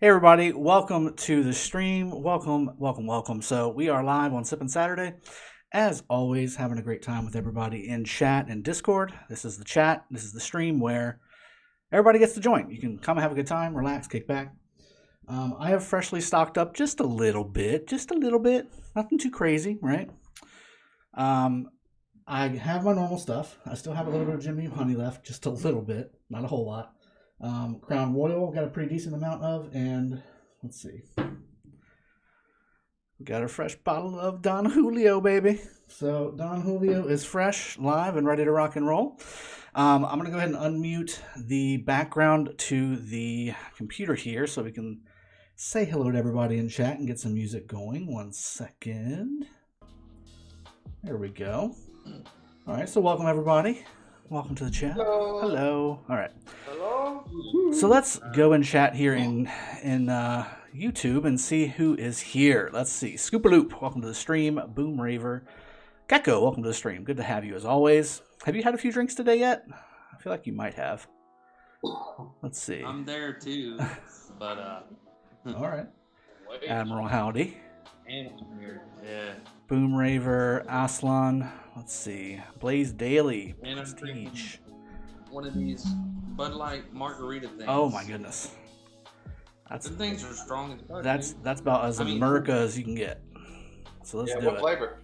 Hey everybody, welcome to the stream. Welcome. So we are live on Sippin Saturday. As always, having a great time with everybody in chat and Discord. This is the chat. This is the stream where everybody gets to join. You can come and have a good time, relax, kick back. I have freshly stocked up just a little bit. Nothing too crazy, right? I have my normal stuff. I still have a little bit of Jimmy honey left, just a little bit, not a whole lot. Crown Royal, got a pretty decent amount of, and let's see. Got a fresh bottle of Don Julio, baby. So Don Julio is fresh, live, and ready to rock and roll. I'm going to go ahead and unmute the background to the computer here so we can say hello to everybody in chat and get some music going. 1 second. There we go. All right, so welcome everybody. Welcome to the chat. Hello. All right. Hello. So let's go and chat here in YouTube and see who is here. Let's see. Scoopaloop, welcome to the stream. Boom Raver. Gecko, welcome to the stream. Good to have you as always. Have you had a few drinks today yet? I feel like you might have. Let's see. I'm there too, but all right. Admiral Howdy. Yeah. Boom Raver, Aslan. Let's see. Blaze Daily. And I'm drinking Prestige. one of these Bud Light margarita things. Oh my goodness. Some things are strong as fuck. That's about as America as you can get. So let's do what it. flavor?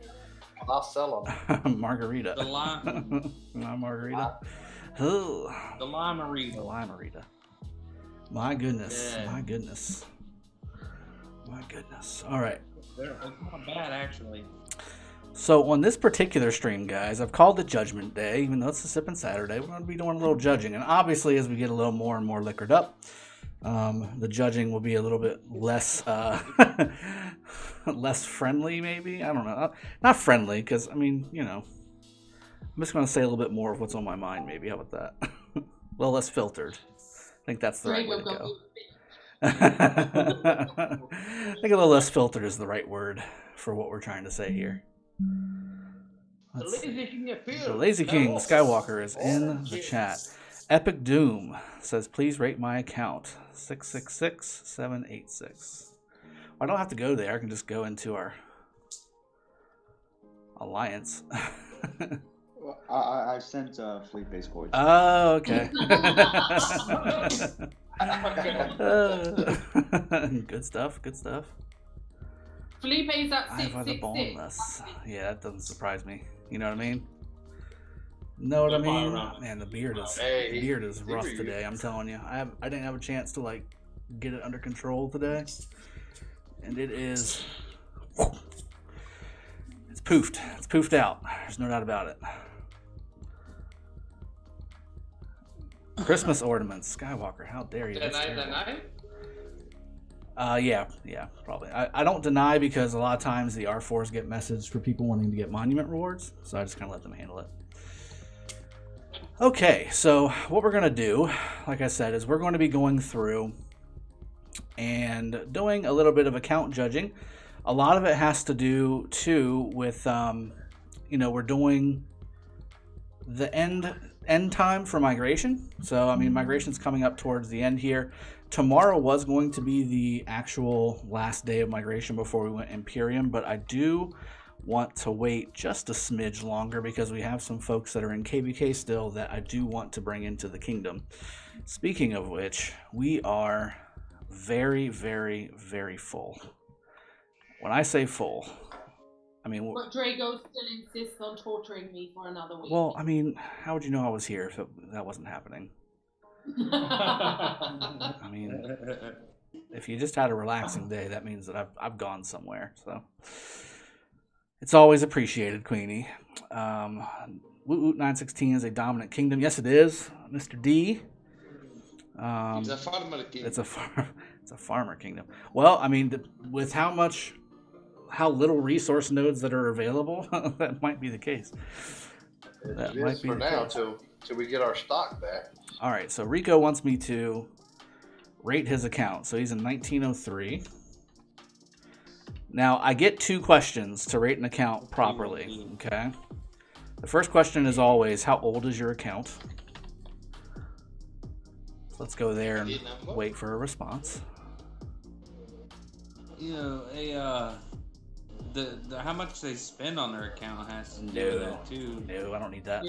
I'll sell them. Margarita. The lime. Not margarita. Oh. The limerita. The limerita. My goodness. Yeah. My goodness. My goodness. All right. It's not bad actually. So on this particular stream, guys, I've called it Judgment Day, even though it's a Sippin' Saturday. We're going to be doing a little judging, and obviously, as we get a little more and more liquored up, the judging will be a little bit less, less friendly, maybe. I don't know, not friendly, because I mean, you know, I'm just going to say a little bit more of what's on my mind. Maybe how about that? A little less filtered. I think that's the right way to go. I think a little less filtered is the right word for what we're trying to say here. The Lazy King Skywalker is in the chat. Epic Doom says, please rate my account. 666-786. I don't have to go there. I can just go into our alliance. Well, I sent Felipe's coins. Oh, okay. Good stuff. Good stuff. Felipe's at I have the 666. boneless. Yeah, that doesn't surprise me. You know what I mean? Know what I mean? Man, the beard is rough today. I'm telling you, I didn't have a chance to like get it under control today, and it is. It's poofed. It's poofed out. There's no doubt about it. Christmas ornaments, Skywalker. How dare you? That's terrible. Yeah, probably. I don't deny because a lot of times the R4s get messaged for people wanting to get monument rewards, so I just kind of let them handle it. Okay, so what we're going to do, like I said, is we're going to be going through and doing a little bit of account judging. A lot of it has to do, too, with, you know, we're doing the end time for migration. So, I mean, migration's coming up towards the end here. Tomorrow was going to be the actual last day of migration before we went Imperium, but I do want to wait just a smidge longer because we have some folks that are in KVK still that I do want to bring into the kingdom. Speaking of which, we are very, very, very full. When I say full, I mean... But Drago still insists on torturing me for another week. Well, I mean, how would you know I was here if that wasn't happening? I mean, if you just had a relaxing day, that means that I've gone somewhere. So it's always appreciated, Queenie. K1916 is a dominant kingdom. Yes, it is, Mr. D. It's a farmer kingdom. It's a farmer kingdom. Well, I mean, with how little resource nodes that are available, that might be the case. That might be for now till we get our stock back. All right, so Rico wants me to rate his account. So he's in 1903. Now, I get 2 questions to rate an account properly, okay? The first question is always, how old is your account? So let's go there and wait for a response. you know, the how much they spend on their account has to do with that too. No, I don't need that.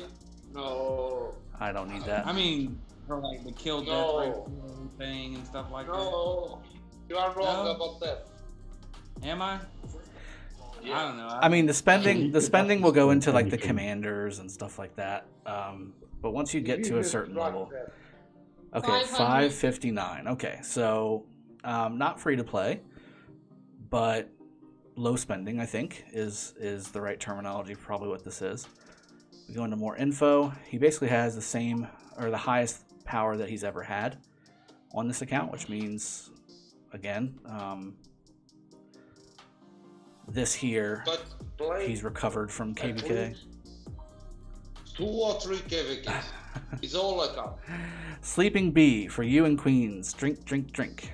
No. I don't need that. I mean, for like the kill death rate thing and stuff like that. No. You are wrong about that. Am I? Yeah. I don't know. I mean, the spending will go into like the commanders and stuff like that. But once you get to a certain level, okay, 559. Okay, so not free to play, but low spending, I think, is the right terminology for probably what this is. We go into more info. He basically has the same or the highest power that he's ever had on this account, which means, again, this here, he's recovered from KVK. 2 or 3 KVKs. It's all account. Sleeping Bee for you and Queens. Drink, drink, drink.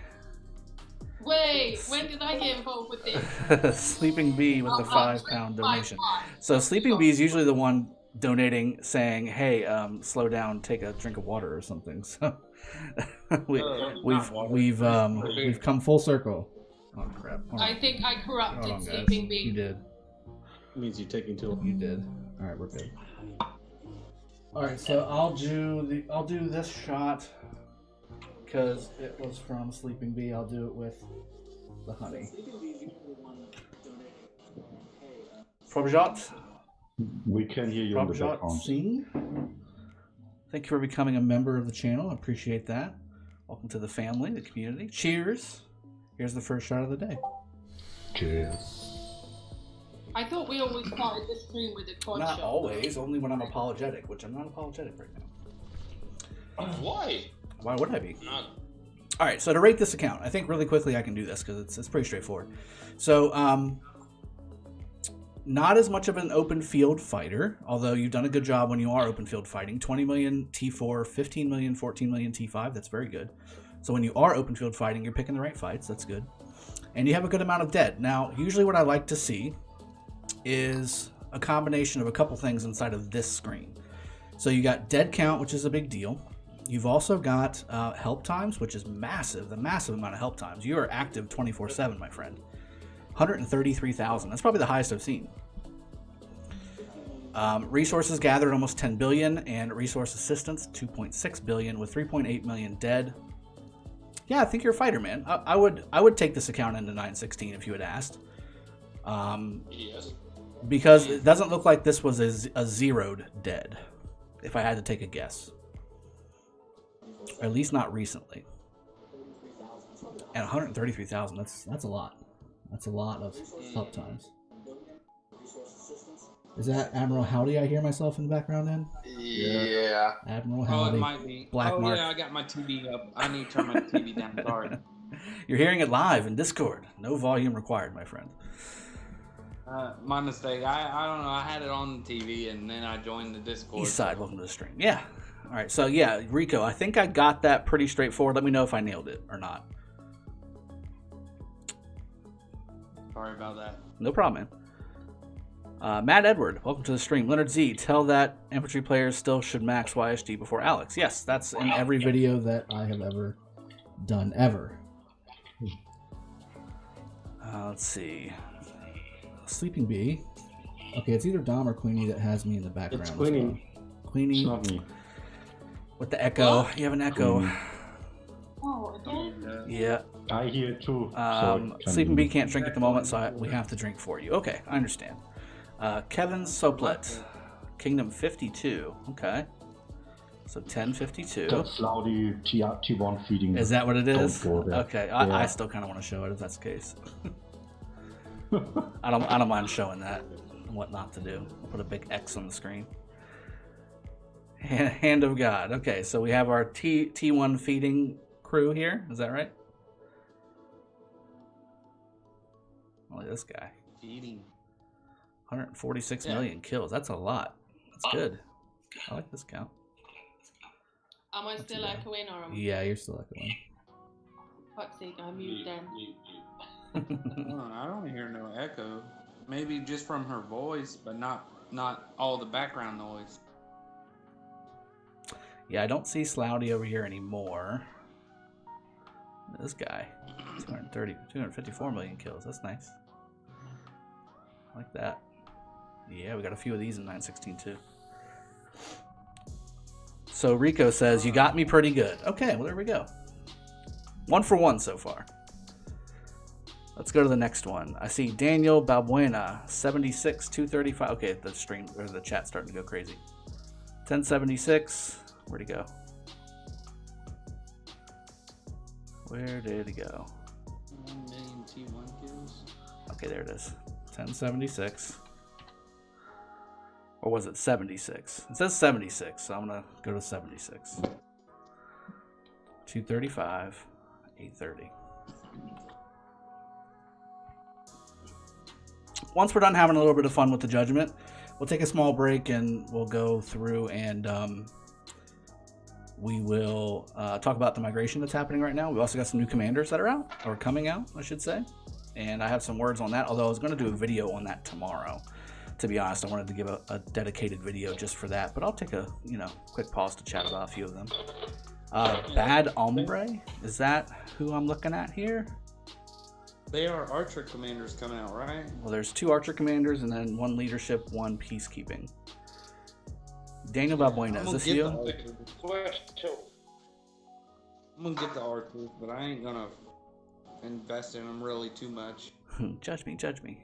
Wait, when did I get involved with this? Sleeping Bee with the £5 donation. So Sleeping Bee is usually the one donating, saying, "Hey, slow down, take a drink of water or something." So we've come full circle. Oh crap! I think I corrupted guys. Sleeping Bee. You did. It means you're taking too long. You did. All right, we're good. All right, so I'll do this shot because it was from Sleeping Bee. I'll do it with the honey. Probjot. We can hear you in the background. Singh. Thank you for becoming a member of the channel. I appreciate that. Welcome to the family, the community. Cheers. Here's the first shot of the day. Cheers. I thought we always started the stream with a quad Not shot. always, only when I'm apologetic, which I'm not apologetic right now. Why? Why would I be? Not. All right, so to rate this account, I think really quickly I can do this because it's pretty straightforward. So, not as much of an open field fighter, although you've done a good job when you are open field fighting. 20 million T4, 15 million, 14 million T5, that's very good. So when you are open field fighting, you're picking the right fights, that's good. And you have a good amount of dead. Now, usually what I like to see is a combination of a couple things inside of this screen. So you got dead count, which is a big deal. You've also got help times, which is massive, the massive amount of help times. You are active 24/7, my friend. 133,000. That's probably the highest I've seen. Resources gathered almost 10 billion, and resource assistance 2.6 billion with 3.8 million dead. Yeah, I think you're a fighter, man. I would take this account into 916 if you had asked. Yes. Because it doesn't look like this was a zeroed dead, if I had to take a guess. Or at least not recently. And 133,000, that's a lot. That's a lot of help times. Is that Admiral Howdy I hear myself in the background in? Yeah. Admiral Oh, Howdy. it might be. Black Mark. Yeah, I got my TV up. I need to turn my TV down. Sorry. You're hearing it live in Discord. No volume required, my friend. My mistake. I don't know. I had it on the TV and then I joined the Discord. East side, welcome to the stream. Yeah. All right. So yeah, Rico, I think I got that pretty straightforward. Let me know if I nailed it or not. Sorry about that. No problem, man. Matt Edward, welcome to the stream. Leonard Z, tell that infantry players still should max YSD before Alex. Yes, that's in every video that I have ever done, ever. Let's see. Sleeping Bee. Okay, it's either Dom or Queenie that has me in the background. It's Queenie. Queenie. It's not me. With the echo. You have an echo. Queenie. Oh, again? Yeah. I hear it too. Sleeping Bee can't drink at the moment, so we have to drink for you. Okay, I understand. Kevin Soplet, Kingdom 52. Okay. So 1052. That's Laudy T1 feeding. Is that what it is? Don't go there. Okay, Yeah. I still kind of want to show it if that's the case. I don't mind showing that and what not to do. I'll put a big X on the screen. Hand of God. Okay, so we have our T1 feeding crew here. Is that right? Look at this guy. Feeding. 146 million kills. That's a lot. That's good. I like this count. Am I still echoing or am I? Yeah, you're still echoing. Fuck's sake, I moved then. I don't hear no echo. Maybe just from her voice, but not all the background noise. Yeah, I don't see Sloudy over here anymore. This guy, 254 million kills. That's nice. I like that. Yeah, we got a few of these in 916 too. So Rico says, you got me pretty good. Okay, well, there we go. 1 for 1 so far. Let's go to the next one. I see Daniel Balbuena, 76, 235. Okay, the stream or the chat's starting to go crazy. 1076. Where'd he go? Where did he go? 1 million T1 kills. Okay, there it is. 1076. Or was it 76? It says 76, so I'm going to go to 76. 235, 830. Once we're done having a little bit of fun with the judgment, we'll take a small break and we'll go through and we will talk about the migration that's happening right now. We also got some new commanders that are out, or coming out, I should say. And I have some words on that, although I was going to do a video on that tomorrow. To be honest, I wanted to give a dedicated video just for that, but I'll take a quick pause to chat about a few of them. Bad Hombre, is that who I'm looking at here? They are archer commanders coming out, right? Well, there's 2 archer commanders and then 1 leadership, 1 peacekeeping. Daniel Balbuena, is this you? I'm gonna get the archers, but I ain't gonna invest in them really too much. Judge me, judge me.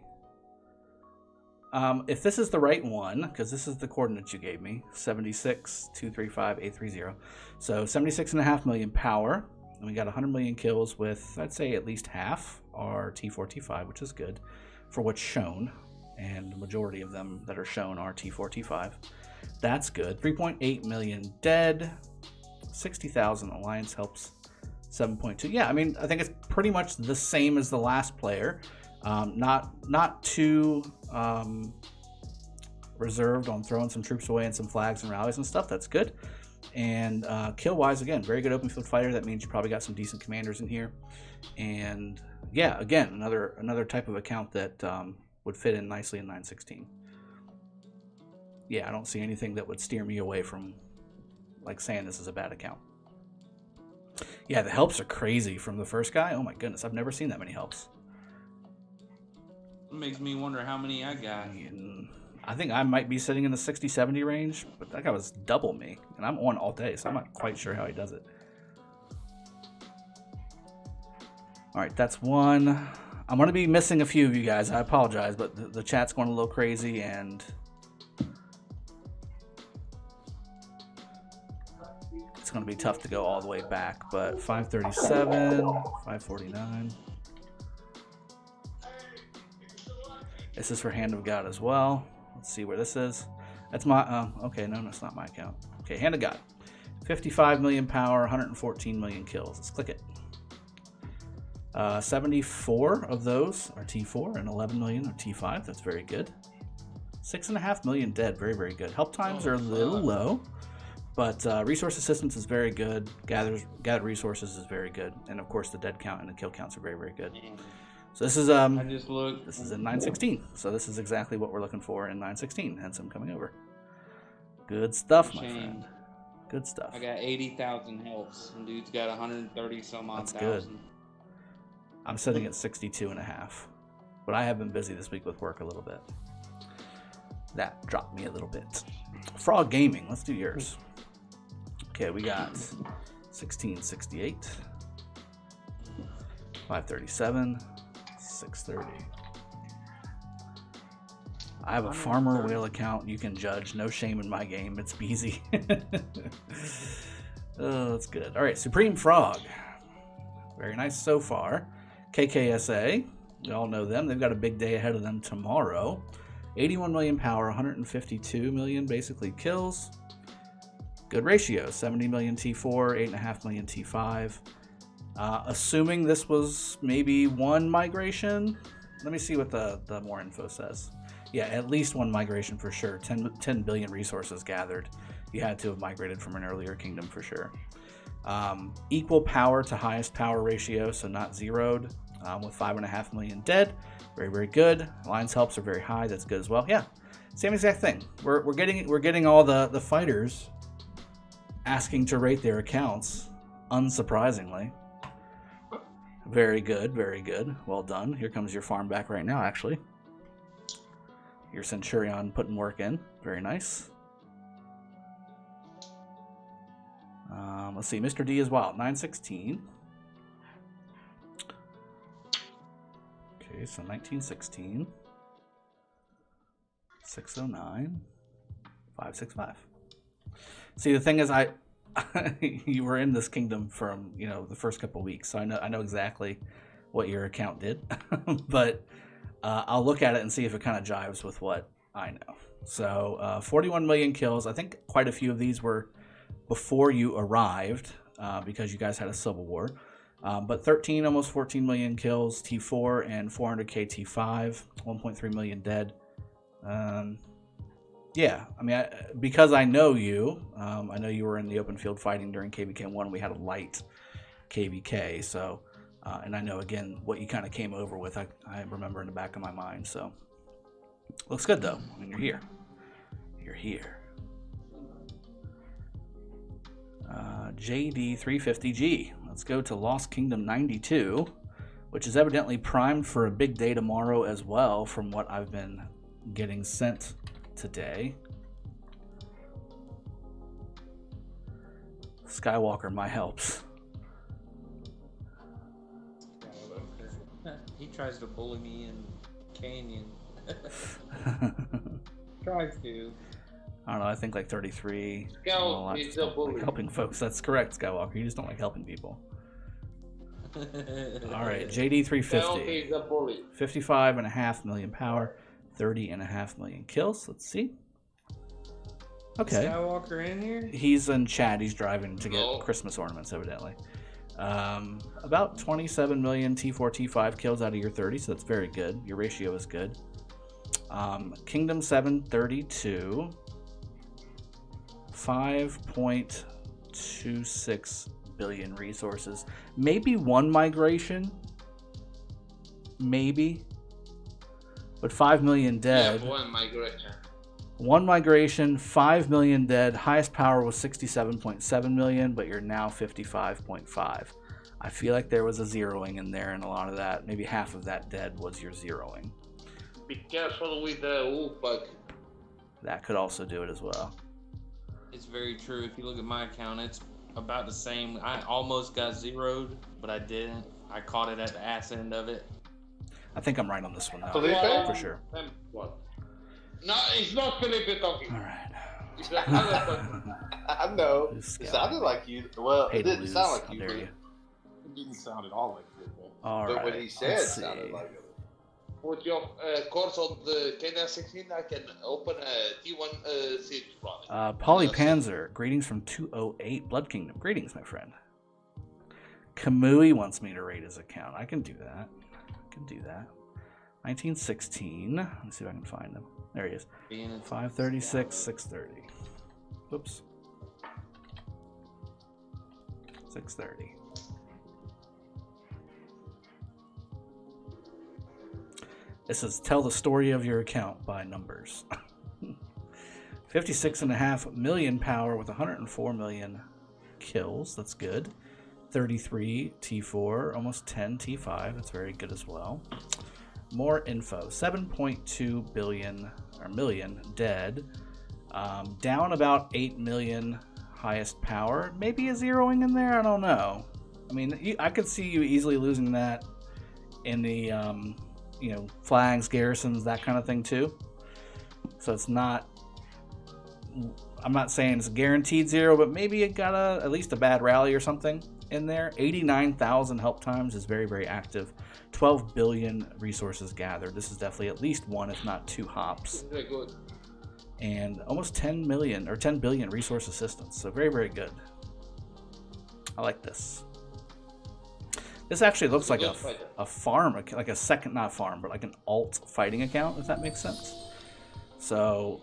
If this is the right one, because this is the coordinates you gave me, 76, 235, 830. So 76.5 million power. And we got 100 million kills with, I'd say, at least half are T4, T5, which is good for what's shown. And the majority of them that are shown are T4, T5. That's good. 3.8 million dead. 60,000 alliance helps. 7.2. Yeah, I mean, I think it's pretty much the same as the last player. Not too reserved on throwing some troops away and some flags and rallies and stuff. That's good. And kill wise, again, very good open field fighter. That means you probably got some decent commanders in here. And yeah, again, another type of account that would fit in nicely in 916. Yeah, I don't see anything that would steer me away from like saying this is a bad account. Yeah, the helps are crazy from the first guy. Oh my goodness, I've never seen that many helps. It makes me wonder how many I got. And I think I might be sitting in the 60-70 range, but that guy was double me, and I'm on all day, so I'm not quite sure how he does it. All right, that's one. I'm going to be missing a few of you guys. I apologize, but the chat's going a little crazy, and it's going to be tough to go all the way back, but 537, 549. This is for Hand of God as well. Let's see where this is. That's my, okay, no, that's not my account. Okay, Hand of God. 55 million power, 114 million kills. Let's click it. 74 of those are T4 and 11 million are T5. That's very good. 6.5 million dead. Very, very good. Help times are a little low, but resource assistance is very good. Gathered resources is very good. And of course, the dead count and the kill counts are very, very good. So this is I just looked. This is in 916. So this is exactly what we're looking for in 916. Hence I'm coming over. Good stuff, my friend. Good stuff. I got 80,000 helps, and dude's got 130 some odd That's thousand. good. I'm sitting at 62.5, but I have been busy this week with work a little bit. That dropped me a little bit. Frog Gaming, let's do yours. Okay, we got 1668, 537, 630. I have a Farmer Whale account. You can judge. No shame in my game. It's easy. Oh, that's good. All right, Supreme Frog. Very nice so far. KKSA. We all know them. They've got a big day ahead of them tomorrow. 81 million power, 152 million basically kills. Good ratio. 70 million T4, 8.5 million T5. Assuming this was maybe one migration. Let me see what the more info says. Yeah, at least one migration for sure. 10 billion resources gathered. You had to have migrated from an earlier kingdom for sure. Equal power to highest power ratio, so not zeroed, with 5.5 million dead. Very, very good. Alliance helps are very high. That's good as well. Yeah, same exact thing. We're getting all the fighters asking to rate their accounts, unsurprisingly. Very good, very good. Well done. Here comes your farm back right now, actually. Your Centurion putting work in. Very nice. Let's see. Mr. D as well. 916. Okay, so 1916. 609. 565. See, the thing is, you were in this kingdom from, you know, the first couple weeks, so I know exactly what your account did. But I'll look at it and see if it kind of jives with what I know. So 41 million kills. I think quite a few of these were before you arrived because you guys had a civil war. But 13, almost 14 million kills, T4 and 400k T5, 1.3 million dead. Yeah, I mean, because I know you, I know you were in the open field fighting during KVK 1. We had a light KVK, so, and I know, again, what you kind of came over with, I remember in the back of my mind, so. Looks good, though. I mean, you're here. You're here. JD350G. Let's go to Lost Kingdom 92, which is evidently primed for a big day tomorrow as well, from what I've been getting sent today. Skywalker, my helps. He tries to bully me in Canyon. Tries to. I don't know, I think like 33. Scout is a bully. Like helping folks. That's correct, Skywalker. You just don't like helping people. Alright, JD350. Scout is a bully. 55.5 million power. 30.5 million kills. Let's see. Okay. Skywalker in here? He's in chat. He's driving to get Christmas ornaments, evidently. About 27 million T4, T5 kills out of your 30, so that's very good. Your ratio is good. Kingdom 732. 5.26 billion resources. Maybe one migration. Maybe. But 5 million dead. Yeah, one migration. One migration, 5 million dead. Highest power was 67.7 million, but you're now 55.5. I feel like there was a zeroing in there, and a lot of that, maybe half of that dead was your zeroing. Be careful with the wolf bug. That could also do it as well. It's very true. If you look at my account, it's about the same. I almost got zeroed, but I didn't. I caught it at the ass end of it. I think I'm right on this one, though. Felipe? For sure. What? No, it's not Felipe talking. All right. It's another person. I know. It sounded like you. Well, it didn't sound like you. Dare you. It didn't sound at all like Felipe. All but right. what he said sounded like it. With your course on the K1916, I can open a T1 siege product. Polypanzer, greetings from 208 Blood Kingdom. Greetings, my friend. Kamui wants me to raid his account. I can do that. 1916. Let's see if I can find him. There he is. 536, 630. Whoops. 630. This is tell the story of your account by numbers. 56.5 million power with 104 million kills. That's good. 33 T4, almost 10 T5. That's very good as well. More info. 7.2 billion or million dead. Down about 8 million highest power. Maybe a zeroing in there. I don't know. I mean, I could see you easily losing that in the you know, flags, garrisons, that kind of thing too. So it's not. I'm not saying it's a guaranteed zero, but maybe it got at least a bad rally or something in there. 89,000 help times is very, very active. 12 billion resources gathered. This is definitely at least one, if not two hops. Very good. And almost 10 million or 10 billion resource assistance. So very, very good. I like this. This actually looks like a farm, like a second, not farm, but like an alt fighting account, if that makes sense. So,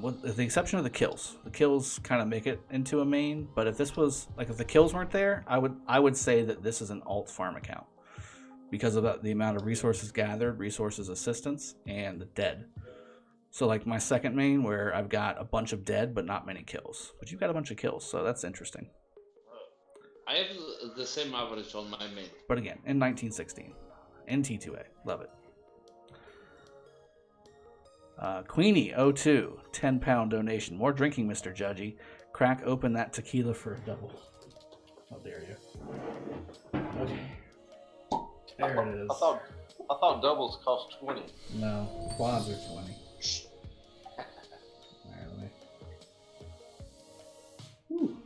with the exception of the kills kind of make it into a main. But if this was like if the kills weren't there, I would say that this is an alt farm account because of the amount of resources gathered, resources assistance, and the dead. So like my second main where I've got a bunch of dead but not many kills, but you've got a bunch of kills, so that's interesting. I have the same average on my main. But again, in 1916. In T2A. Love it. Queenie02, 10-pound donation. More drinking, Mr. Judgy. Crack open that tequila for a double. How dare you? Okay. There it is. I thought doubles cost 20. No, quads are 20. Alright, let me. Whew.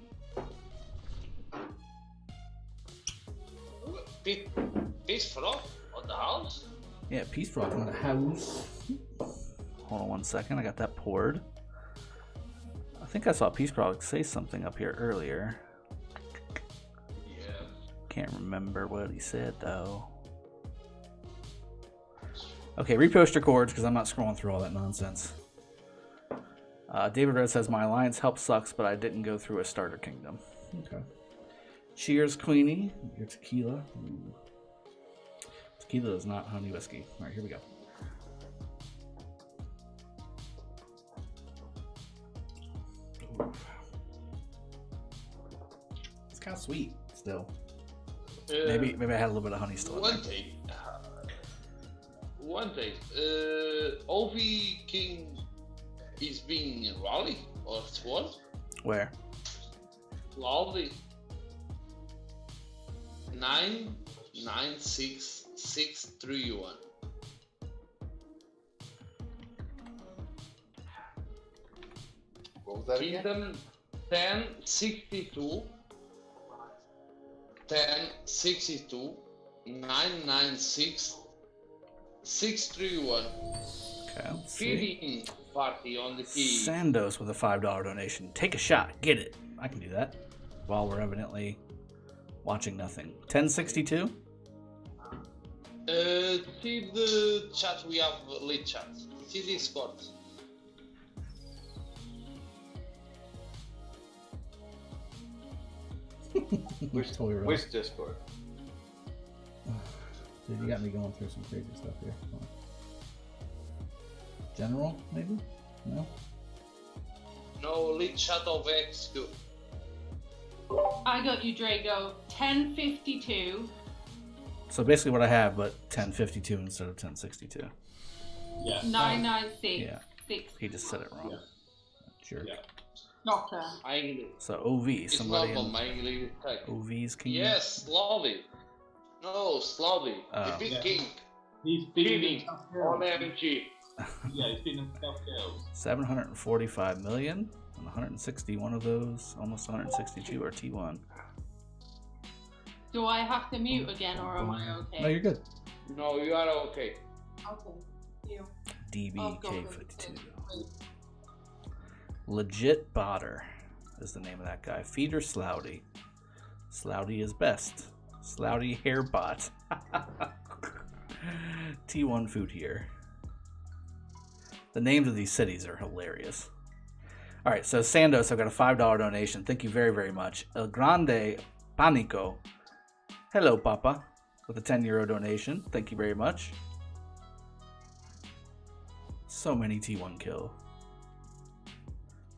Peace frog on the house? Yeah, Peace Frog on the house. Hold on 1 second, I got that poured. I think I saw Peace Frog say something up here earlier. Yeah. Can't remember what he said though. Okay, repost your chords because I'm not scrolling through all that nonsense. David Red says, my alliance help sucks, but I didn't go through a starter kingdom. Okay. Cheers, Queenie. Your tequila. Ooh. Tequila is not honey whiskey. All right, here we go. Ooh. It's kind of sweet still. Maybe I had a little bit of honey still in there. One thing. OV King is being rally or what? Where? Lovely. 99661. What was that again? Kingdom 1062. 1062 996 631. Okay, let's see. Feeding party on the key. Sandos with a $5 donation. Take a shot. Get it. I can do that. While we're evidently watching nothing. 1062? See the chat, we have lead chat. See Discord. Which Discord? Dude, you got me going through some crazy stuff here. General, maybe? No? No, lead chat of X2. I got you, Drago. 1052. So basically what I have, but 1052 instead of 1062. Yeah. 996. Yeah. 6. He just said it wrong. Yeah. Jerk. Yeah. Doctor. So OV, It's somebody normal, in my English tech. OV's kingdom? Yes, slowly. No, slowly. Oh. The big Yeah. king. He's Feeding feeding himself on girls. MG. Yeah, he's feeding himself girls. 745 million, and 161 of those, almost 162 are T1. Do I have to mute again or am I okay? No, you're good. No, you are okay. Okay. You. DBK52. Legit Botter is the name of that guy. Feeder Slouty. Slouty is best. Slouty hair bot. T1 food here. The names of these cities are hilarious. All right, so Sandos, I've got a $5 donation. Thank you very, very much. El Grande Panico. Hello, Papa, with a €10 donation. Thank you very much. So many T1 kill.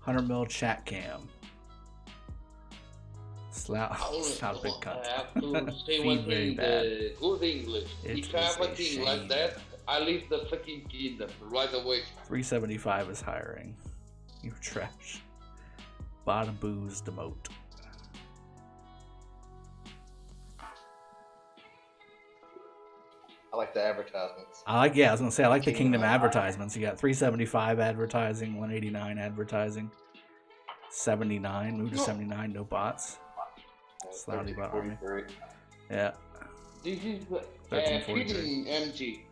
100 mil chat cam. Slout big cunt. I have to say Feed one very thing, bad. good English. It If I have is a a thing shame. like that, I leave the fucking kingdom right away. 375 is hiring. You're trash. Bottom booze demote. I like the advertisements. I like the Kingdom advertisements. You got 375 advertising, 189 advertising, 79, move to 79, no bots. Slouty bot army. Yeah. This is 1343. feeding MG.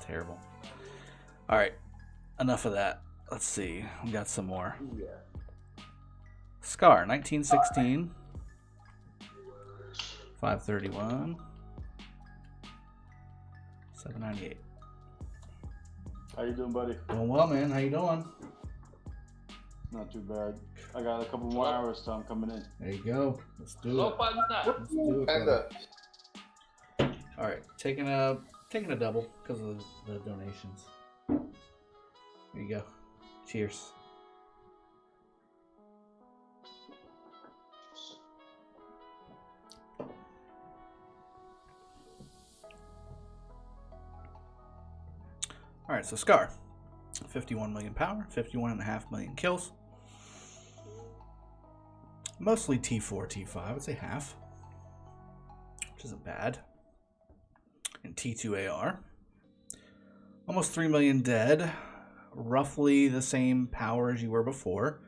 Terrible. All right, enough of that. Let's see. We got some more. Scar, 1916. 531. 798. How you doing, buddy? Doing well, man. How you doing? Not too bad. I got a couple more hours till I'm coming in. There you go. Let's do No it. panda. Let's do it. Panda. All right, taking a double because of the donations. There you go. Cheers. All right, so Scar, 51 million power, 51.5 million kills. Mostly T4, T5, I would say half, which isn't bad. And T2 AR. Almost 3 million dead, roughly the same power as you were before.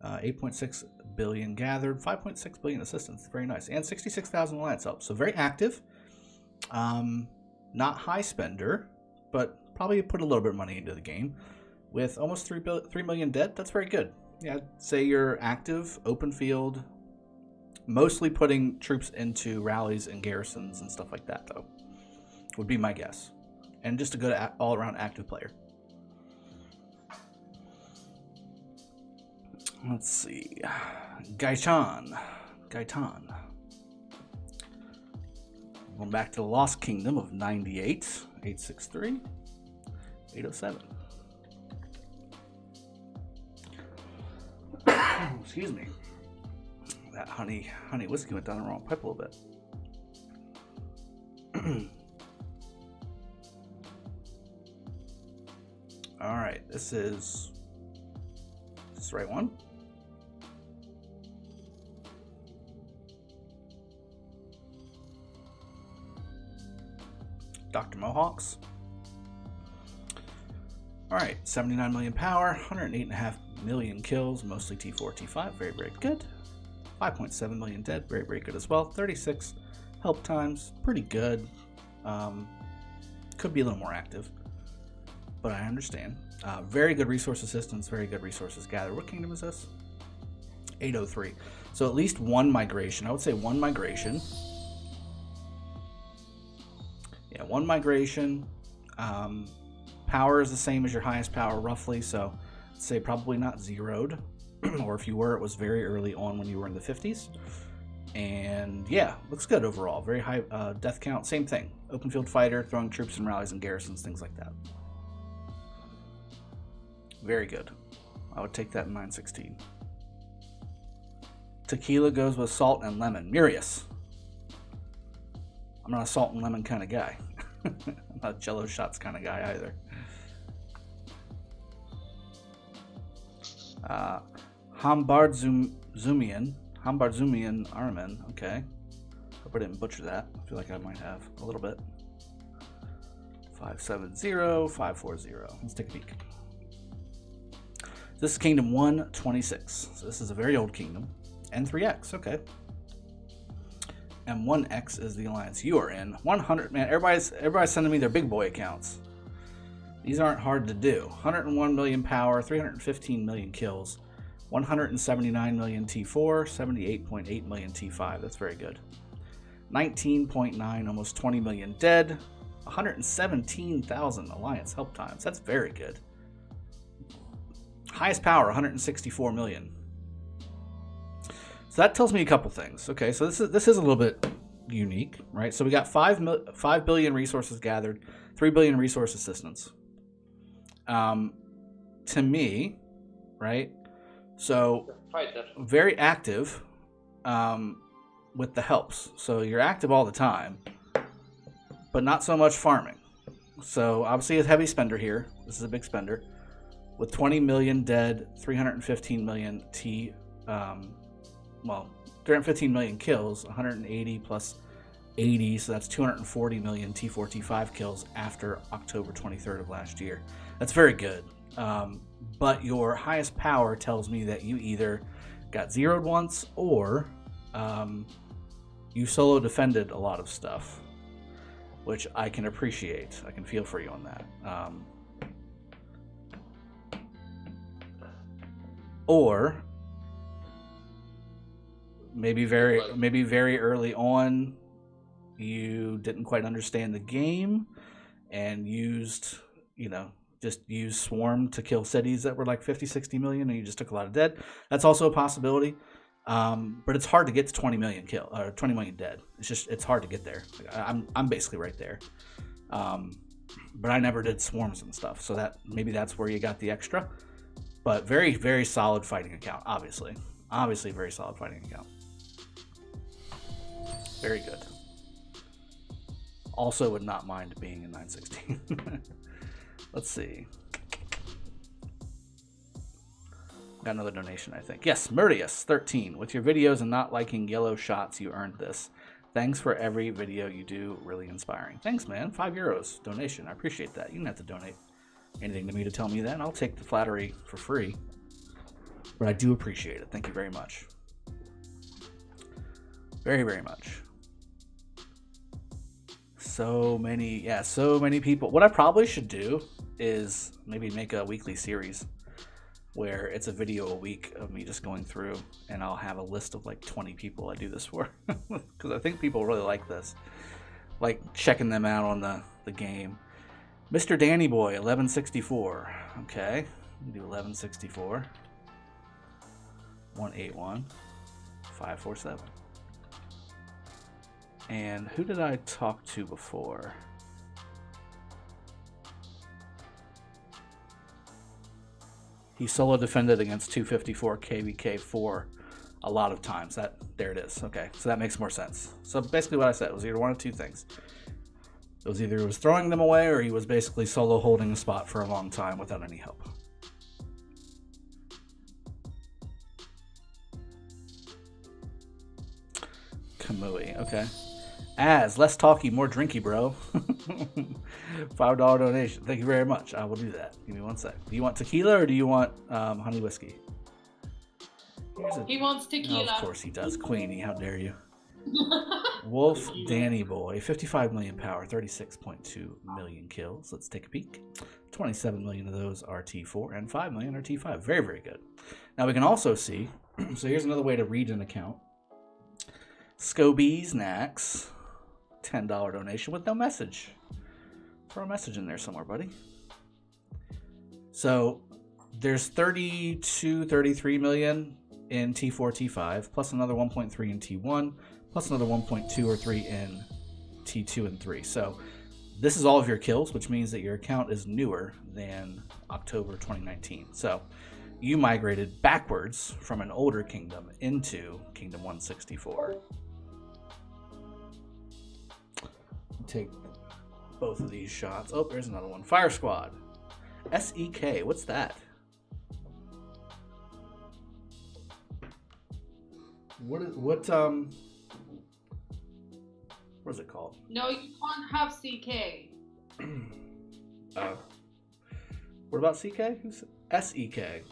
8.6 billion gathered, 5.6 billion assistance, very nice. And 66,000 alliance help, so very active. Not high spender, but probably put a little bit of money into the game. With almost 3 million dead, that's very good. Yeah, I'd say you're active, open field, mostly putting troops into rallies and garrisons and stuff like that, though, would be my guess. And just a good all-around active player. Let's see. Gaetan. Going back to the Lost Kingdom of 98, 863, 807. Excuse me. That honey whiskey went down the wrong pipe a little bit. All right, this is the right one? Dr. Mohawks. All right, 79 million power, 108.5 million kills, mostly T4, T5, very, very good. 5.7 million dead, very, very good as well. 36 help times, pretty good. Could be a little more active, but I understand. Very good resource assistance, very good resources gathered. What kingdom is this? 803. So at least one migration. I would say one migration. Yeah, one migration. Power is the same as your highest power, roughly. So I'd say probably not zeroed. Or if you were, it was very early on when you were in the 50s. And yeah, looks good overall. Very high death count. Same thing. Open field fighter, throwing troops in rallies and garrisons, things like that. Very good. I would take that in 916. Tequila goes with salt and lemon. Murius. I'm not a salt and lemon kind of guy. I'm not a jello shots kind of guy either. Hambarzumian Armin. Okay. Hope I didn't butcher that. I feel like I might have a little bit. 570, 540. Let's take a peek. This is Kingdom 126. So this is a very old kingdom. N3X, okay. And 1X is the alliance you are in. 100, man, everybody's sending me their big boy accounts. These aren't hard to do. 101 million power, 315 million kills, 179 million T4, 78.8 million T5. That's very good. 19.9, almost 20 million dead, 117,000 alliance help times. That's very good. Highest power, 164 million. So that tells me a couple things. Okay, so this is a little bit unique, right? So we got 5 billion resources gathered, 3 billion resource assistance. To me, right? So very active with the helps. So you're active all the time, but not so much farming. So obviously a heavy spender here. This is a big spender. With 20 million dead, 315 million 315 million kills, 180 plus 80, so that's 240 million T4, T5 kills after October 23rd of last year. That's very good. But your highest power tells me that you either got zeroed once or you solo defended a lot of stuff, which I can appreciate. I can feel for you on that. Or maybe very early on you didn't quite understand the game and used swarm to kill cities that were like 50-60 million and you just took a lot of dead. That's also a possibility. But it's hard to get to 20 million dead. It's hard to get there. I'm basically right there. but I never did swarms and stuff, so that maybe that's where you got the extra. But very, very solid fighting account, obviously. Obviously, very solid fighting account. Very good. Also would not mind being in 916. Let's see. Got another donation, I think. Yes, Murdius, 13. With your videos and not liking yellow shots, you earned this. Thanks for every video you do. Really inspiring. Thanks, man. €5 donation. I appreciate that. You didn't have to donate anything to me to tell me that. I'll take the flattery for free. But I do appreciate it. Thank you very much. Very, very much. So many people. What I probably should do is maybe make a weekly series where it's a video a week of me just going through, and I'll have a list of like 20 people I do this for. Because I think people really like this. Like checking them out on the game. Mr. Danny Boy, 1164. Okay, we do 1164. 181 547. And who did I talk to before? He solo defended against 254 KVK4 a lot of times. There it is. Okay, so that makes more sense. So basically what I said was either one of two things. It was either he was throwing them away or he was basically solo holding a spot for a long time without any help. Kamui, okay. As less talky, more drinky, bro. $5 donation. Thank you very much. I will do that. Give me one sec. Do you want tequila or do you want honey whiskey? He wants tequila. Oh, of course he does. Queenie, how dare you? Wolf Danny Boy, 55 million power, 36.2 million kills. Let's take a peek. 27 million of those are T4 and 5 million are T5. Very, very good. Now we can also see, so here's another way to read an account. Scobies Nax, $10 donation with no message. Throw a message in there somewhere, buddy. So there's 33 million in T4, T5, plus another 1.3 in T1, plus another 1.2 or 3 in T2 and 3. So this is all of your kills, which means that your account is newer than October 2019. So you migrated backwards from an older kingdom into Kingdom 164. Take both of these shots. Oh, there's another one. Fire Squad. SEK. What's that? What is it called? No, you can't have CK. What about CK? Who's SEK?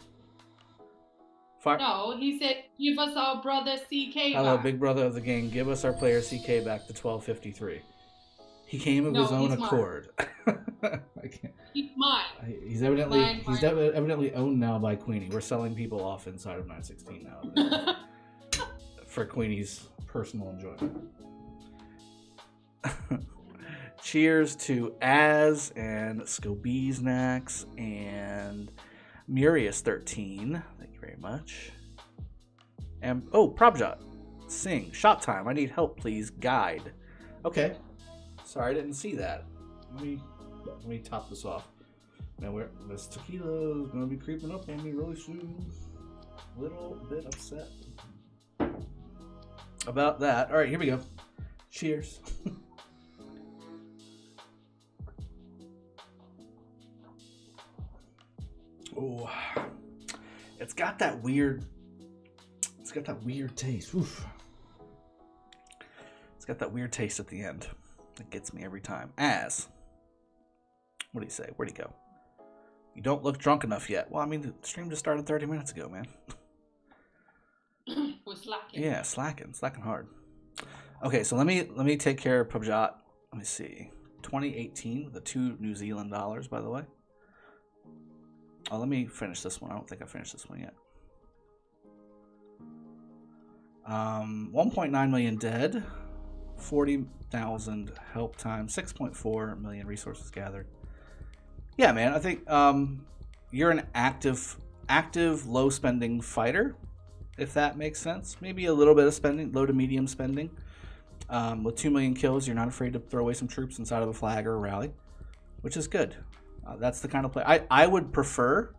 No, he said, give us our brother CK Hello, back. big brother of the gang. Give us our player CK back to 1253. He came of his own accord. I can't. He's mine. He's evidently owned now by Queenie. We're selling people off inside of 916 now for Queenie's personal enjoyment. Cheers to Az and Scobeesnax and Murius13. Thank you very much. And Probjot. Sing. Shot time. I need help, please. Guide. Okay. Sorry, I didn't see that. Let me top this off. Now this tequila is gonna be creeping up on me really soon. Little bit upset about that. All right, here we go. Cheers. Oh, it's got that weird taste. Oof. It's got that weird taste at the end. It gets me every time. As. What do you say? Where'd he go? You don't look drunk enough yet. Well, I mean, the stream just started 30 minutes ago, man. We're slacking. Yeah, slacking hard. Okay, so let me take care of Probjot. Let me see. 2018, the 2 New Zealand dollars, by the way. Oh, let me finish this one. I don't think I finished this one yet. 1.9 million dead. 40,000 help time, 6.4 million resources gathered. Yeah, man, I think you're an active, low spending fighter, if that makes sense. Maybe a little bit of spending, low to medium spending. With 2 million kills, you're not afraid to throw away some troops inside of a flag or a rally. which is good. That's the kind of play I would prefer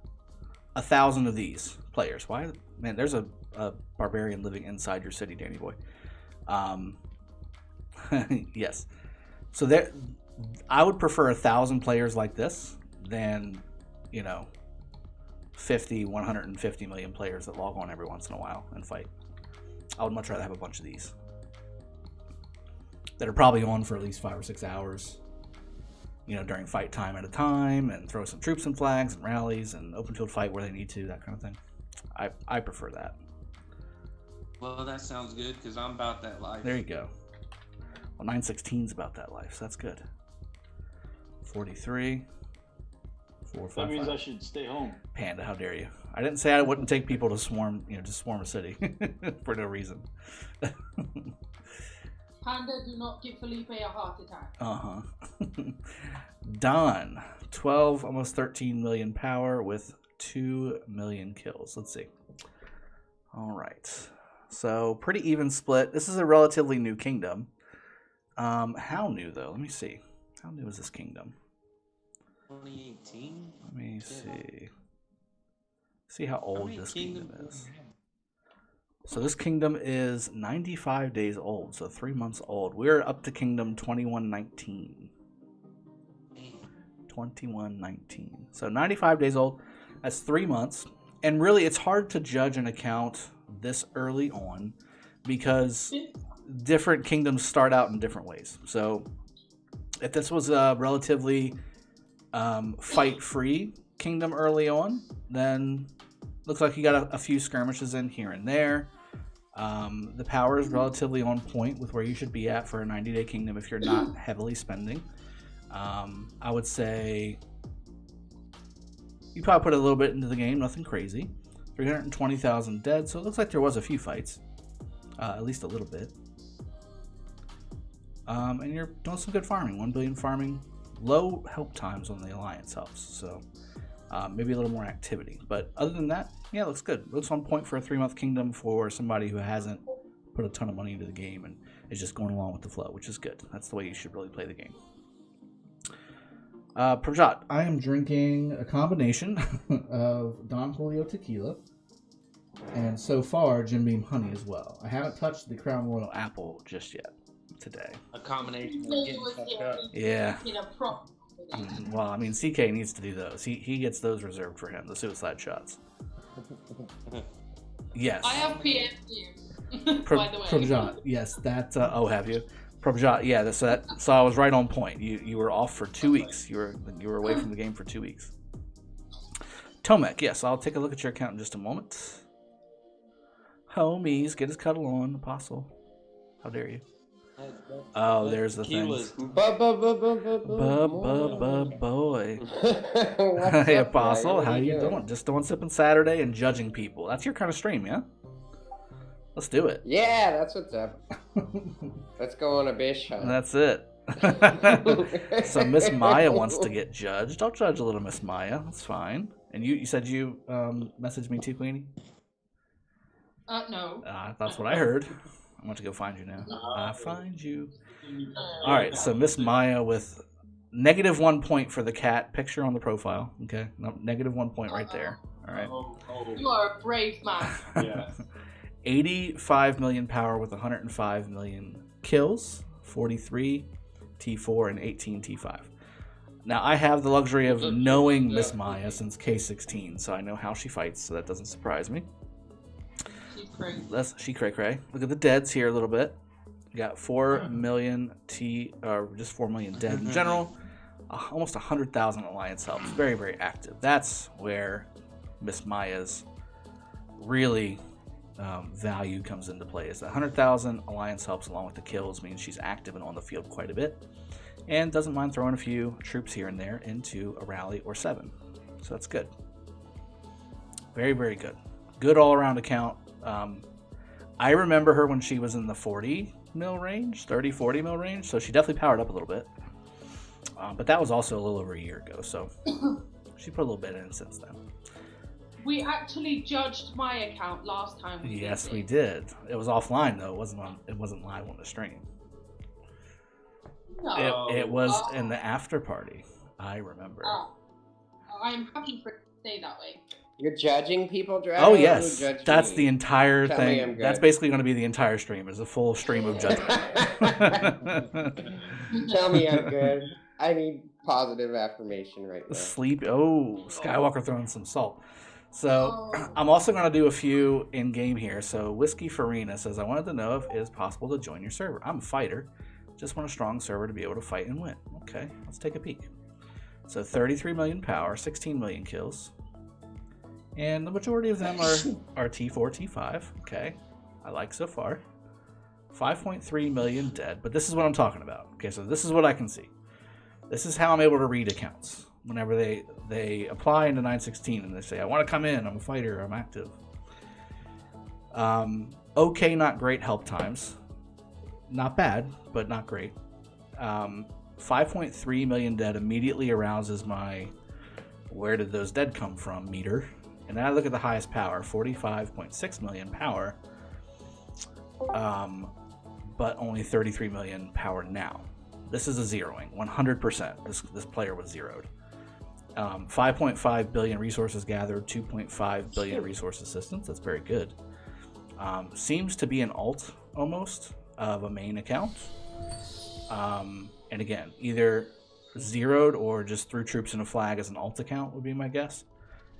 1,000 of these players. Why, man? There's a barbarian living inside your city, Danny boy. Yes. So there, I would prefer 1,000 players like this than 50, 150 million players that log on every once in a while and fight. I would much rather have a bunch of these that are probably on for at least 5 or 6 hours, during fight time at a time, and throw some troops and flags and rallies and open field fight where they need to, that kind of thing. I prefer that. Well, that sounds good because I'm about that life. There you go. Well, 916's about that life, so that's good. 43. 4, 5, That means 5. I should stay home. Panda, how dare you? I didn't say I wouldn't take people to swarm, just swarm a city for no reason. Panda, do not give Felipe a heart attack. Don, 12, almost 13 million power with 2 million kills. Let's see. All right. So pretty even split. This is a relatively new kingdom. How new though? Let me see. How new is this kingdom? 2018. Let me see. See how old this kingdom is. So this kingdom is 95 days old, so 3 months old. We're up to kingdom 2119. 2119. So 95 days old. That's 3 months. And really, it's hard to judge an account this early on because different kingdoms start out in different ways. So if this was a relatively fight-free kingdom early on, then looks like you got a few skirmishes in here and there. The power is relatively on point with where you should be at for a 90-day kingdom if you're not heavily spending. I would say you probably put a little bit into the game, nothing crazy. 320,000 dead, so it looks like there was a few fights, at least a little bit. And you're doing some good farming, 1 billion farming. Low help times on the alliance helps, so maybe a little more activity. But other than that, yeah, it looks good. It looks on point for a 3-month kingdom for somebody who hasn't put a ton of money into the game and is just going along with the flow, which is good. That's the way you should really play the game. Prajat, I am drinking a combination of Don Julio tequila and so far Jim Beam honey as well. I haven't touched the Crown Royal apple just yet today. A combination of getting fucked up. Yeah. Well, I mean, CK needs to do those. He gets those reserved for him, the suicide shots. Yes. I have PM you, by the way. Prabhat, yes, that. Oh, have you? Prabhat, yeah. So I was right on point. You were off for 2 weeks. You were away from the game for 2 weeks. Tomek, yes, I'll take a look at your account in just a moment. Homies, get his cuddle on, Apostle. How dare you? Oh, there's the thing. Boy. Hey, Apostle, how you doing? Just doing Sippin Saturday and judging people. That's your kind of stream, yeah? Let's do it. Yeah, that's what's up. Let's go on a bish hunt. That's it. So Miss Maya wants to get judged. I'll judge a little Miss Maya. That's fine. And you said you messaged me too, Queenie? No. That's what I heard. I'm going to go find you now. I find you. All right, so Miss Maya with -1 point for the cat picture on the profile. Okay, no, -1 point right there. All right. You are a brave man. Yeah. 85 million power with 105 million kills, 43 T4 and 18 T5. Now I have the luxury of knowing Miss Maya since K1916, so I know how she fights, so that doesn't surprise me. She cray cray. Look at the deads here a little bit. You got 4 million just 4 million dead in general. Almost 100,000 alliance helps. Very, very active. That's where Miss Maya's really value comes into play. Is that 100,000 alliance helps along with the kills means she's active and on the field quite a bit, and doesn't mind throwing a few troops here and there into a rally or 7. So that's good. Very, very good. Good all-around account. I remember her when she was in the 40 mil range, 30-40 mil range, so she definitely powered up a little bit. But that was also a little over a year ago, so she put a little bit in since then. We actually judged my account last time. Yes, we did. It was offline though. It wasn't live on the stream. No. It was in the after party. I remember. Oh, I'm happy for it to stay that way. You're judging people, Drago? Oh yes, Who judged that's me? the entire Tell me I'm thing. good. That's basically going to be the entire stream. Is a full stream of judgment. Tell me I'm good. I need positive affirmation right now. Sleep. Oh, Skywalker throwing some salt. So I'm also going to do a few in game here. So Whiskey Farina says, I wanted to know if it is possible to join your server. I'm a fighter. Just want a strong server to be able to fight and win. Okay, let's take a peek. So 33 million power, 16 million kills. And the majority of them are T4, T5. Okay, I like so far. 5.3 million dead, but this is what I'm talking about. Okay, so this is what I can see. This is how I'm able to read accounts. Whenever they apply into 916 and they say, I want to come in, I'm a fighter, I'm active. Okay, not great help times. Not bad, but not great. 5.3 million dead immediately arouses my where did those dead come from meter. And then I look at the highest power, 45.6 million power, but only 33 million power now. This is a zeroing, 100%. This player was zeroed. 5.5 billion resources gathered, 2.5 billion resource assistance. That's very good. Seems to be an alt almost of a main account. And again, either zeroed or just threw troops in a flag as an alt account would be my guess.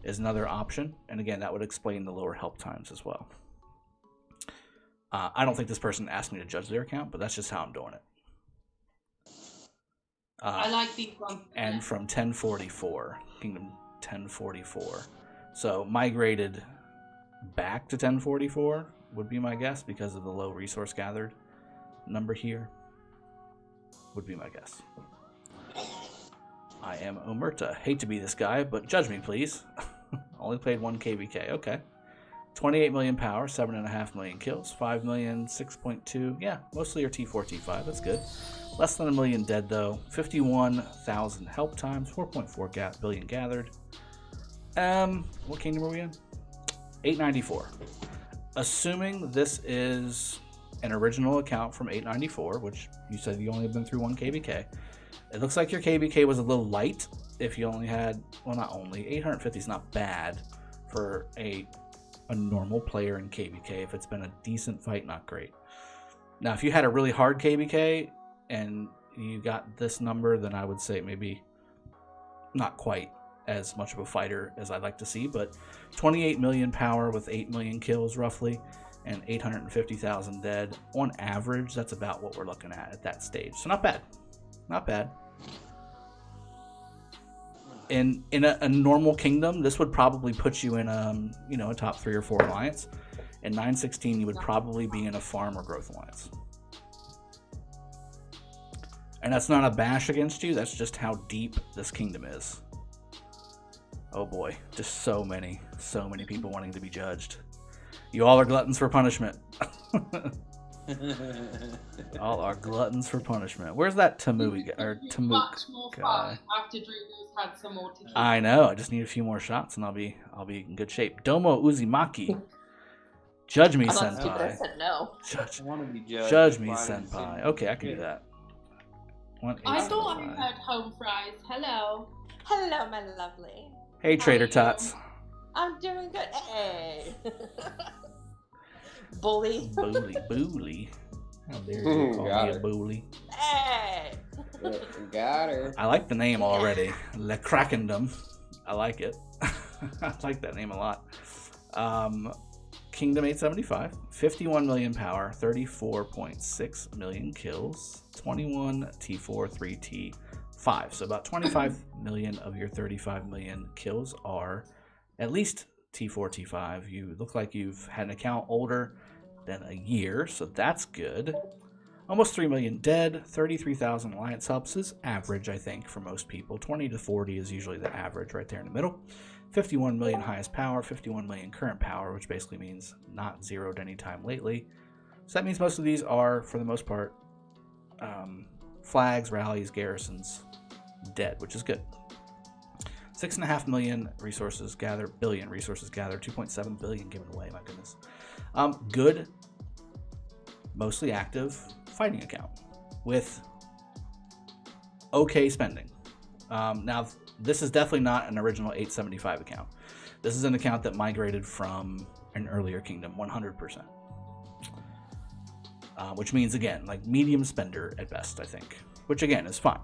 Is another option. And again, that would explain the lower help times as well. I don't think this person asked me to judge their account, but that's just how I'm doing it. I like these ones. And from 1044, Kingdom 1044. So migrated back to 1044 would be my guess because of the low resource gathered number here. Would be my guess. I am Omerta. Hate to be this guy, but judge me, please. Only played 1 KVK. Okay. 28 million power, 7.5 million kills, 5 million, 6.2. Yeah, mostly are T4, T5. That's good. Less than a million dead, though. 51,000 help times, 4.4 billion gathered. What kingdom are we in? 894. Assuming this is an original account from 894, which you said you only have been through 1 KVK. It looks like your KVK was a little light if you only had, well, not only, 850 is not bad for a normal player in KVK. If it's been a decent fight, not great. Now, if you had a really hard KVK and you got this number, then I would say maybe not quite as much of a fighter as I'd like to see, but 28 million power with 8 million kills roughly and 850,000 dead. On average, that's about what we're looking at that stage. So not bad. Not bad. In a normal kingdom, this would probably put you in a top 3 or 4 alliance. In 916, you would probably be in a farm or growth alliance. And that's not a bash against you. That's just how deep this kingdom is. Oh boy, just so many people wanting to be judged. You all are gluttons for punishment. All are gluttons for punishment. Where's that Tamui guy? Or Tamuk guy? After Drago's had some more tequila. I know. I just need a few more shots, and I'll be in good shape. Domo Uzumaki, judge me, senpai. I said no. I want to be judged. Judge me, senpai. Okay, I can do that. I thought I heard home fries. Hello. Hello, my lovely. Hey, Trader Tots. I'm doing good. Hey. Bully. Bully. How dare you call me a bully? Hey. Got her. I like the name already. Le Krakendom. I like it. I like that name a lot. Kingdom 875. 51 million power. 34.6 million kills. 21 T4, 3 T5. So about 25 million of your 35 million kills are at least T4, T5. You look like you've had an account older than a year, so that's good. Almost 3 million dead, 33,000 alliance helps is average, I think, for most people. 20 to 40 is usually the average right there in the middle. 51 million highest power, 51 million current power, which basically means not zeroed anytime lately. So that means most of these are, for the most part, flags, rallies, garrisons, dead, which is good. 6.5 million resources gathered, billion resources gathered, 2.7 billion given away, my goodness. Good, mostly active fighting account with okay spending. Now, this is definitely not an original 875 account. This is an account that migrated from an earlier kingdom, 100%. Which means, again, like medium spender at best, I think. Which, again, is fine.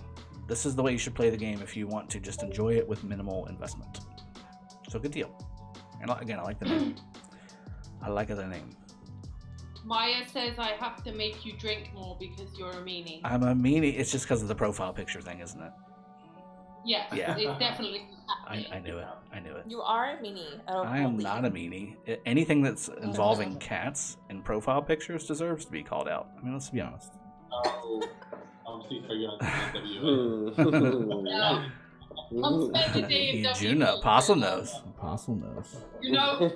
This is the way you should play the game if you want to just enjoy it with minimal investment. So, good deal. And again, I like the name. I like the name. Maya says I have to make you drink more because you're a meanie. I'm a meanie. It's just because of the profile picture thing, isn't it? Yes, Yeah. it's definitely I knew it. I knew it. You are a meanie. I am not a meanie. Anything that's involving cats and profile pictures deserves to be called out. I mean, let's be honest. Oh, I'm Juno. Apostle knows. Apostle knows. You know,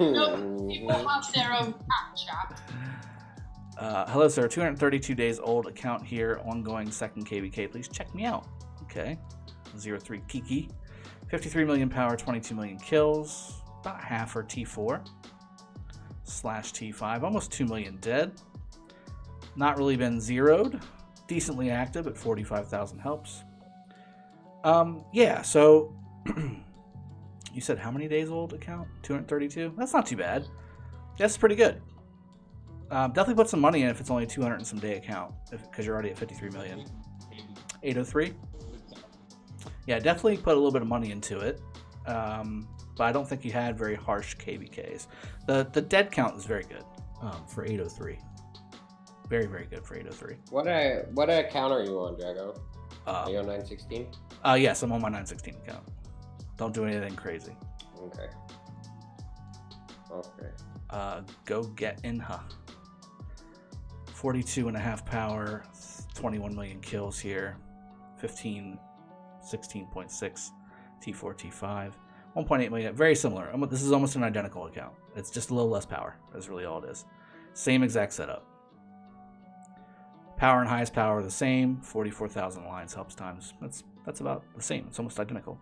people have their own cat chat. Hello, sir. 232 days old account here. Ongoing second KVK. Please check me out. Okay. 03 Kiki. 53 million power, 22 million kills. About half are T4 / T5. Almost 2 million dead. Not really been zeroed. Decently active at 45,000 helps. Yeah, so you said how many days old account? 232? That's not too bad. That's pretty good. Definitely put some money in if it's only 200 and some day account, because you're already at 53 million. 803? Yeah, definitely put a little bit of money into it. But I don't think you had very harsh KVKs. The dead count is very good for 803. Very, very good for 803. What account are you on, Drago? Are you on 916? Yes, I'm on my 916 account. Don't do anything crazy. Okay. Go get Inha. 42.5 power, 21 million kills here. 16.6 T4, T5. 1.8 million, very similar. This is almost an identical account. It's just a little less power. That's really all it is. Same exact setup. Power and highest power are the same. 44,000 alliance helps times. That's about the same. It's almost identical.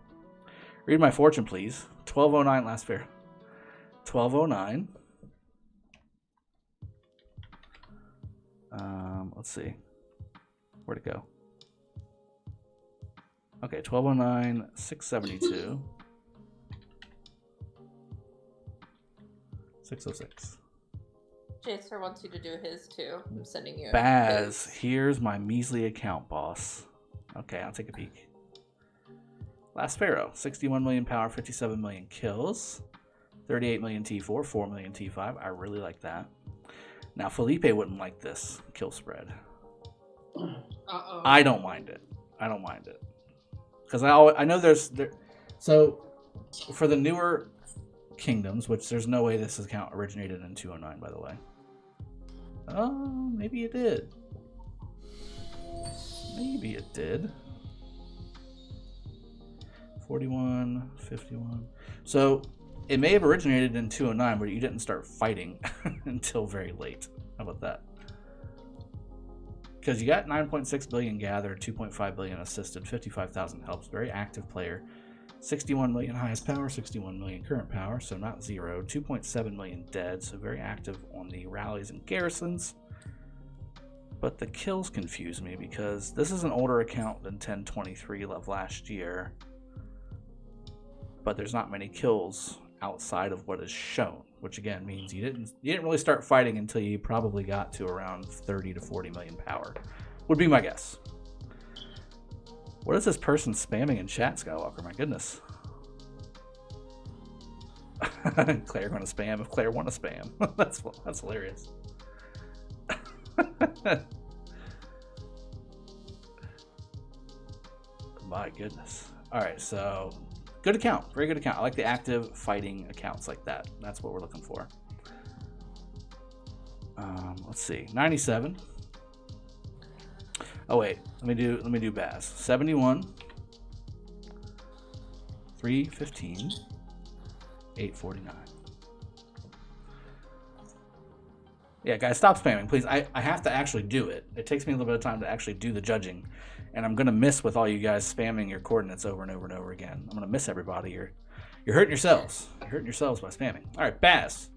Read my fortune, please. 1209 last fair. 1209. Let's see. Where'd it go? Okay, 1209, 672. 606. Jacer wants you to do his too. I'm sending you. Baz, here's my measly account, boss. Okay, I'll take a peek. Last Pharaoh, 61 million power, 57 million kills, 38 million T4, 4 million T5. I really like that. Now, Felipe wouldn't like this kill spread. Uh-oh. I don't mind it. Because I know there's... So, for the newer kingdoms, which there's no way this account originated in 209, by the way. Oh, maybe it did. Maybe it did. 41, 51. So, it may have originated in 209, but you didn't start fighting until very late. How about that? Because you got 9.6 billion gathered, 2.5 billion assisted, 55,000 helps. Very active player. 61 million highest power, 61 million current power, so not zero. 2.7 million dead, so very active on the rallies and garrisons. But the kills confuse me because this is an older account than 1023 of last year. But there's not many kills outside of what is shown, which again means you didn't really start fighting until you probably got to around 30 to 40 million power. Would be my guess. What is this person spamming in chat, Skywalker? My goodness. Claire going to spam if Claire want to spam. That's hilarious. My goodness. All right, so good account, very good account. I like the active fighting accounts like that. That's what we're looking for. Let's see, 97. Oh wait, let me do Baz. 71, 315, 849. Yeah, guys, stop spamming, please. I have to actually do it. It takes me a little bit of time to actually do the judging, and I'm gonna miss with all you guys spamming your coordinates over and over and over again. I'm gonna miss everybody. You're hurting yourselves. You're hurting yourselves by spamming. All right, Baz.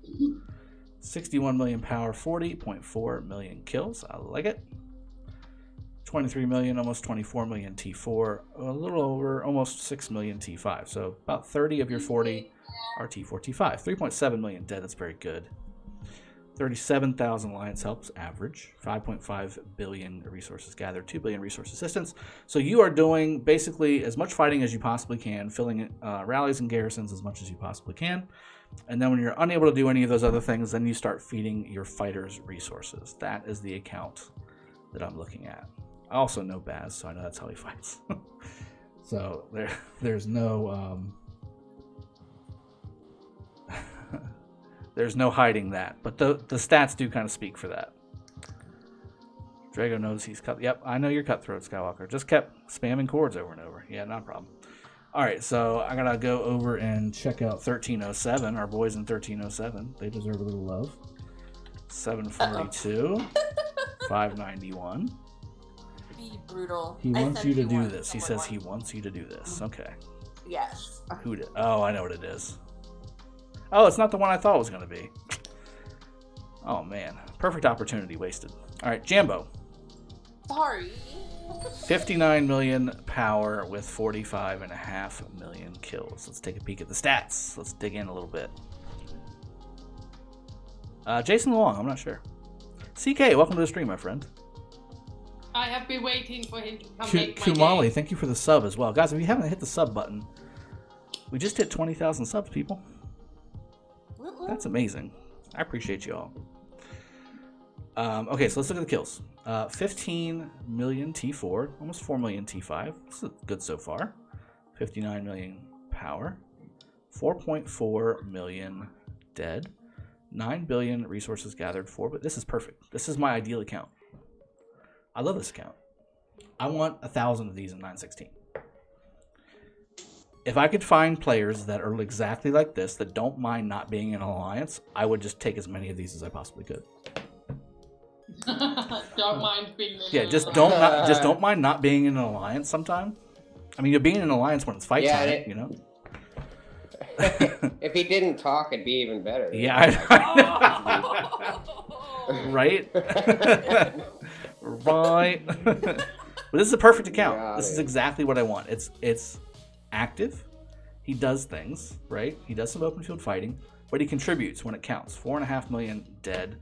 61 million power, 40.4 million kills. I like it. 23 million, almost 24 million T4, a little over, almost 6 million T5. So about 30 of your 40 are T4, T5. 3.7 million dead, that's very good. 37,000 alliance helps, average. 5.5 billion resources gathered, 2 billion resource assistance. So you are doing basically as much fighting as you possibly can, filling rallies and garrisons as much as you possibly can. And then when you're unable to do any of those other things, then you start feeding your fighters resources. That is the account that I'm looking at. I also know Baz, so I know that's how he fights. So there's no there's no hiding that. But the stats do kind of speak for that. Drago knows he's cut. Yep, I know you're cutthroat, Skywalker. Just kept spamming chords over and over. Yeah, not a problem. All right, so I gotta go over and check out 1307. Our boys in 1307. They deserve a little love. 742. 591. Be brutal. He wants you to do this. He says he wants you to do this. Okay. Yes. Who did? Oh, I know what it is. Oh, it's not the one I thought it was going to be. Oh, man. Perfect opportunity wasted. All right, Jambo. Sorry. 59 million power with 45.5 million kills. Let's take a peek at the stats. Let's dig in a little bit. Jason Long, I'm not sure. CK, welcome to the stream, my friend. I have been waiting for him to come make my Kumali, day. thank you for the sub as well. Guys, if you haven't hit the sub button, we just hit 20,000 subs, people. That's amazing. I appreciate you all. Okay, so let's look at the kills. 15 million T4, almost 4 million T5. This is good so far. 59 million power. 4.4 million dead. 9 billion resources gathered for, but this is perfect. This is my ideal account. I love this account. I want 1,000 of these in 916. If I could find players that are exactly like this, that don't mind not being in an alliance, I would just take as many of these as I possibly could. Don't mind being in Yeah, just don't mind not being in an alliance sometime. I mean, you're being in an alliance when it's fight time, you know? If he didn't talk, it'd be even better. Yeah. Right? Right. But this is a perfect account. This is exactly what I want. It's active. He does things, right? He does some open field fighting, but he contributes when it counts. 4.5 million dead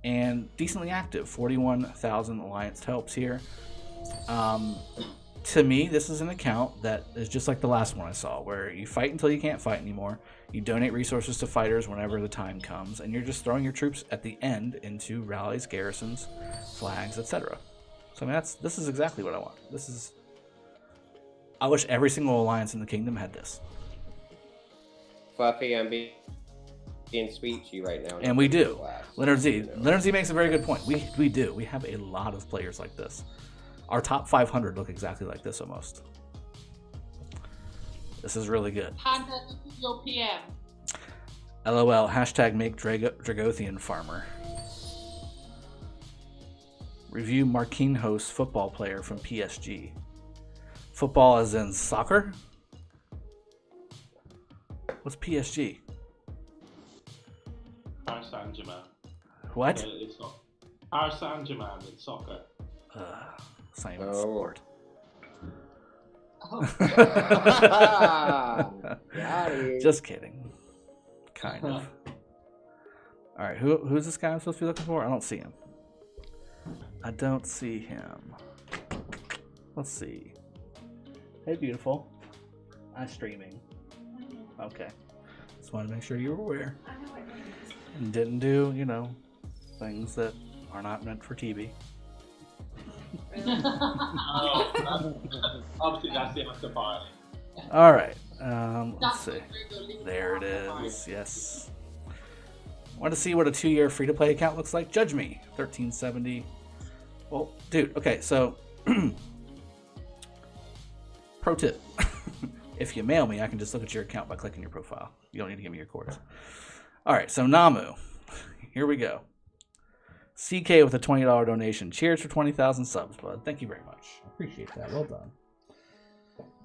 and decently active. 41,000 alliance helps here. To me, this is an account that is just like the last one I saw, where you fight until you can't fight anymore. You donate resources to fighters whenever the time comes, and you're just throwing your troops at the end into rallies, garrisons, flags, etc. So I mean, this is exactly what I want. I wish every single alliance in the kingdom had this. Fluffy, I'm being sweet to you right now. And we do. Leonard Z makes a very good point. We do. We have a lot of players like this. Our top 500 look exactly like this almost. This is really good. Panda, this is your PM. LOL, hashtag make Dragothian farmer. Review Marquinhos, football player from PSG. Football as in soccer? What's PSG? Paris Saint-Germain. What? It's not. Paris Saint-Germain, it's soccer. Simon Sport. Just kidding. Kind of. Alright, who's this guy I'm supposed to be looking for? I don't see him. I don't see him. Let's see. Hey, beautiful. I'm streaming. Okay. Just wanted to make sure you were aware. And didn't do, things that are not meant for TV. Obviously, that's the after party. All right. Let's see. There it is. Yes. Want to see what a 2-year free-to-play account looks like? Judge me. 1370. Well, dude. Okay, so pro tip: if you mail me, I can just look at your account by clicking your profile. You don't need to give me your course. All right. So Namu, here we go. CK with a $20 donation. Cheers for 20,000 subs, bud. Thank you very much. Appreciate that. Well done.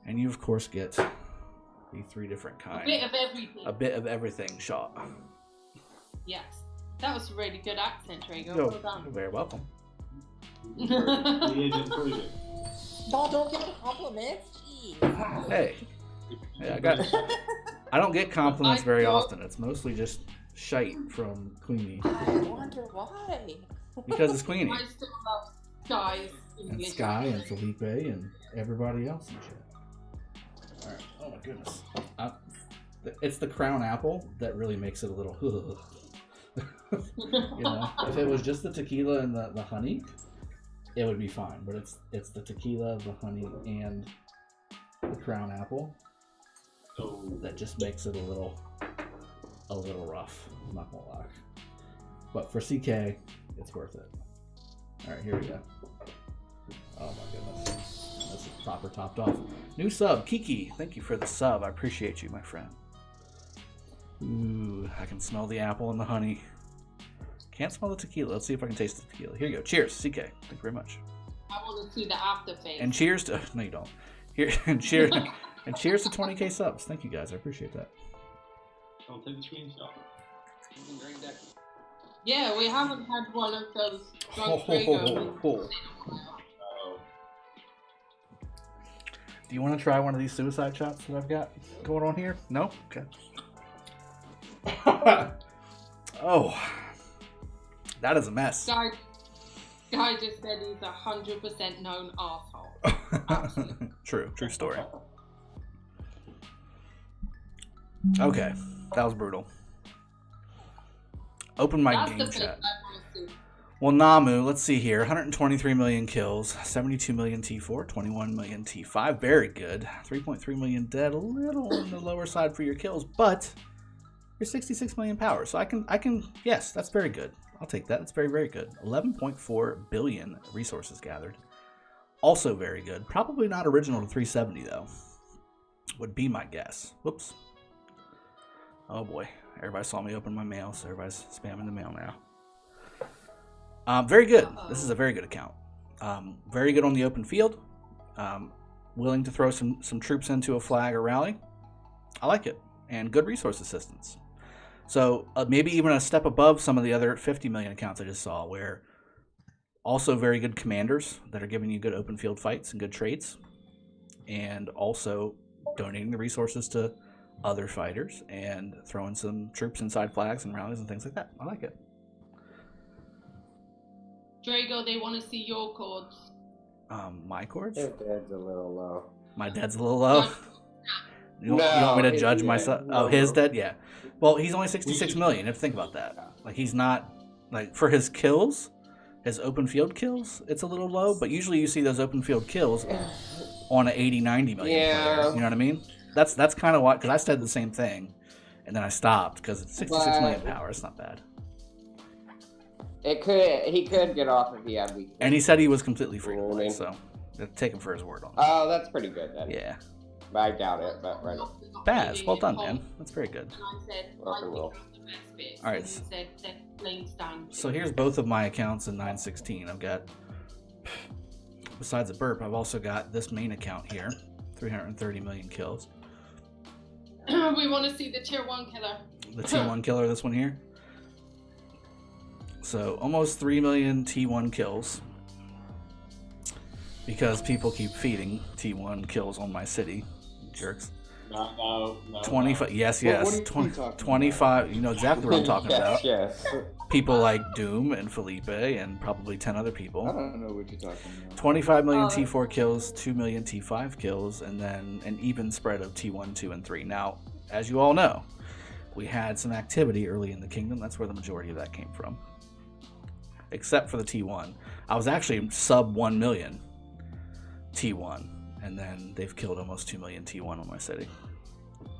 And you, of course, get the 3 different kinds. A bit of everything. A bit of everything shot. Yes. That was a really good accent, Drago. You're Well done. very welcome. He is improving. Don't give him compliments. Jeez. Hey, I don't get compliments very often. It's mostly just shite from Queenie. I wonder why. Because it's Queenie. I still love Sky's And English Sky and accent. Felipe and everybody else and shit. Alright, oh my goodness. It's the crown apple that really makes it a little you know, if it was just the tequila and the honey, it would be fine. But it's the tequila, the honey, and the crown apple that just makes it a little rough. I'm not gonna lie. But for CK, it's worth it. Alright, here we go. Oh my goodness. This is proper topped off. New sub, Kiki. Thank you for the sub. I appreciate you, my friend. Ooh, I can smell the apple and the honey. Can't smell the tequila. Let's see if I can taste the tequila. Here you go. Cheers, CK. Thank you very much. I want to see the after face. And cheers to no, you don't. Here and cheers and cheers to 20k subs. Thank you guys. I appreciate that. I'll take the screenshot. Yeah, we haven't had one of those drunk Do you want to try one of these suicide shots that I've got going on here? No? Okay. Oh, that is a mess. Guy just said he's 100% known asshole. True story. Okay, that was brutal. Open my That's game the thing chat. I want to see. Well, Namu, let's see here. 123 million kills, 72 million T4, 21 million T5. Very good. 3.3 million dead. A little on the lower side for your kills, but you're 66 million power. So I can. Yes, that's very good. I'll take that. That's very, very good. 11.4 billion resources gathered. Also very good. Probably not original to 370 though. Would be my guess. Whoops. Oh boy. Everybody saw me open my mail, so everybody's spamming the mail now. Very good. This is a very good account. Very good on the open field. Willing to throw some troops into a flag or rally. I like it. And good resource assistance. So maybe even a step above some of the other 50 million accounts I just saw, where also very good commanders that are giving you good open field fights and good trades. And also donating the resources to other fighters and throwing some troops inside flags and rallies and things like that. I like it. Drago, they want to see your chords. My chords? His dad's a little low. My dad's a little low. You want me to judge myself? Oh, his dad? Yeah. Well, he's only 66 million. You have to think about that. Like, he's not, like, for his kills, his open field kills, it's a little low, but usually you see those open field kills on an 80, 90 million player. You know what I mean? That's kind of why, because I said the same thing, and then I stopped, because it's 66 million power. It's not bad. He could get off if he had weakness. And he said he was completely free to play, so take him for his word on that. Oh, that's pretty good then. Yeah. But I doubt it, but right. Baz, well done, man. That's very good. And I said, Rock and roll. the best bits. All right. And he said, plain stand. So here's both of my accounts in 916. I've got, besides a burp, I've also got this main account here, 330 million kills. We want to see the tier 1 killer. The T1 killer, this one here. So almost 3 million T1 kills. Because people keep feeding T1 kills on my city. Jerks. No. 25, yes. What are you talking 25, you know exactly what I'm talking about. Yes. People like Doom and Felipe and probably 10 other I people. don't know what you're talking about. 25 million T4 kills, 2 million T5 kills, and then an even spread of T1, 2, and 3. Now, as you all know, we had some activity early in the kingdom. That's where the majority of that came from. Except for the T1. I was actually sub 1 million T1, and then they've killed almost 2 million T1 on my city.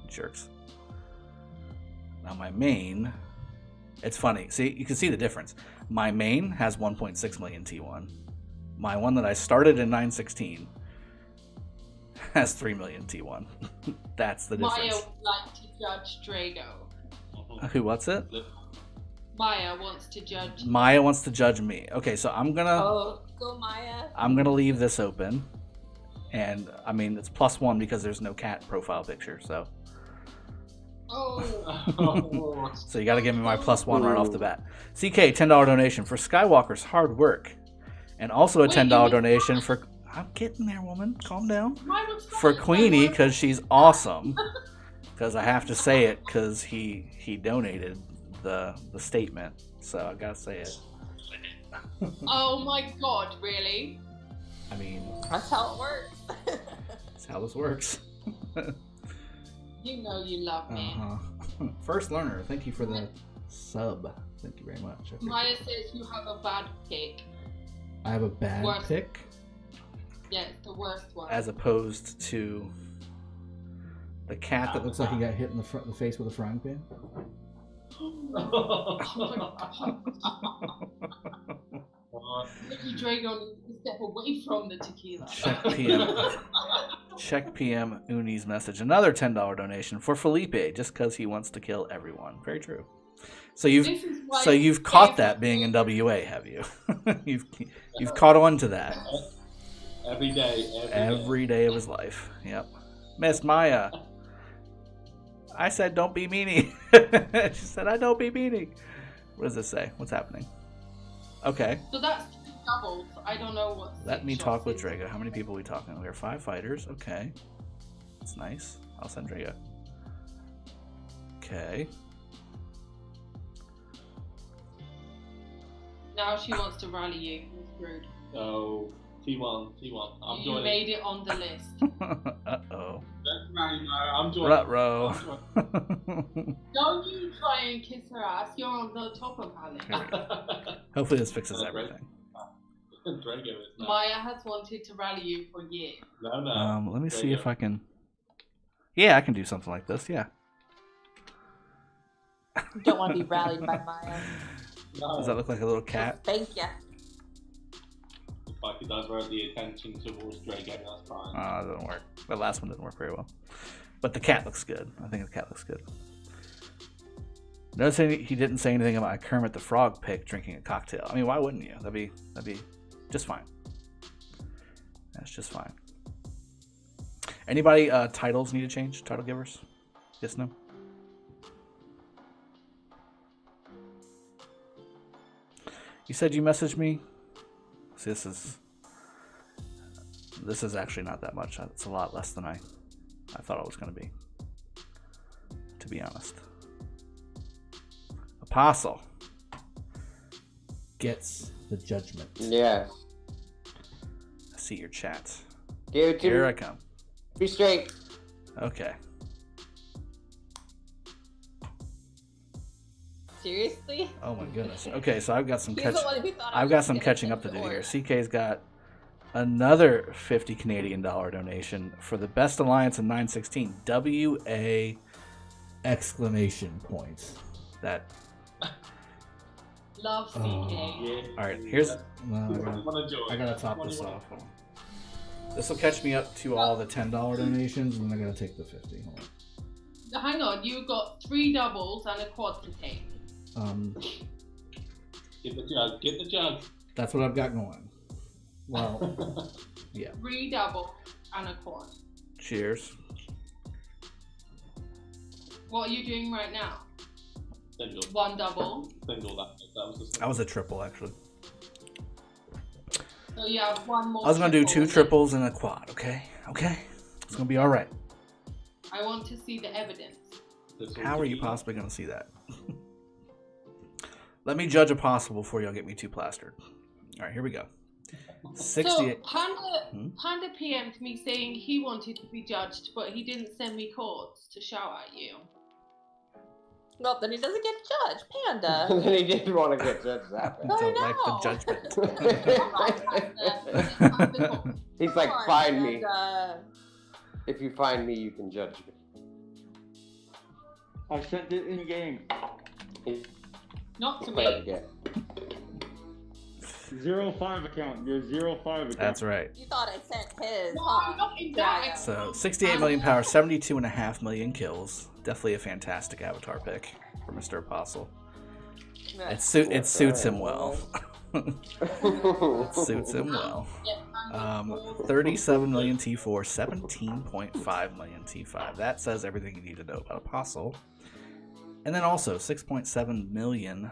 Jerks. Now my main, it's funny. See, you can see the difference. My main has 1.6 million T1. My one that I started in 916 has 3 million T1. That's the difference. Maya would like to judge Drago. Who, what's it? Maya wants to judge. Maya wants to judge me. Okay, so I'm gonna. Oh, go Maya. I'm gonna leave this open, and I mean it's +1 because there's no cat profile picture. So. Oh. So you got to give me my +1 right off the bat. CK $10 donation for Skywalker's hard work And also a Wait, $10 you was donation for... I'm getting there, woman. Calm down. Mine was For fine. Queenie, because she's awesome. Because I have to say it, because he donated the statement. So I gotta say it. Oh my god, really? I mean... That's how it works. That's how this works. You know you love me. First learner, thank you for the sub. Thank you very much. Maya says you have a bad pick. I have a bad Worst. pick? Yeah, it's the worst one. As opposed to the cat that looks like he got hit in the face with a frying pan? Ricky Dragon needs to step away from the tequila. Check PM Uni's message. Another $10 donation for Felipe, just because he wants to kill everyone. Very true. So you've caught that being in WA, have you? you've caught on to that. Every day. Every day of his life. Yep. Miss Maya. I said don't be meanie. She said I don't be meanie. What does this say? What's happening? Okay. So that's 2 doubles. I don't know what. Let me talk with Drago. How many people are we talking? We are 5 fighters. Okay. That's nice. I'll send Drago. Okay. Now she wants to rally you. It's rude. So, T1. I'm You joining. made it on the list. Uh-oh. I'm joining. Rut-row. Don't you try and kiss her ass. You're on the top of Alex. Hopefully this fixes everything. Maya has wanted to rally you for years. No. Let me see if I can... Yeah, I can do something like this, yeah. You don't want to be rallied by Maya. No. Does that look like a little cat? Thank ya. If I could divert the attention towards Drago, that's fine. It doesn't work. The last one didn't work very well. But the cat looks good. I think the cat looks good. Notice he didn't say anything about a Kermit the Frog pick drinking a cocktail. I mean, why wouldn't you? That'd be just fine. That's just fine. Anybody titles need to change? Title givers? Yes, no? You said you messaged me? See, this is actually not that much. It's a lot less than I thought it was going to be honest. Apostle gets the judgment. Yeah. I see your chat. Give it to Here me. I come. Be straight. Okay. Seriously? Oh my goodness. Okay, so I've got some He's the one who thought I I've was got some gonna catching send up to do the here. order. CK's got another $50 Canadian donation for the Best Alliance in 916. WA exclamation points. That Love CK. All right, here's I gotta top this off. This will catch me up to all the $10 donations, and then I gotta take the 50. Hold on. Hang on, you got 3 doubles and a quad to take. Get the jug. That's what I've got going. Well, yeah. 3 doubles and a quad. Cheers. What are you doing right now? Single. 1 double. Single. That was the That was a triple, actually. So you have 1 more. I was gonna do 2 triple. triples and a quad. Okay. It's gonna be all right. I want to see the evidence. How are you possibly gonna see that? Let me judge a possible before y'all get me too plastered. All right, here we go. 68. So Panda PM'd me saying he wanted to be judged, but he didn't send me chords to shout at you. Well, then he doesn't get judged, Panda. Then he didn't want to get judged that bad. Don't like the judgment. He's like, Come on, find me. Panda. If you find me, you can judge me. I sent it in game. Not to Play it me. again. 05 account. Your 05 account. That's right. You thought I sent his, No, huh? not in that. Dragon. So 68 million power, 72.5 million kills. Definitely a fantastic avatar pick for Mr. Apostle. It suits him well. It suits him well. 37 million T4, 17.5 million T5. That says everything you need to know about Apostle. And then also 6.7 million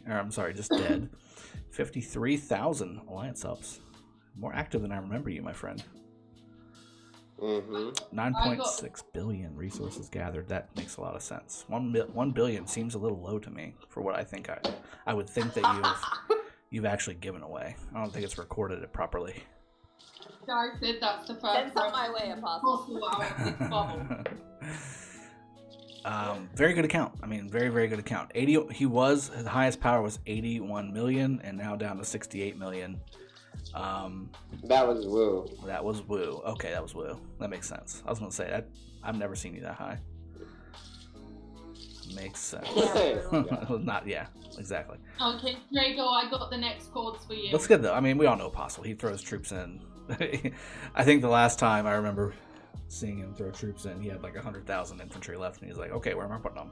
or I'm sorry, just dead. 53,000 alliance subs. More active than I remember you, my friend. 9.6 billion resources gathered. That makes a lot of sense. 1 billion seems a little low to me for what I think I would think that you've actually given away. I don't think it's recorded it properly. I said that's the first. Send some my way, Apostle. Very good account. I mean, very, very good account. His highest power was 81 million, and now down to 68 million. That was woo. That was woo. Okay, that was woo. That makes sense. I was gonna say that I've never seen you that high. Makes sense. Not exactly. Okay, Drago, I got the next chords for you. That's good though. I mean, we all know Apostle. He throws troops in. I think the last time I remember seeing him throw troops in, he had like 100,000 infantry left, and he's like, "Okay, where am I putting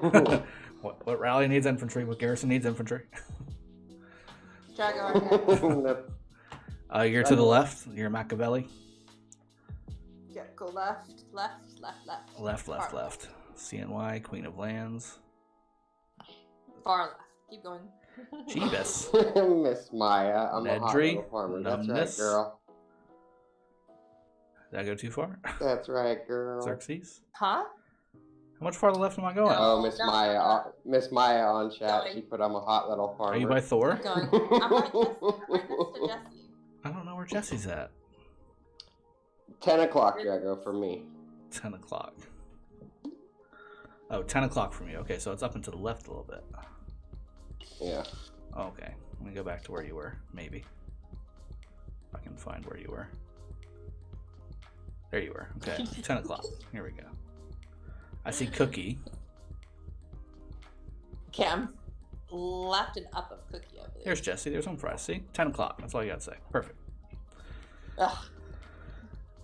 them? What rally needs infantry? What garrison needs infantry?" Drago, you're to the left. You're Machiavelli. yeah, go left. Left. CNY, Queen of Lands. Far left. Keep going. Jeebus. Miss Maya. I'm a hot Nedry, little farmer. That's Numbness. right, girl. Did I go too far? That's right, girl. Xerxes. Huh? How much farther left am I going? Oh, Miss Maya. Miss Maya on chat. Going. She put I'm a hot little farmer. Are you by Thor? Keep going. I'm right next to Jesse. I don't know where Jesse's at. 10 o'clock, Drago, for me. 10 o'clock. Oh, 10 o'clock for me. Okay, so it's up and to the left a little bit. Yeah. Okay, let me go back to where you were, maybe. If I can find where you were. There you were. Okay, 10 o'clock. Here we go. I see Cookie. Okay, I'm left and up of Cookie, I believe. There's Jesse. There's some fries. See? 10 o'clock. That's all you gotta say. Perfect. Ugh.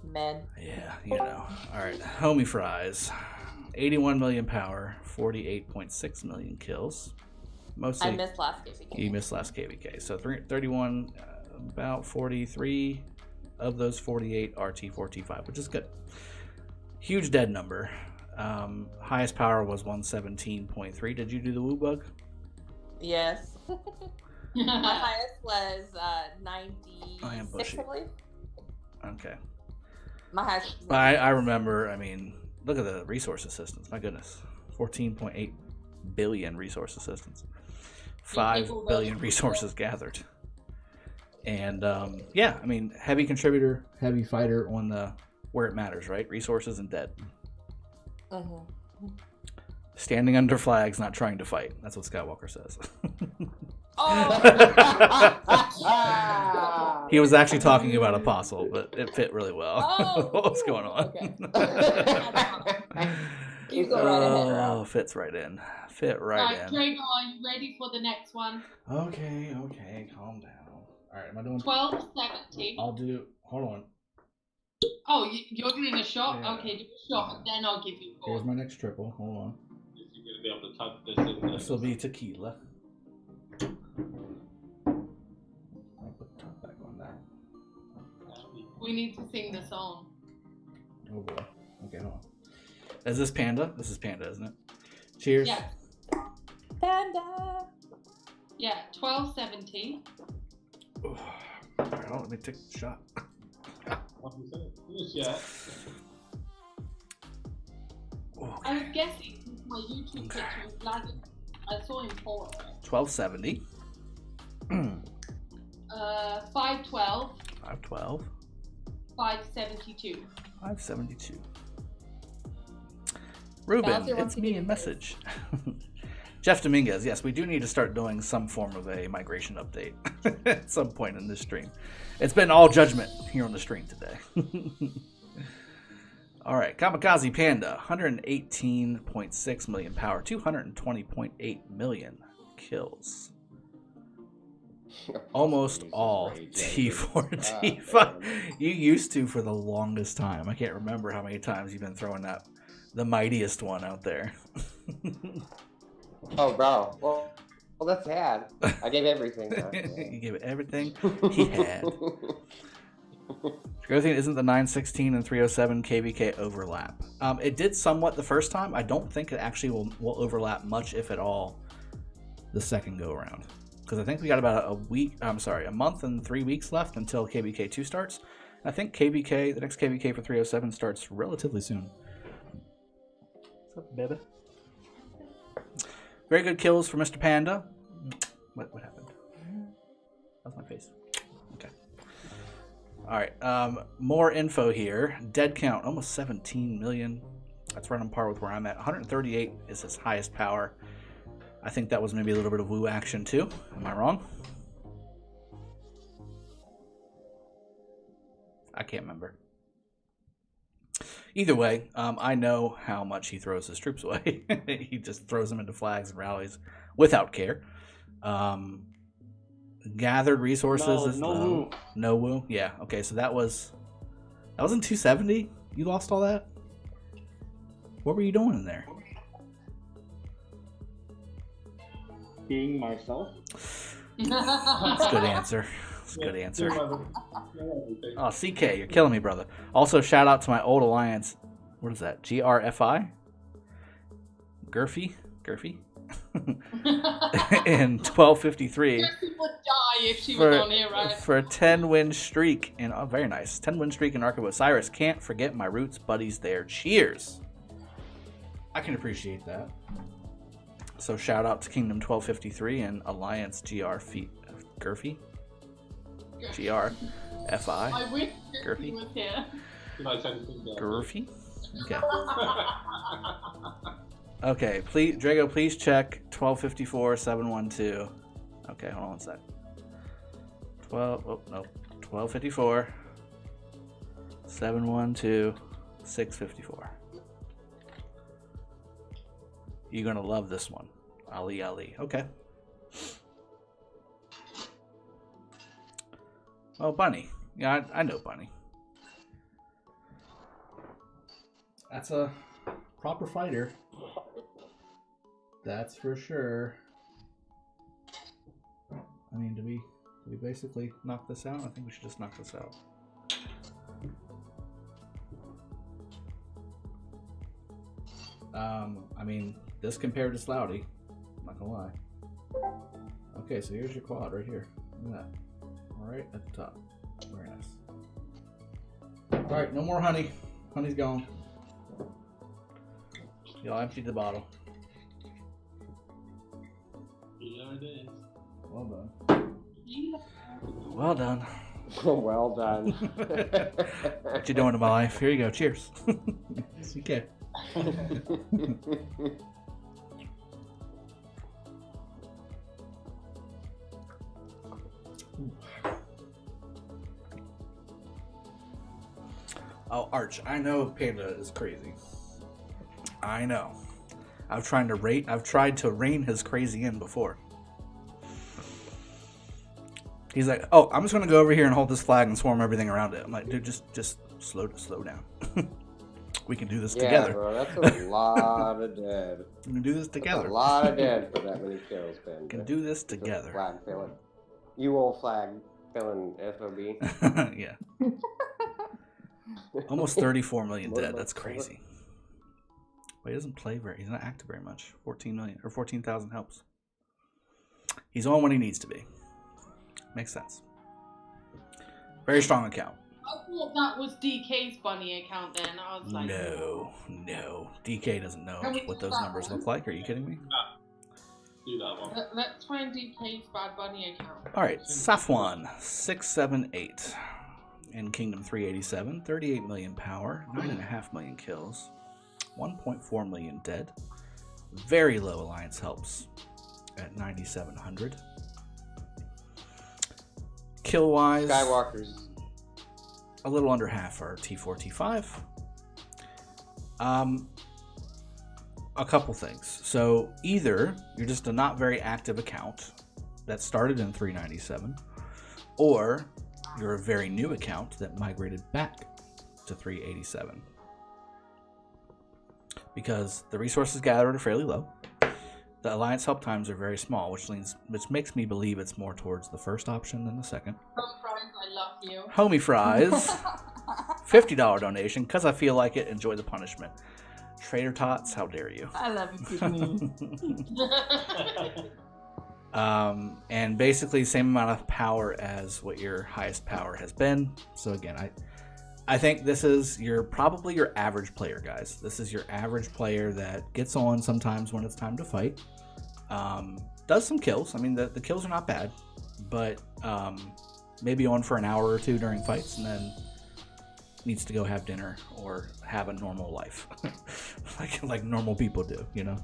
Men. Yeah, you know. All right, homie fries. 81 million power, 48.6 million kills. Mostly. I missed last KVK. You missed last KVK. So 31, about 43 of those 48 are T4, T5, which is good. Huge dead number. Highest power was 117.3. Did you do the woo bug? Yes. My highest was 96, I am bushy. I believe. Okay. My highest. But I remember, I mean, look at the resource assistance. My goodness. 14.8 billion resource assistance. 5 billion resources gathered. And yeah, I mean, heavy contributor, heavy fighter on the where it matters, right? Resources and dead. Standing under flags, not trying to fight. That's what Skywalker says. He was actually talking about Apostle, but it fit really well. What's going on? You go right ahead, Rob. Oh, fits right in. Fit right in. Drago, are you ready for the next one? Okay, calm down. All right, am I doing 1270? I'll do. Hold on. Oh, you're doing a shot? Yeah. Okay, do a shot, then I'll give you Here's 4. my next triple. Hold on. Is he going to be able to type this in there? This will be tequila. I'll put the top back on that. We need to sing the song. Oh boy. Okay, hold on. Is this Panda? This is Panda, isn't it? Cheers. Yeah. Panda. Yeah, 1270. All right, let me take a shot. Yeah. I was guessing my YouTube picture was lagging. I saw him pour it. 1270. 512. 512. 572. 572. Ruben, Bowser wants it's to me do in this. message. Jeff Dominguez, yes, we do need to start doing some form of a migration update at some point in this stream. It's been all judgment here on the stream today. All right, Kamikaze Panda, 118.6 million power, 220.8 million kills. Almost all T4, T5. You used to for the longest time. I can't remember how many times you've been throwing that, the mightiest one out there. Oh, bro. Well, that's sad. I gave everything. You gave it everything he had. Dragothien isn't the 916 and 307 KVK overlap. It did somewhat the first time. I don't think it actually will overlap much, if at all, the second go around. Because I think we got about a month and 3 weeks left until KVK 2 starts. And I think the next KVK for 307 starts relatively soon. What's up, baby? Very good kills for Mr. Panda. What happened? That's my face. Okay. All right. More info here. Dead count, almost 17 million. That's right on par with where I'm at. 138 is his highest power. I think that was maybe a little bit of woo action too. Am I wrong? I can't remember. Either way, I know how much he throws his troops away. He just throws them into flags and rallies without care. Gathered resources is no low. woo. No woo. Yeah. Okay. So that was in 270. You lost all that. What were you doing in there? Being myself. That's a good answer. That's a good answer. Oh, CK, you're killing me, brother. Also, shout out to my old alliance. What is that? GRFI? Gurfy? In 1253. Jessie would die if she was on here, right? For a 10-win streak. And oh, very nice. 10-win streak in Arkham Osiris. Can't forget my roots buddies there. Cheers. I can appreciate that. So shout out to Kingdom 1253 and Alliance Gurfy. GRFI. I wish Gurfy. he was here. Gurfy? Okay. Okay, please, Drago, please check 1254-712. Okay, hold on one sec. 1254 712 654. You're gonna love this one. Ali. Okay. Oh, Bunny. Yeah, I know Bunny. That's a proper fighter. That's for sure. I mean, do we basically knock this out? I think we should just knock this out. I mean, this compared to Slouty, I'm not gonna lie. Okay, so here's your quad right here. Look at that. Alright, at the top. Very nice. Alright, no more honey. Honey's gone. Y'all emptied the bottle. Here it is. Well done. Well done. Well done. What you doing in my life? Here you go. Cheers. CK. Oh, Arch, I know Panda is crazy. I know. I've tried to rein his crazy in before. He's like, "Oh, I'm just gonna go over here and hold this flag and swarm everything around it." I'm like, "Dude, just slow down. We can do this together." Bro, that's a lot of dead. We can do this together. That's a lot of dead for that many kills, Ben. We can do this together. Flag filling. You old flag filling FOB. Yeah. Almost 34 million dead. That's crazy. But he doesn't play he's not active very much. 14 million or 14,000 helps. He's on when he needs to be. Makes sense. Very strong account. I thought that was DK's bunny account then. I was like, No. DK doesn't know what those numbers look like. Are you kidding me? Do that one. Let's find DK's bad bunny account. Alright, Safwan 678 in Kingdom 387, 38 million power, 9.5 million kills, 1.4 million dead. Very low alliance helps at 9,700. Kill wise, Skywalkers. a little under half are T4, T5. A couple things. So either you're just a not very active account that started in 397, or you're a very new account that migrated back to 387. Because the resources gathered are fairly low. The alliance help times are very small, which makes me believe it's more towards the first option than the second. Sometimes I love you. Homie Fries, $50 donation because I feel like it. Enjoy the punishment. Trader Tots, how dare you? I love you, Sydney. And basically same amount of power as what your highest power has been. So again, I think this is probably your average player, guys. This is your average player that gets on sometimes when it's time to fight. Does some kills. I mean, the kills are not bad, but maybe on for an hour or two during fights, and then needs to go have dinner or have a normal life, like normal people do, you know.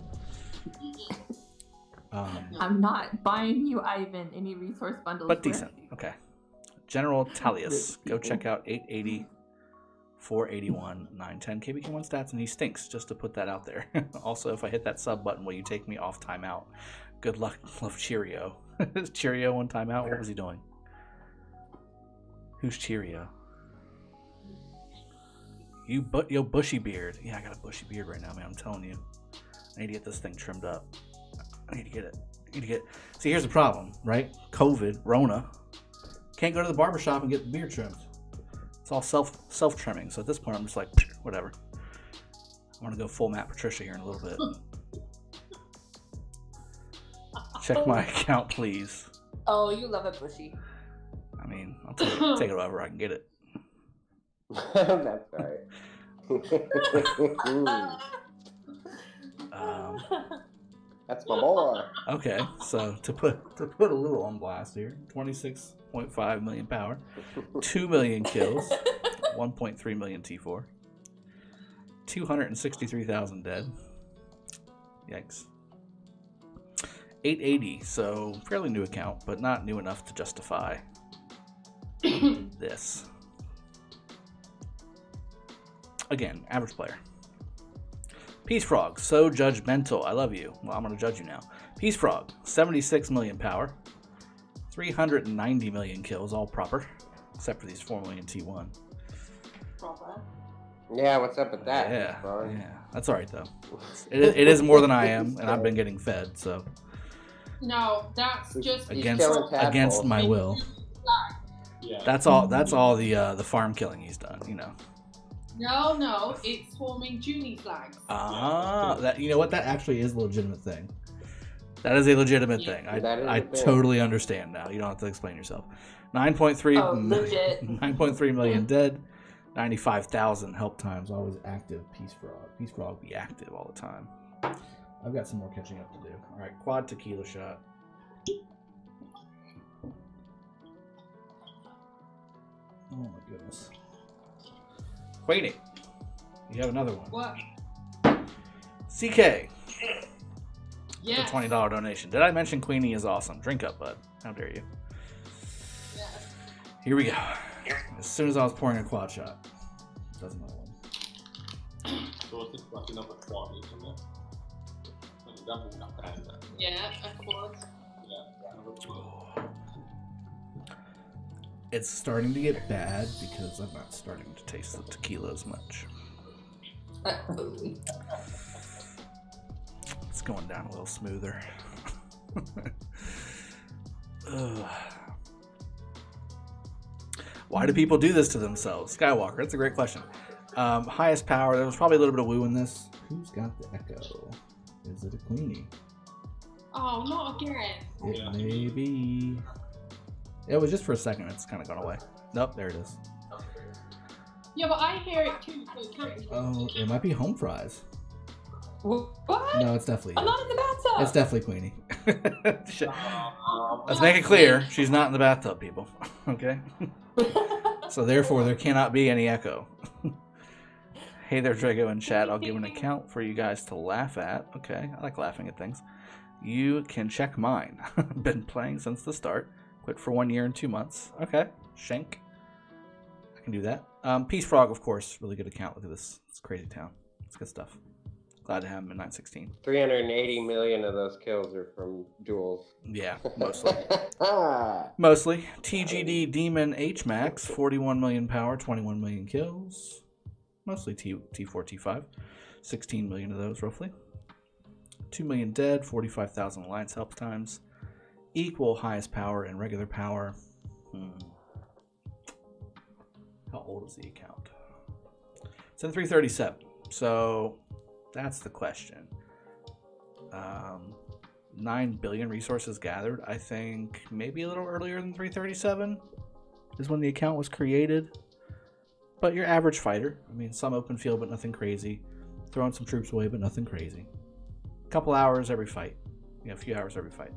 I'm not buying you, Ivan, any resource bundles. But decent. Okay. General Talius. Go check out 880, 481, 910 KBK1 stats, and he stinks, just to put that out there. Also, if I hit that sub button, will you take me off timeout? Good luck. Love Cheerio. Is Cheerio on timeout? What was he doing? Who's Cheerio? Yo, bushy beard. Yeah, I got a bushy beard right now, man. I'm telling you. I need to get this thing trimmed up. I need to get it. See, here's the problem, right? COVID, Rona. Can't go to the barbershop and get the beard trimmed. It's all self trimming. So at this point, I'm just like, whatever. I want to go full Matt Patricia here in a little bit. Check my account, please. Oh, you love it, Bushy. I mean, I'll take it wherever I can get it. That's right. That's my boy. Okay, so to put a little on blast here, 26.5 million power, 2 million kills, 1.3 million T4, 263,000 dead. Yikes. 880, so fairly new account, but not new enough to justify this. Again, average player. Peace Frog, so judgmental. I love you. Well, I'm going to judge you now. Peace Frog, 76 million power, 390 million kills, all proper, except for these 4 million T1. Proper. Yeah, what's up with that? Yeah, that's all right though. It is more than I am, and I've been getting fed, so. No, that's just against my will. Yeah. That's all the farm killing he's done, you know. No, it's swarming Junie flags. That, you know what, that actually is a legitimate thing. That is a legitimate thing. I totally understand now. You don't have to explain yourself. 9.3 million dead, 95,000 help times, always active. Peace Frog. Peace Frog be active all the time. I've got some more catching up to do. All right, quad tequila shot. Oh my goodness. Queenie, you have another one. What? CK. Yes. The $20 donation. Did I mention Queenie is awesome? Drink up, bud. How dare you? Yes. Here we go. As soon as I was pouring a quad shot. Doesn't matter one. So it's like another quad, isn't it? Like a double that. Yeah, a quad. Yeah, another quad. It's starting to get bad because I'm not starting to taste the tequila as much. It's going down a little smoother. Why do people do this to themselves? Skywalker, that's a great question. Highest power, there was probably a little bit of woo in this. Who's got the echo? Is it a Queenie? Oh, not again. It may be. It was just for a second, it's kind of gone away. Nope, there it is. Yeah, but I hear it too, so it can't be. Oh, it might be Home Fries. What? No, it's definitely. I'm not in the bathtub. It's definitely Queenie. Let's make it clear, she's not in the bathtub, people. Okay? So therefore, there cannot be any echo. Hey there, Drago in chat. I'll give an account for you guys to laugh at. Okay, I like laughing at things. You can check mine. Been playing since the start. Quit for 1 year and 2 months. Okay, Shank. I can do that. Peace Frog, of course. Really good account. Look at this. It's crazy town. It's good stuff. Glad to have him in 916. 380 million of those kills are from duels. Yeah, mostly. Mostly. TGD Demon HMax, 41 million power, 21 million kills. Mostly T4, T5. 16 million of those, roughly. 2 million dead, 45,000 alliance help times. Equal highest power and regular power. old is the account? It's in 337. So that's the question. 9 billion resources gathered. I think maybe a little earlier than 337 is when the account was created. But your average fighter. I mean, some open field, but nothing crazy. Throwing some troops away, but nothing crazy. A couple hours every fight. A few hours every fight.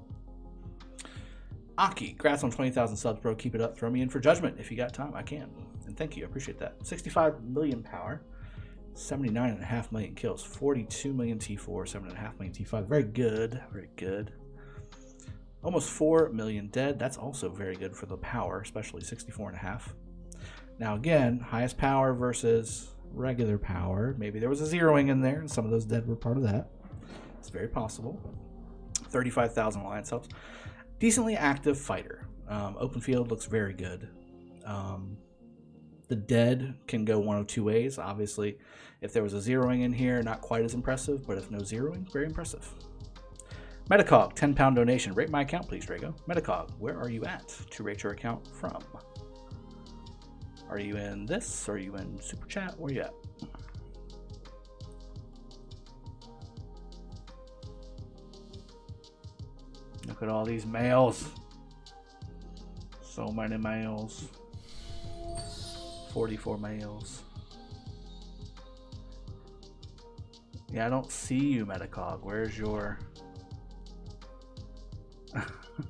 Aki, congrats on 20,000 subs, bro. Keep it up. Throw me in for judgment if you got time. I can. And thank you. I appreciate that. 65 million power. 79.5 million kills. 42 million T4. 7.5 million T5. Very good. Very good. Almost 4 million dead. That's also very good for the power, especially 64.5. Now again, highest power versus regular power. Maybe there was a zeroing in there, and some of those dead were part of that. It's very possible. 35,000 alliance helps. Decently active fighter. Open field looks very good. The dead can go one of two ways. Obviously, if there was a zeroing in here, not quite as impressive, but if no zeroing, very impressive. Metacog, 10-pound donation. Rate my account, please, Drago. Metacog, where are you at to rate your account from? Are you in this? Are you in Super Chat? Where are you at? Look at all these males. So many males. 44 males. Yeah, I don't see you, Metacog. Where's your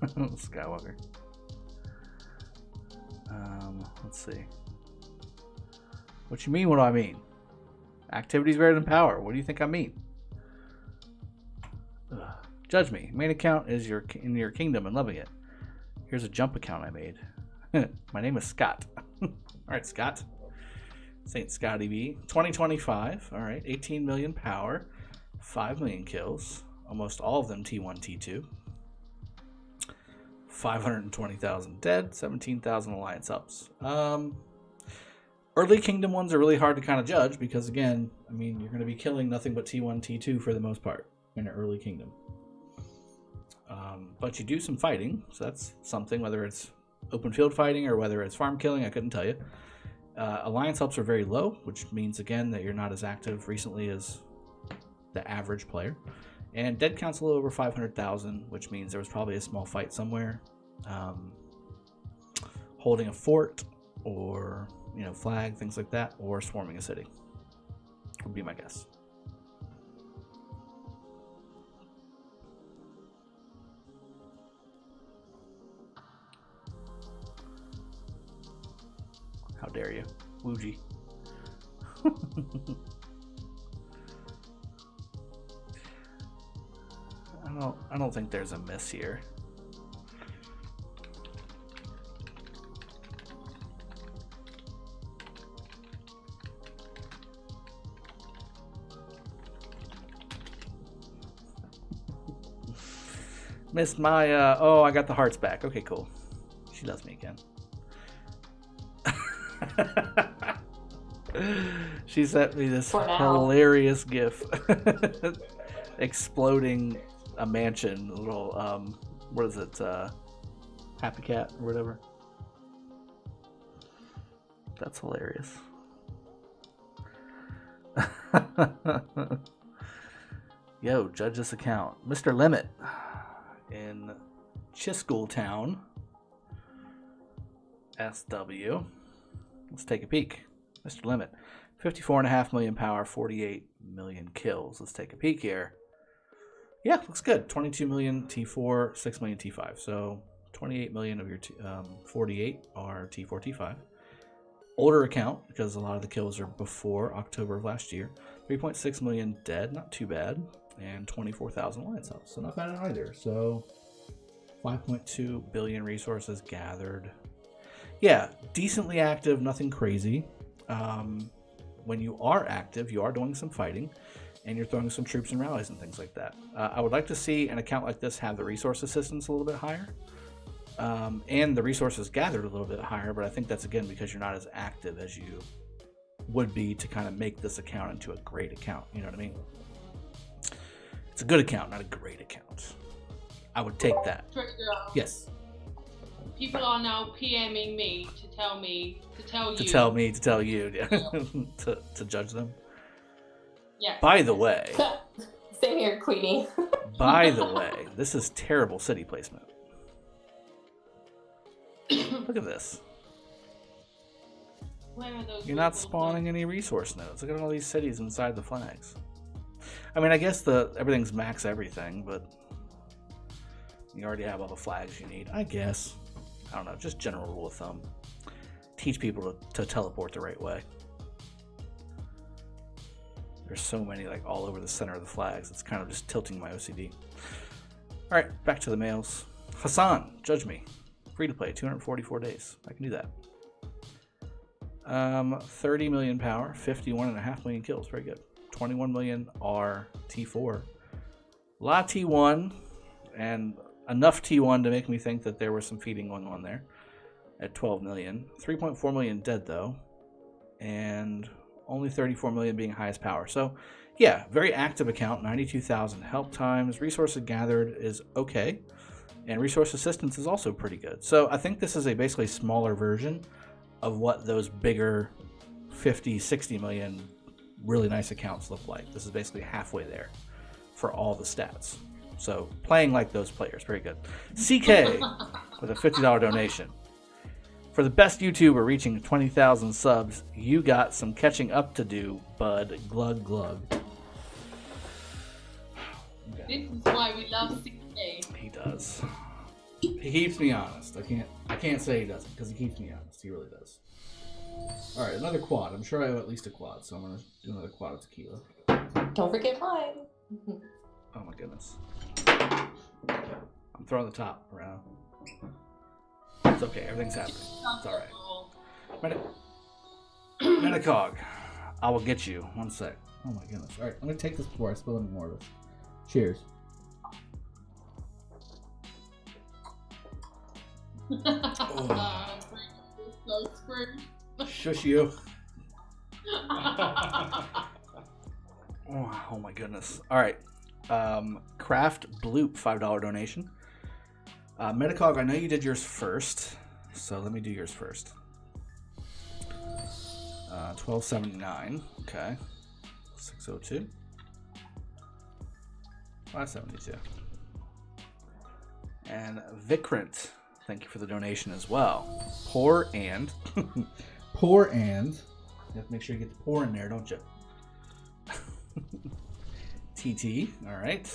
Skywalker? Let's see. What you mean? What do I mean? Activity's greater than power. What do you think I mean? Ugh. Judge me. Main account is in your kingdom and loving it. Here's a jump account I made. My name is Scott. All right, Scott. Saint Scotty B. 2025. All right, 18 million power, 5 million kills. Almost all of them T1, T2. 520,000 dead, 17,000 alliance ups. Early kingdom ones are really hard to kind of judge because, again, I mean, you're going to be killing nothing but T1, T2 for the most part in an early kingdom. But you do some fighting, so that's something, whether it's open field fighting or whether it's farm killing, I couldn't tell you. Alliance helps are very low, which means, again, that you're not as active recently as the average player. And dead count's a little over 500,000, which means there was probably a small fight somewhere. Holding a fort or, flag, things like that, or swarming a city would be my guess. How dare you, Woogie. I don't think there's a miss here. Missed my oh, I got the hearts back. Okay, cool. She loves me again. She sent me this hilarious gif. Exploding a mansion, a little what is it, Happy Cat or whatever. That's hilarious. Yo, judge this account. Mr. Limit in Chiscool Town, SW. Let's take a peek. Mr. Limit, 54.5 million power, 48 million kills. Let's take a peek here. Yeah, looks good. 22 million T4, 6 million T5. So 28 million of your 48 are T4, T5. Older account, because a lot of the kills are before October of last year. 3.6 million dead, not too bad. And 24,000 alliance helps, so not bad either. So 5.2 billion resources gathered. Yeah, decently active, nothing crazy. When you are active, you are doing some fighting, and you're throwing some troops and rallies and things like that. I would like to see an account like this have the resource assistance a little bit higher, and the resources gathered a little bit higher, but I think that's, again, because you're not as active as you would be to kind of make this account into a great account. You know what I mean? It's a good account, not a great account. I would take that. Yes. people are now PMing me to tell you. To tell you, yeah. to judge them. Yeah. By the way. Same here, Queenie. By the way, this is terrible city placement. Look at this. Where are those? You're not spawning any resource nodes. Look at all these cities inside the flags. I mean, I guess everything's max everything, but you already have all the flags you need. I guess. I don't know. Just general rule of thumb. Teach people to teleport the right way. There's so many like all over the center of the flags. It's kind of just tilting my OCD. All right, back to the mails. Hassan, judge me. Free to play, 244 days. I can do that. 30 million power, 51.5 million kills. Very good. 21 million R T4. A lot of T1, and enough T1 to make me think that there was some feeding going on there at 12 million. 3.4 million dead, though. And only 34 million being highest power. So, yeah, very active account. 92,000 help times. Resources gathered is okay. And resource assistance is also pretty good. So I think this is a basically smaller version of what those bigger 50, 60 million really nice accounts look like. This is basically halfway there for all the stats. So playing like those players, very good. CK with a $50 donation. For the best YouTuber reaching 20,000 subs, you got some catching up to do, bud. Glug glug. This is why we love CK. He does. He keeps me honest. I can't say he doesn't, because he keeps me honest. He really does. Alright, another quad. I'm sure I have at least a quad, so I'm going to do another quad of tequila. Don't forget mine. Oh my goodness. I'm throwing the top around. It's okay, everything's happening. It's alright. Metacog. I will get you. One sec. Oh my goodness. Alright, I'm going to take this before I spill any more of this. Cheers. Oh. So screwed. Shush you. Oh my goodness. Alright. Craft Bloop, $5 donation. Metacog, I know you did yours first, so let me do yours first. 1279. Okay. 602. 572. And Vikrant, thank you for the donation as well. Pour and. You have to make sure you get the pour in there, don't you? TT, alright.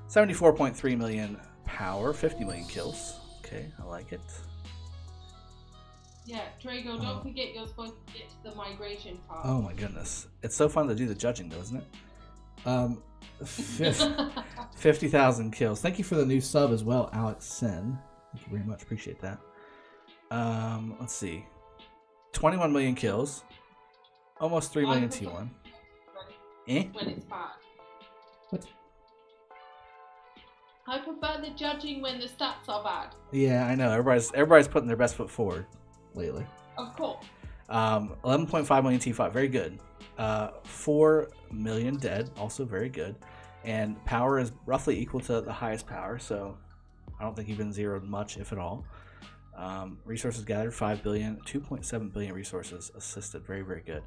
74.3 million power, 50 million kills. Okay, I like it. Yeah, Drago, don't forget you're supposed to get to the migration part. Oh my goodness. It's so fun to do the judging though, isn't it? 50,000 kills. Thank you for the new sub as well, Alex Sen. Thank you very much. Appreciate that. Let's see. 21 million kills. Almost 3 million T1. When it's bad. What? I prefer the judging when the stats are bad. Yeah, I know. Everybody's putting their best foot forward lately. Of course. 11.5 million T5. Very good. 4 million dead. Also very good. And power is roughly equal to the highest power, so I don't think you've been zeroed much, if at all. Resources gathered, 5 billion. 2.7 billion resources assisted. Very, very good.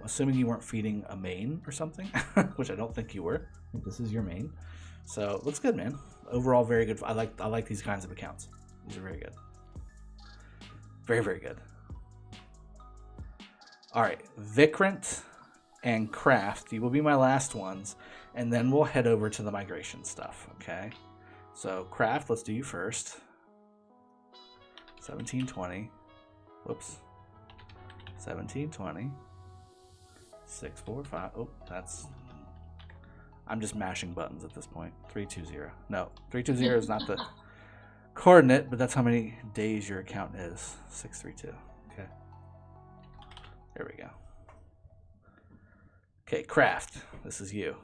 Assuming you weren't feeding a main or something, which I don't think you were. I think this is your main. So, looks good, man. Overall, very good. I like these kinds of accounts. These are very good. Very, very good. Alright, Vikrant and Craft, you will be my last ones, and then we'll head over to the migration stuff, okay? So, Craft, let's do you first. 1720. Whoops. 1720. 645. Oh, that's... I'm just mashing buttons at this point. 320. No, 320 is not the coordinate, but that's how many days your account is. 632. Okay. There we go. Okay, Craft. This is you.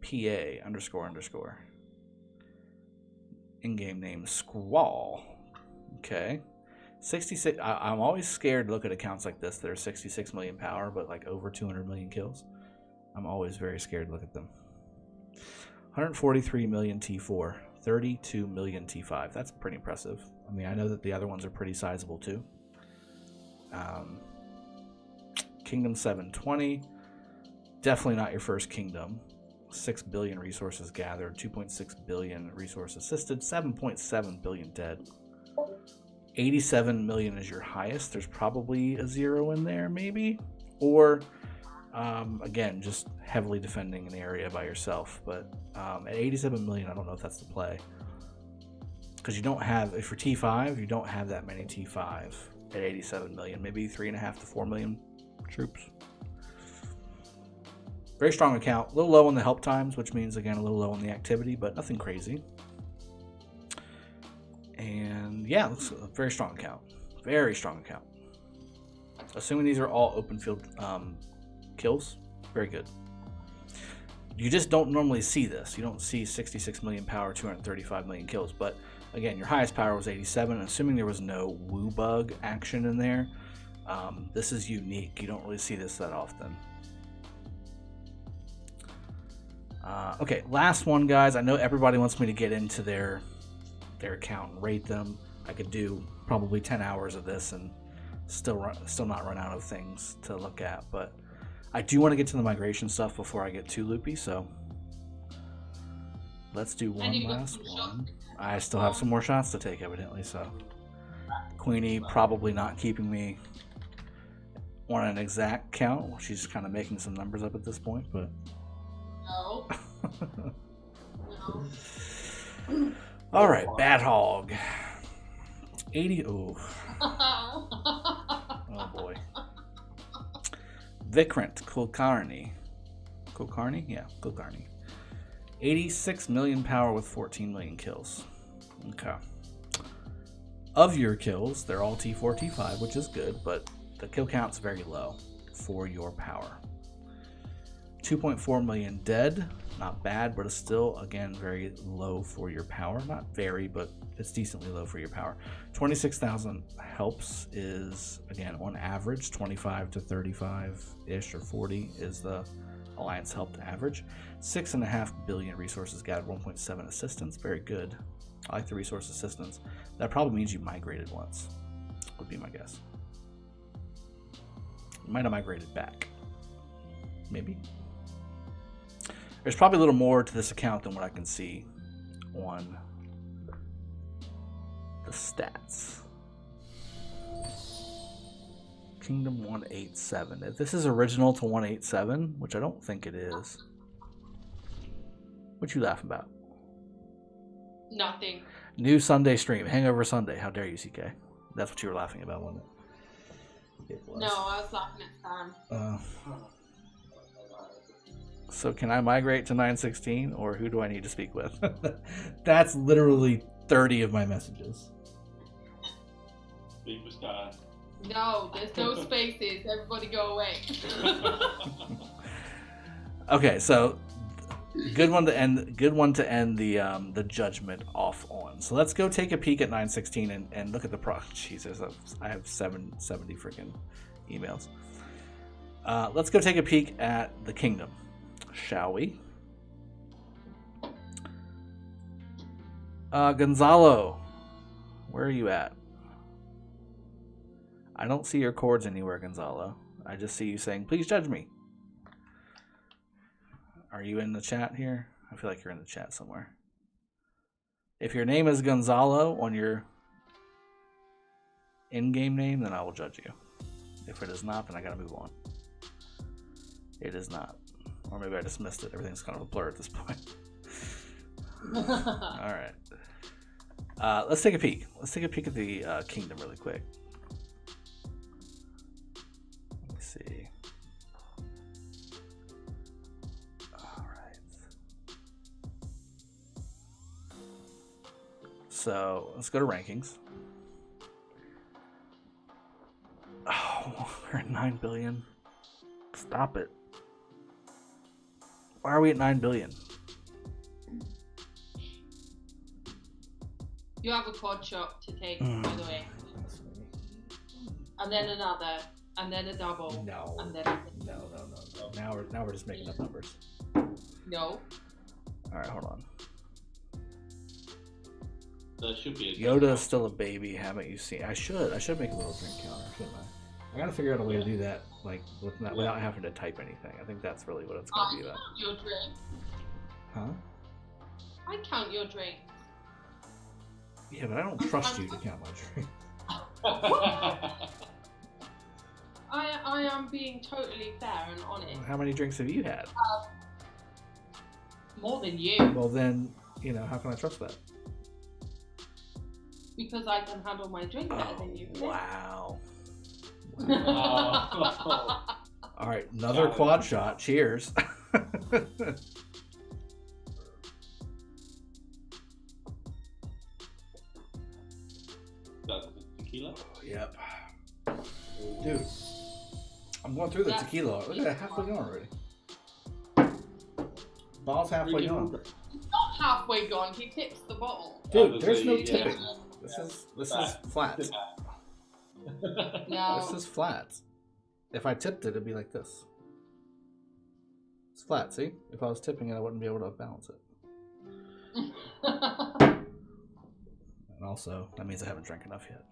PA __. In-game name Squall. Okay. 66. I'm always scared to look at accounts like this that are 66 million power, but like over 200 million kills. I'm always very scared to look at them. 143 million T4. 32 million T5. That's pretty impressive. I mean, I know that the other ones are pretty sizable too. Kingdom 720. Definitely not your first kingdom. 6 billion resources gathered, 2.6 billion resource assisted, 7.7 billion dead. 87 million is your highest. There's probably a 0 in there, maybe. Or, again, just heavily defending an area by yourself. But at 87 million, I don't know if that's the play. Because you don't have, if you're T5, you don't have that many T5 at 87 million. Maybe 3.5 to 4 million troops. Very strong account. A little low on the help times, which means, again, a little low on the activity, but nothing crazy. And yeah, looks a very strong account. Very strong account. Assuming these are all open field kills, very good. You just don't normally see this. You don't see 66 million power, 235 million kills. But again, your highest power was 87. And assuming there was no woo bug action in there, this is unique. You don't really see this that often. Okay, last one, guys. I know everybody wants me to get into their account and rate them. I could do probably 10 hours of this and still not run out of things to look at, but I do want to get to the migration stuff before I get too loopy, so let's do one last one. I still have some more shots to take, evidently, so Queenie probably not keeping me on an exact count. She's kind of making some numbers up at this point, but No. all right, Bat Hog. 80. Ooh. Oh boy. Vikrant Kulkarni. Kulkarni? Yeah, Kulkarni. 86 million power with 14 million kills. Okay. Of your kills, they're all T4, T5, which is good, but the kill count's very low for your power. 2.4 million dead. Not bad, but it's still, again, very low for your power. Not very, but it's decently low for your power. 26,000 helps is, again, on average, 25 to 35-ish or 40 is the Alliance helped average. 6.5 billion resources gathered, 1.7 assistance. Very good. I like the resource assistance. That probably means you migrated once, would be my guess. You might have migrated back. Maybe. There's probably a little more to this account than what I can see on the stats. Kingdom 187. If this is original to 187, which I don't think it is, what you laughing about? Nothing. New Sunday stream, Hangover Sunday. How dare you, CK? That's what you were laughing about, wasn't it? It was. No, I was laughing at Sam. So can I migrate to 916, or who do I need to speak with? That's literally 30 of my messages. Speak with Sky. No, there's no spaces. Everybody go away. Okay, so good one to end. Good one to end the judgment off on. So let's go take a peek at 916 and look at the pro. Jesus, I have 770 freaking emails. Let's go take a peek at the kingdom. Shall we? Gonzalo, where are you at? I don't see your chords anywhere, Gonzalo. I just see you saying, please judge me. Are you in the chat here? I feel like you're in the chat somewhere. If your name is Gonzalo on your in-game name, then I will judge you. If it is not, then I gotta move on. It is not. Or maybe I just missed it. Everything's kind of a blur at this point. All right. Let's take a peek. Let's take a peek at the kingdom really quick. Let me see. All right. So let's go to rankings. Oh, we're at 9 billion. Stop it. Why are we at 9 billion? You have a quad shot to take, by the way. And then another, and then a double. No. And then No. Now we're just making up numbers. no. All right, hold on. There should be a Yoda is still a baby. Haven't you seen? I should make a little drink counter, shouldn't I? I gotta figure out a way to do that, like without having to type anything. I think that's really what it's gonna be about. Count your drink. Huh? I count your drink. Yeah, but I don't trust you to count my drink. I am being totally fair and honest. How many drinks have you had? More than you. Well, then, how can I trust that? Because I can handle my drink better than you. Wow. Oh. All right, another quad shot. Cheers. That's tequila? Yep. Dude, I'm going through the tequila. Look at that, halfway gone already. Bottle's halfway gone. It's not halfway gone. He tips the bottle. Dude, there's no tipping. This is flat. No. This is flat. If I tipped it, it'd be like this. It's flat, see? If I was tipping it, I wouldn't be able to balance it. And also, that means I haven't drank enough yet.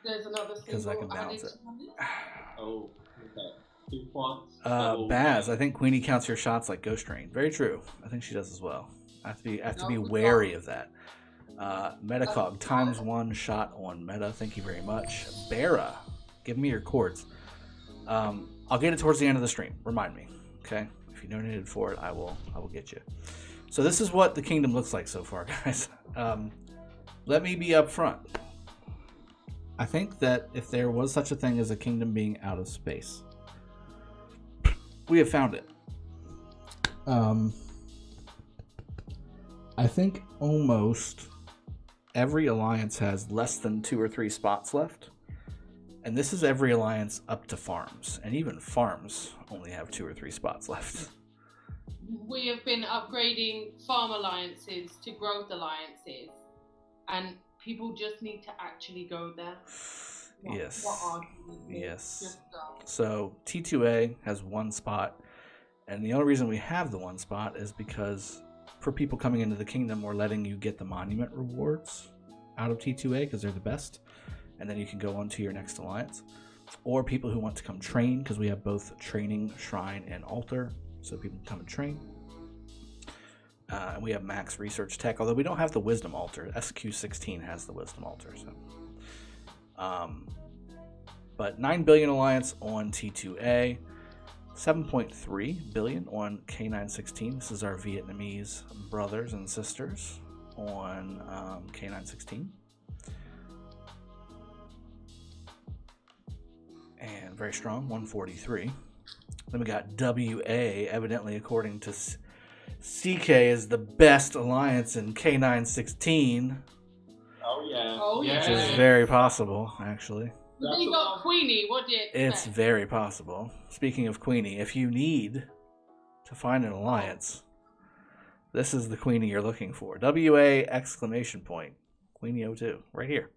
There's another because I can balance it. Oh, okay. 2 points. Baz, I think Queenie counts your shots like Ghost Train. Very true. I think she does as well. I have to be wary of that. Metacog, ×1 shot on meta. Thank you very much. Bera, give me your chords. I'll get it towards the end of the stream. Remind me, okay? If you donated for it, I will get you. So this is what the kingdom looks like so far, guys. Let me be up front. I think that if there was such a thing as a kingdom being out of space, we have found it. I think almost every alliance has less than 2 or 3 spots left. And this is every alliance up to farms. And even farms only have 2 or 3 spots left. We have been upgrading farm alliances to growth alliances. And people just need to actually go there. Yes. What are you? Yes. Just go. So T2A has 1 spot. And the only reason we have the 1 spot is because for people coming into the kingdom, we're letting you get the monument rewards out of T2A because they're the best. And then you can go on to your next alliance. Or people who want to come train, because we have both training, shrine, and altar. So people can come and train. And we have max research tech, although we don't have the wisdom altar. SQ16 has the wisdom altar. So, but 9 billion alliance on T2A. 7.3 billion on K1916. This is our Vietnamese brothers and sisters on K1916. And very strong, 143. Then we got WA, evidently according to CK, is the best alliance in K1916. Oh yeah. Oh yeah. Which is very possible, actually. But then you got Queenie. What do you expect? It's very possible. Speaking of Queenie, if you need to find an alliance, this is the Queenie you're looking for. WA exclamation point. Queenie 02. Right here.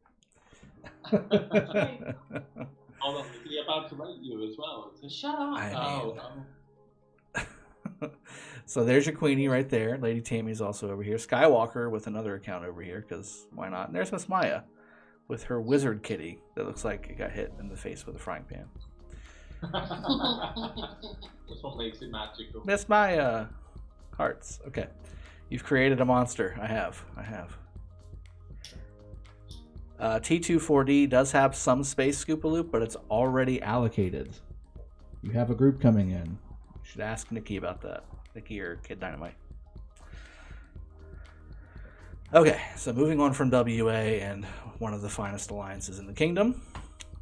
Hold on, is he about to rate you as well? Shut up. So there's your Queenie right there. Lady Tammy's also over here. Skywalker with another account over here, because why not? And there's Miss Maya with her wizard kitty that looks like it got hit in the face with a frying pan. That's what makes it magical. Miss Maya. Hearts. Okay. You've created a monster. I have. T24D does have some space Scoopaloop, but it's already allocated. You have a group coming in. You should ask Nikki about that. Nikki or Kid Dynamite. Okay, so moving on from WA and one of the finest alliances in the kingdom,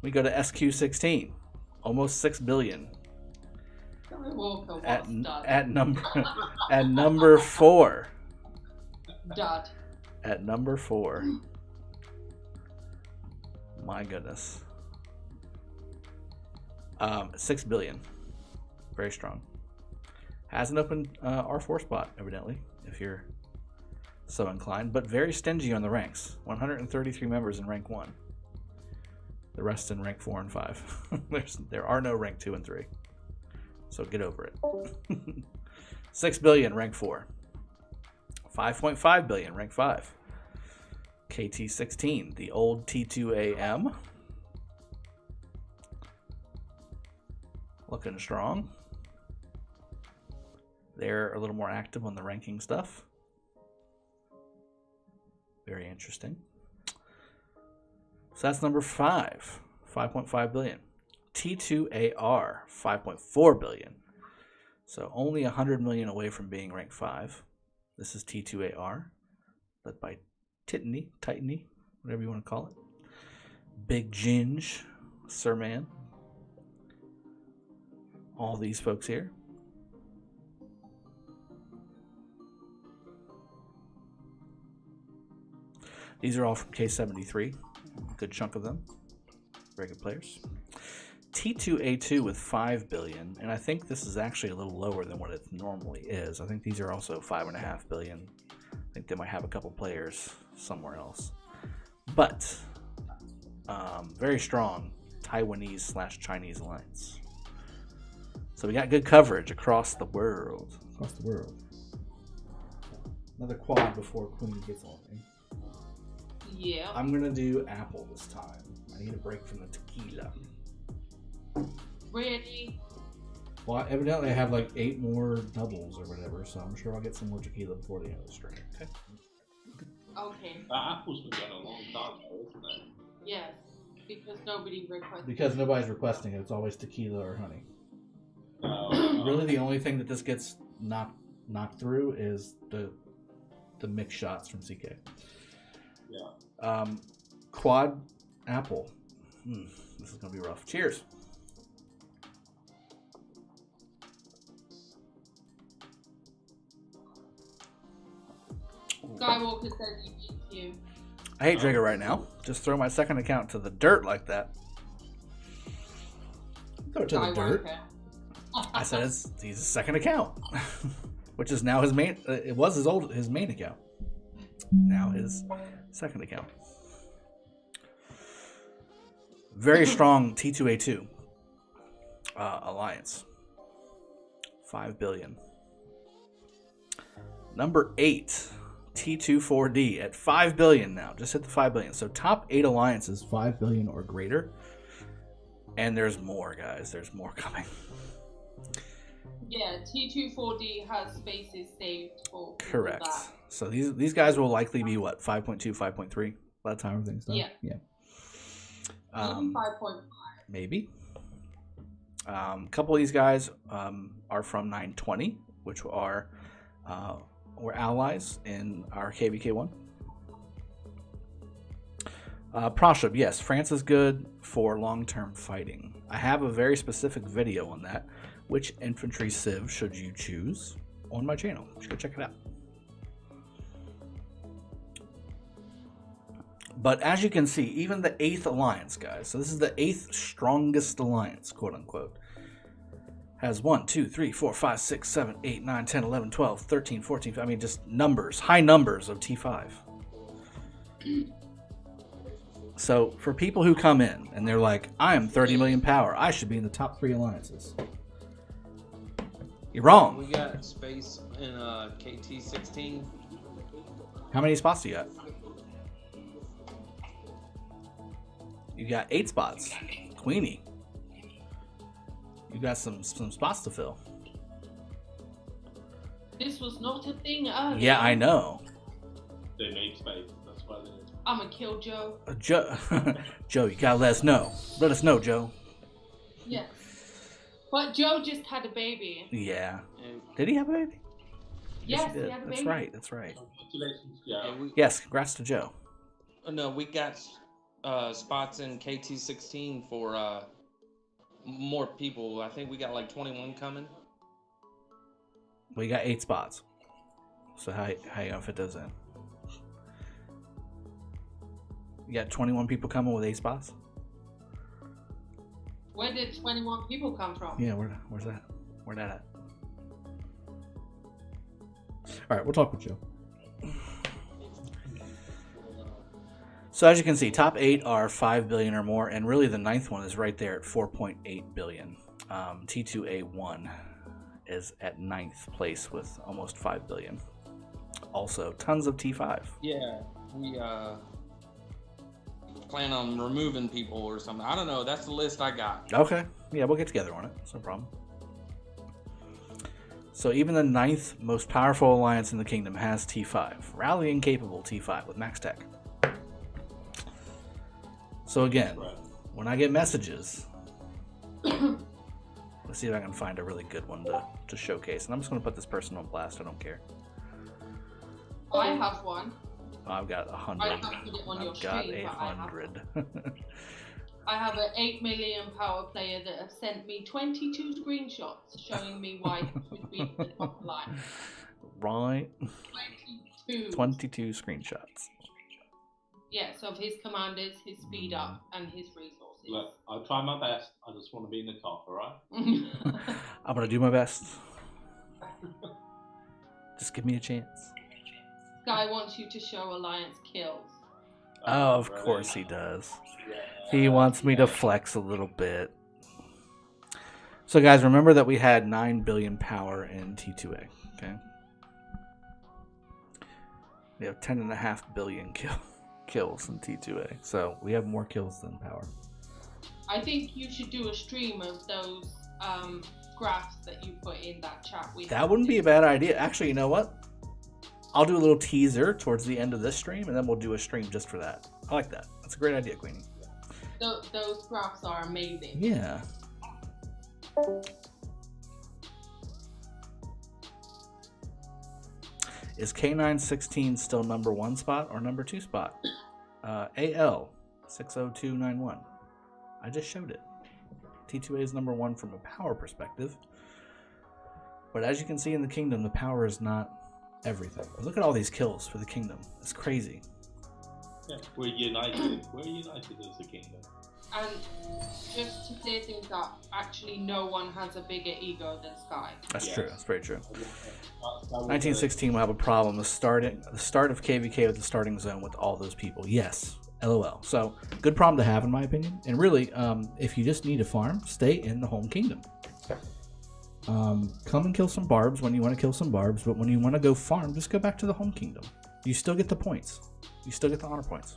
we go to SQ16. Almost 6 billion. At number 4. Dud. At number 4. My goodness. 6 billion. Very strong. Has an open R4 spot, evidently, if you're so inclined, but very stingy on the ranks. 133 members in rank 1. The rest in rank 4 and 5. There are no rank 2 and 3. So get over it. 6 billion, rank 4. 5.5 billion, rank 5. KT16, the old T2AM. Looking strong. They're a little more active on the ranking stuff. Very interesting. So that's number 5, 5.5 billion. T2AR, 5.4 billion. So only 100 million away from being ranked 5. This is T2AR, led by Titany, whatever you want to call it. Big Ginge, Sir Man. All these folks here. These are all from K73. A good chunk of them. Very good players. T2A2 with 5 billion, and I think this is actually a little lower than what it normally is. I think these are also 5.5 billion. I think they might have a couple players somewhere else. But very strong Taiwanese/Chinese alliance. So we got good coverage across the world. Another quad before Queen gets on me. Yeah. I'm gonna do apple this time. I need a break from the tequila. Really? Well, evidently I have like 8 more doubles or whatever, so I'm sure I'll get some more tequila before the end of the stream. Okay. Okay. That apple's been going a long time though, isn't it? Yes. Because nobody requested. Because nobody's requesting it. It's always tequila or honey. No. Really, the only thing that this gets knocked through is the mix shots from CK. Yeah. Quad apple. This is gonna be rough. Cheers. Skywalker said he beats you. I hate Drago right now. Just throw my second account to the dirt like that. Throw it to the dirt. I said he's a second account, which is now his main. It was his main account. Now his second account. Very strong T2A2 alliance. 5 billion. Number 8, T24D at 5 billion now. Just hit the 5 billion. So top 8 alliances, 5 billion or greater. And there's more, guys. There's more coming. Yeah, T24D has spaces saved for Correct. that. So these guys will likely be what, 5.2, 5.3 by the time everything's done? Yeah. Yeah. Maybe 5.5. Maybe. A couple of these guys are from 920, which are were allies in our KVK1. Proshub, yes, France is good for long-term fighting. I have a very specific video on that. Which infantry civ should you choose on my channel? You should go check it out. But as you can see, even the 8th alliance, guys, so this is the 8th strongest alliance, quote unquote, has 1, 2, 3, 4, 5, 6, 7, 8, 9, 10, 11, 12, 13, 14, I mean, just numbers, high numbers of T5. So for people who come in and they're like, I am 30 million power, I should be in the top 3 alliances. You're wrong. We got space in KT16. How many spots do you got? You got 8 spots. Queenie. You got some spots to fill. This was not a thing earlier. Yeah, I know. They made space. That's why they did. I'm gonna kill Joe. Joe, you gotta let us know. Let us know, Joe. Yes. But Joe just had a baby. Yeah. Did he have a baby? Yes, he did. he had a That's baby. right. That's right. Congratulations, Joe. Yes, congrats to Joe. No, we got spots in KT16 for more people. I think we got like 21 coming. We got 8 spots. So how you gonna fit those in? You got 21 people coming with 8 spots? Where did 21 people come from? Yeah, where's that? Where's that at? All right, we'll talk with Joe. So as you can see, top 8 are 5 billion or more, and really the 9th one is right there at 4.8 billion. T2A1 is at 9th place with almost 5 billion. Also, tons of T5. Yeah, plan on removing people or something. I don't know. That's the list I got. Okay. Yeah, we'll get together on it. It's no problem. So even the 9th most powerful alliance in the kingdom has T5. Rallying capable T5 with max tech. So again, when I get messages, let's see if I can find a really good one to showcase. And I'm just going to put this person on blast. I don't care. I have one. Oh, I've got 100. I have put it on your stream, but 100. I have an 8 million power player that have sent me 22 screenshots showing me why he should be in the top line. Right. 22. 22 screenshots. Yes, of his commanders, his speed up, and his resources. Look, I'll try my best. I just want to be in the top, alright? I'm going to do my best. Just give me a chance. Guy wants you to show alliance kills. Oh, of course he does. He wants me to flex a little bit. So guys, remember that we had 9 billion power in T2A, okay? We have 10.5 billion kills in T2A. So we have more kills than power. I think you should do a stream of those graphs that you put in that chat. That wouldn't be a bad idea. Actually, you know what? I'll do a little teaser towards the end of this stream, and then we'll do a stream just for that. I like that. That's a great idea, Queenie. Those graphs are amazing. Yeah. Is K1916 still number 1 spot or number 2 spot? AL 60291. I just showed it. T2A is number 1 from a power perspective. But as you can see in the kingdom, the power is not everything. Look at all these kills for the kingdom. It's crazy. Yeah, we're united. We're united as a kingdom. And just to clear things up, actually no one has a bigger ego than Sky. That's true. That's very true. 1916 will have a problem. The start of KVK with the starting zone with all those people. Yes. LOL. So, good problem to have in my opinion. And really, if you just need a farm, stay in the home kingdom. Come and kill some barbs when you want to kill some barbs, but when you want to go farm, just go back to the home kingdom. You still get the points. You still get the honor points.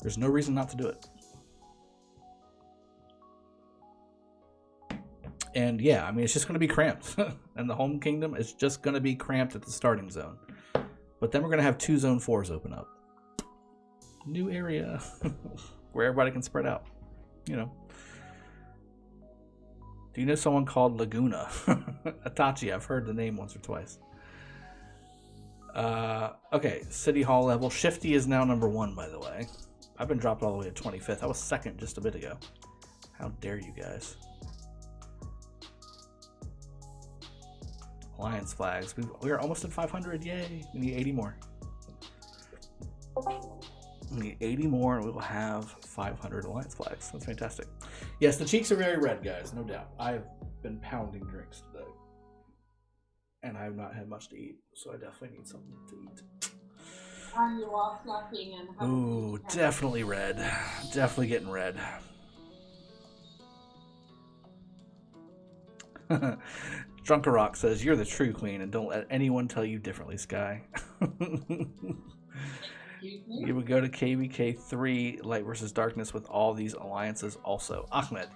There's no reason not to do it. And yeah, I mean, it's just going to be cramped. And the home kingdom is just going to be cramped at the starting zone. But then we're going to have 2 zone 4s open up. New area where everybody can spread out. You know. Do you know someone called Laguna? Itachi, I've heard the name once or twice. Okay, City Hall level. Shifty is now number 1, by the way. I've been dropped all the way to 25th. I was 2nd just a bit ago. How dare you guys. Alliance flags. We are almost at 500. Yay. We need 80 more. We need 80 more and we will have 500 alliance flags. That's fantastic. Yes, the cheeks are very red, guys. No doubt. I've been pounding drinks today. And I have not had much to eat. So I definitely need something to eat. And you are slacking and having. Ooh, definitely red. Definitely getting red. Drunkarock says, "You're the true queen, and don't let anyone tell you differently, Sky." You would go to KVK 3, Light versus Darkness, with all these alliances also. Ahmed,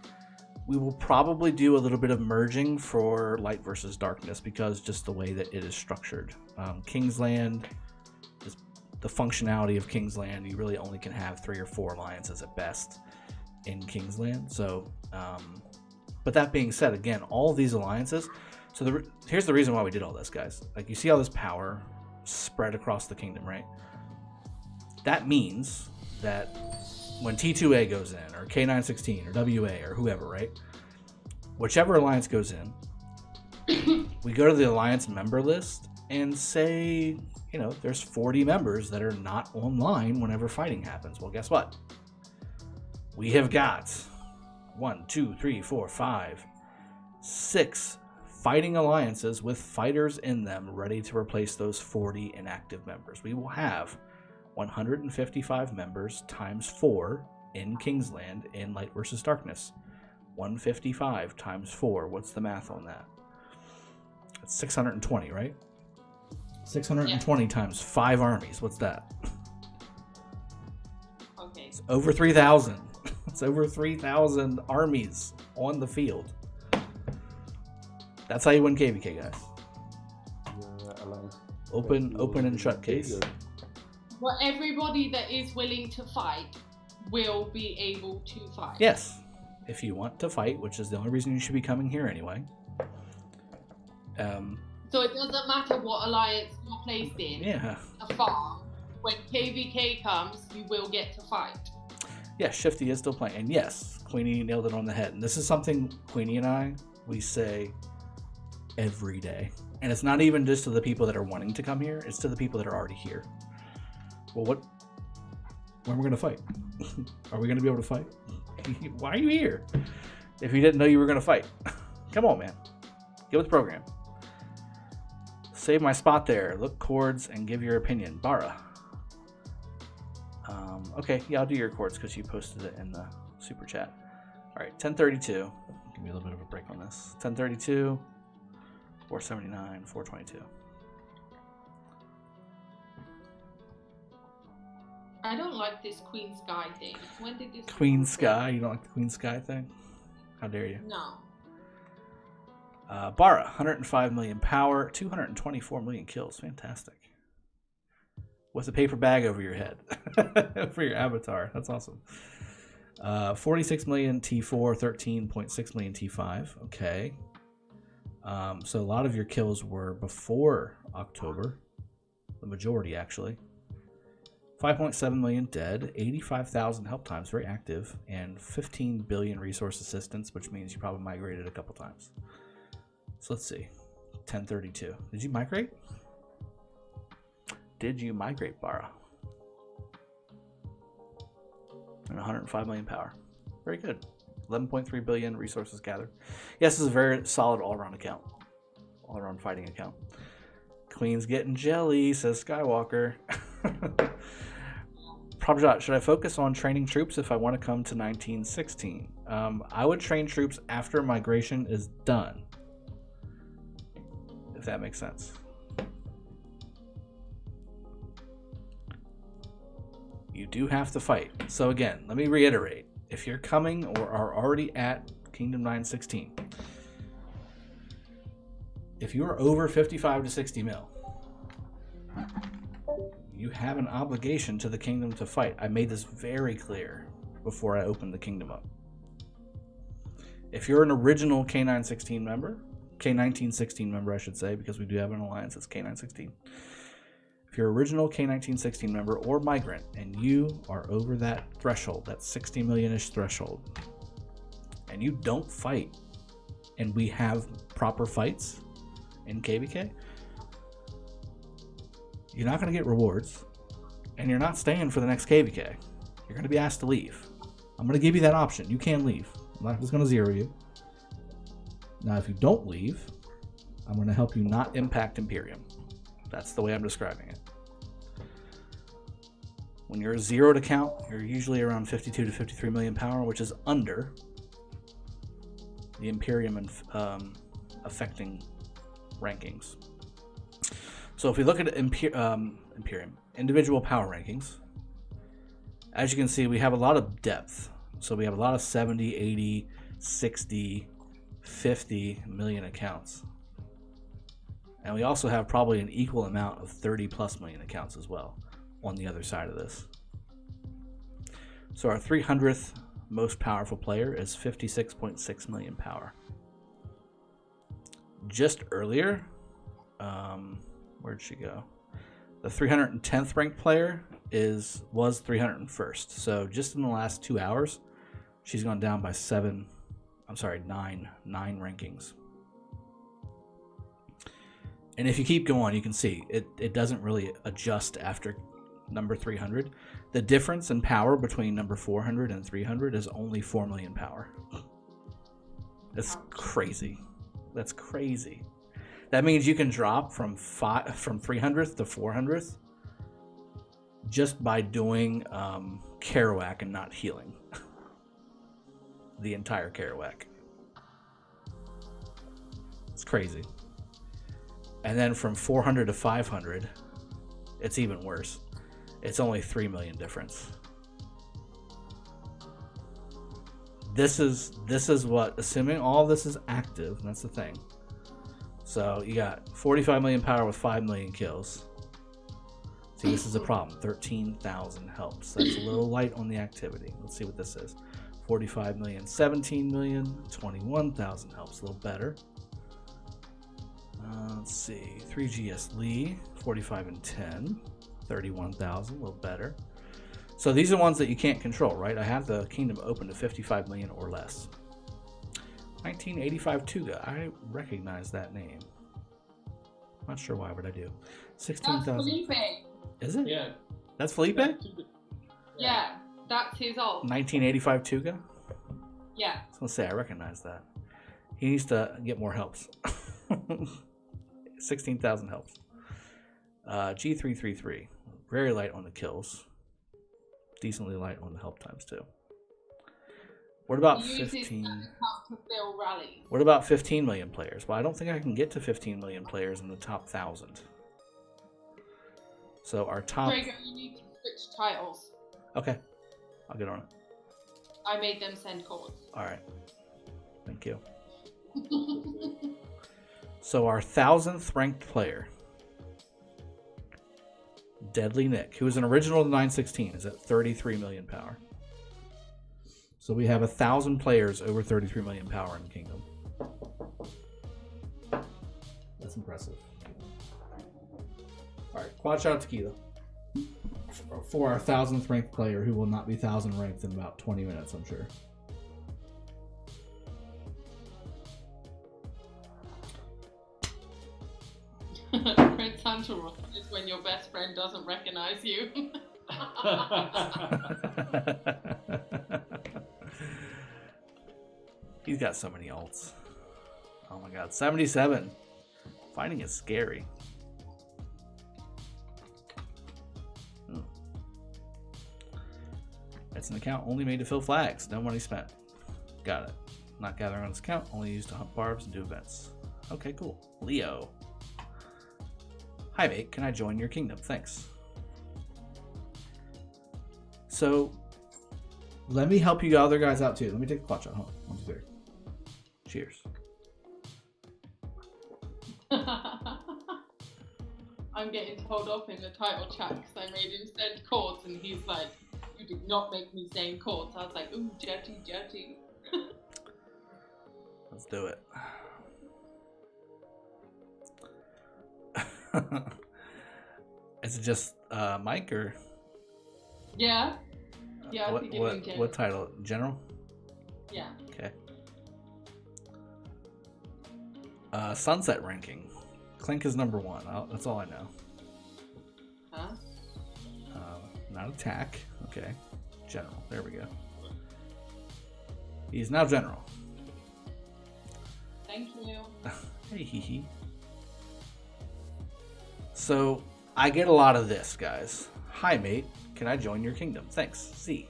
we will probably do a little bit of merging for Light versus Darkness because just the way that it is structured. Kingsland, just the functionality of Kingsland, you really only can have 3 or 4 alliances at best in Kingsland. So, but that being said, again, all of these alliances. So here's the reason why we did all this, guys. Like, you see all this power spread across the kingdom, right? That means that when T2A goes in, or K1916, or WA, or whoever, right? Whichever alliance goes in, we go to the alliance member list and say, you know, there's 40 members that are not online whenever fighting happens. Well, guess what? We have got 1, 2, 3, 4, 5, 6 fighting alliances with fighters in them ready to replace those 40 inactive members. We will have 155 members times 4 in Kingsland in Light versus Darkness. 155 times 4. What's the math on that? That's 620, right? 620 times 5 armies. What's that? over 3,000. It's over 3,000 armies on the field. That's how you win KVK, guys. Open and shut case. Well, everybody that is willing to fight will be able to fight. Yes, if you want to fight, which is the only reason you should be coming here anyway. So it doesn't matter what alliance you're placed in. Yeah. A farm. When KVK comes, you will get to fight. Yeah, Shifty is still playing. And yes, Queenie nailed it on the head. And this is something Queenie and I, we say every day. And it's not even just to the people that are wanting to come here. It's to the people that are already here. Well, when are we going to fight? Are we going to be able to fight? Why are you here? If you didn't know you were going to fight. Come on, man. Get with the program. Save my spot there. Look chords and give your opinion. Bara. Okay, yeah, I'll do your chords because you posted it in the super chat. All right, 1032. Give me a little bit of a break on this. 1032, 479, 422. I don't like this Queen Sky thing. When did this Queen Sky? You don't like the Queen Sky thing? How dare you? No. Bara, 105 million power, 224 million kills. Fantastic. With a paper bag over your head for your avatar. That's awesome. 46 million T4, 13.6 million T5. Okay. So a lot of your kills were before October. The majority, actually. 5.7 million dead, 85,000 help times, very active, and 15 billion resource assistance, which means you probably migrated a couple times. So let's see. 1032. Did you migrate? Did you migrate, Bara? And 105 million power. Very good. 11.3 billion resources gathered. Yes, this is a very solid all-around account. All-around fighting account. Queen's getting jelly, says Skywalker. Prabjot, should I focus on training troops if I want to come to 1916? I would train troops after migration is done. If that makes sense. You do have to fight. So again, let me reiterate. If you're coming or are already at Kingdom 916, if you are over 55 to 60 mil, you have an obligation to the kingdom to fight. I made this very clear before I opened the kingdom up. If you're an original K916 member, K1916 member I should say, because we do have an alliance that's K916. If you're original K1916 member or migrant and you are over that threshold, that 60 million-ish threshold, and you don't fight, and we have proper fights in KVK, you're not going to get rewards, and you're not staying for the next KVK. You're going to be asked to leave. I'm going to give you that option. You can leave. I'm not just going to zero you. Now, if you don't leave, I'm going to help you not impact Imperium. That's the way I'm describing it. When you're a zeroed account, you're usually around 52 to 53 million power, which is under the Imperium and affecting rankings. So if we look at Imperium, individual power rankings, as you can see, we have a lot of depth. So we have a lot of 70, 80, 60, 50 million accounts. And we also have probably an equal amount of 30 plus million accounts as well on the other side of this. So our 300th most powerful player is 56.6 million power. Just earlier, where'd she go? The 310th ranked player was 301st. So just in the last 2 hours, she's gone down by nine rankings. And if you keep going, you can see it doesn't really adjust after number 300. The difference in power between number 400 and 300 is only 4 million power. That's crazy. That's crazy. That means you can drop from 300th to 400th just by doing Kerouac and not healing the entire Kerouac. It's crazy. And then from 400 to 500, it's even worse. It's only 3 million difference. this is what, assuming all this is active, and that's the thing. So you got 45 million power with 5 million kills. See, this is a problem. 13,000 helps. That's a little light on the activity. Let's see what this is. 45 million, 17 million, 21,000 helps. A little better. Let's see. 3GS Lee, 45 and 10, 31,000. A little better. So these are ones that you can't control, right? I have the kingdom open to 55 million or less. 1985 Tuga. I recognize that name. Not sure why, but I do. 16,000. That's Felipe. Is it? Yeah. That's Felipe? Yeah, that's his ult. 1985 Tuga? Yeah. I was going to say, I recognize that. He needs to get more helps. 16,000 helps. G333. Very light on the kills. Decently light on the help times, too. What about 15? What about 15 million players? Well, I don't think I can get to 15 million players in the top 1,000. So our top... Drago, you need to switch titles. Okay. I'll get on it. I made them send codes. Alright. Thank you. So our 1,000th ranked player, Deadly Nick, who is an original 916, is at 33 million power. So we have 1,000 players over 33 million power in the kingdom. That's impressive. Alright, quad shot tequila. For our 1,000th ranked player who will not be 1,000 ranked in about 20 minutes, I'm sure. Prince Hunter is when your best friend doesn't recognize you. He's got so many ults. Oh my god, 77. Finding it scary. It's an account only made to fill flags. No money spent. Got it. Not gathering on this account. Only used to hunt barbs and do events. Okay, cool. Leo. Hi, mate. Can I join your kingdom? Thanks. So, let me help you other guys out too. Let me take the clutch out. Hold on. 1, 2, 3. Cheers. I'm getting told off in the title chat because I made him send chords and he's like, you did not make me send chords. I was like, ooh, jetty, jetty. Let's do it. Is it just Mike or? Yeah. Yeah, I think what title? General? Yeah. Okay. Sunset ranking. Clink is number 1. That's all I know. Huh? Not attack. Okay. General. There we go. He's now general. Thank you. Hey, hee hee. So, I get a lot of this, guys. Hi, mate. Can I join your kingdom? Thanks. Z.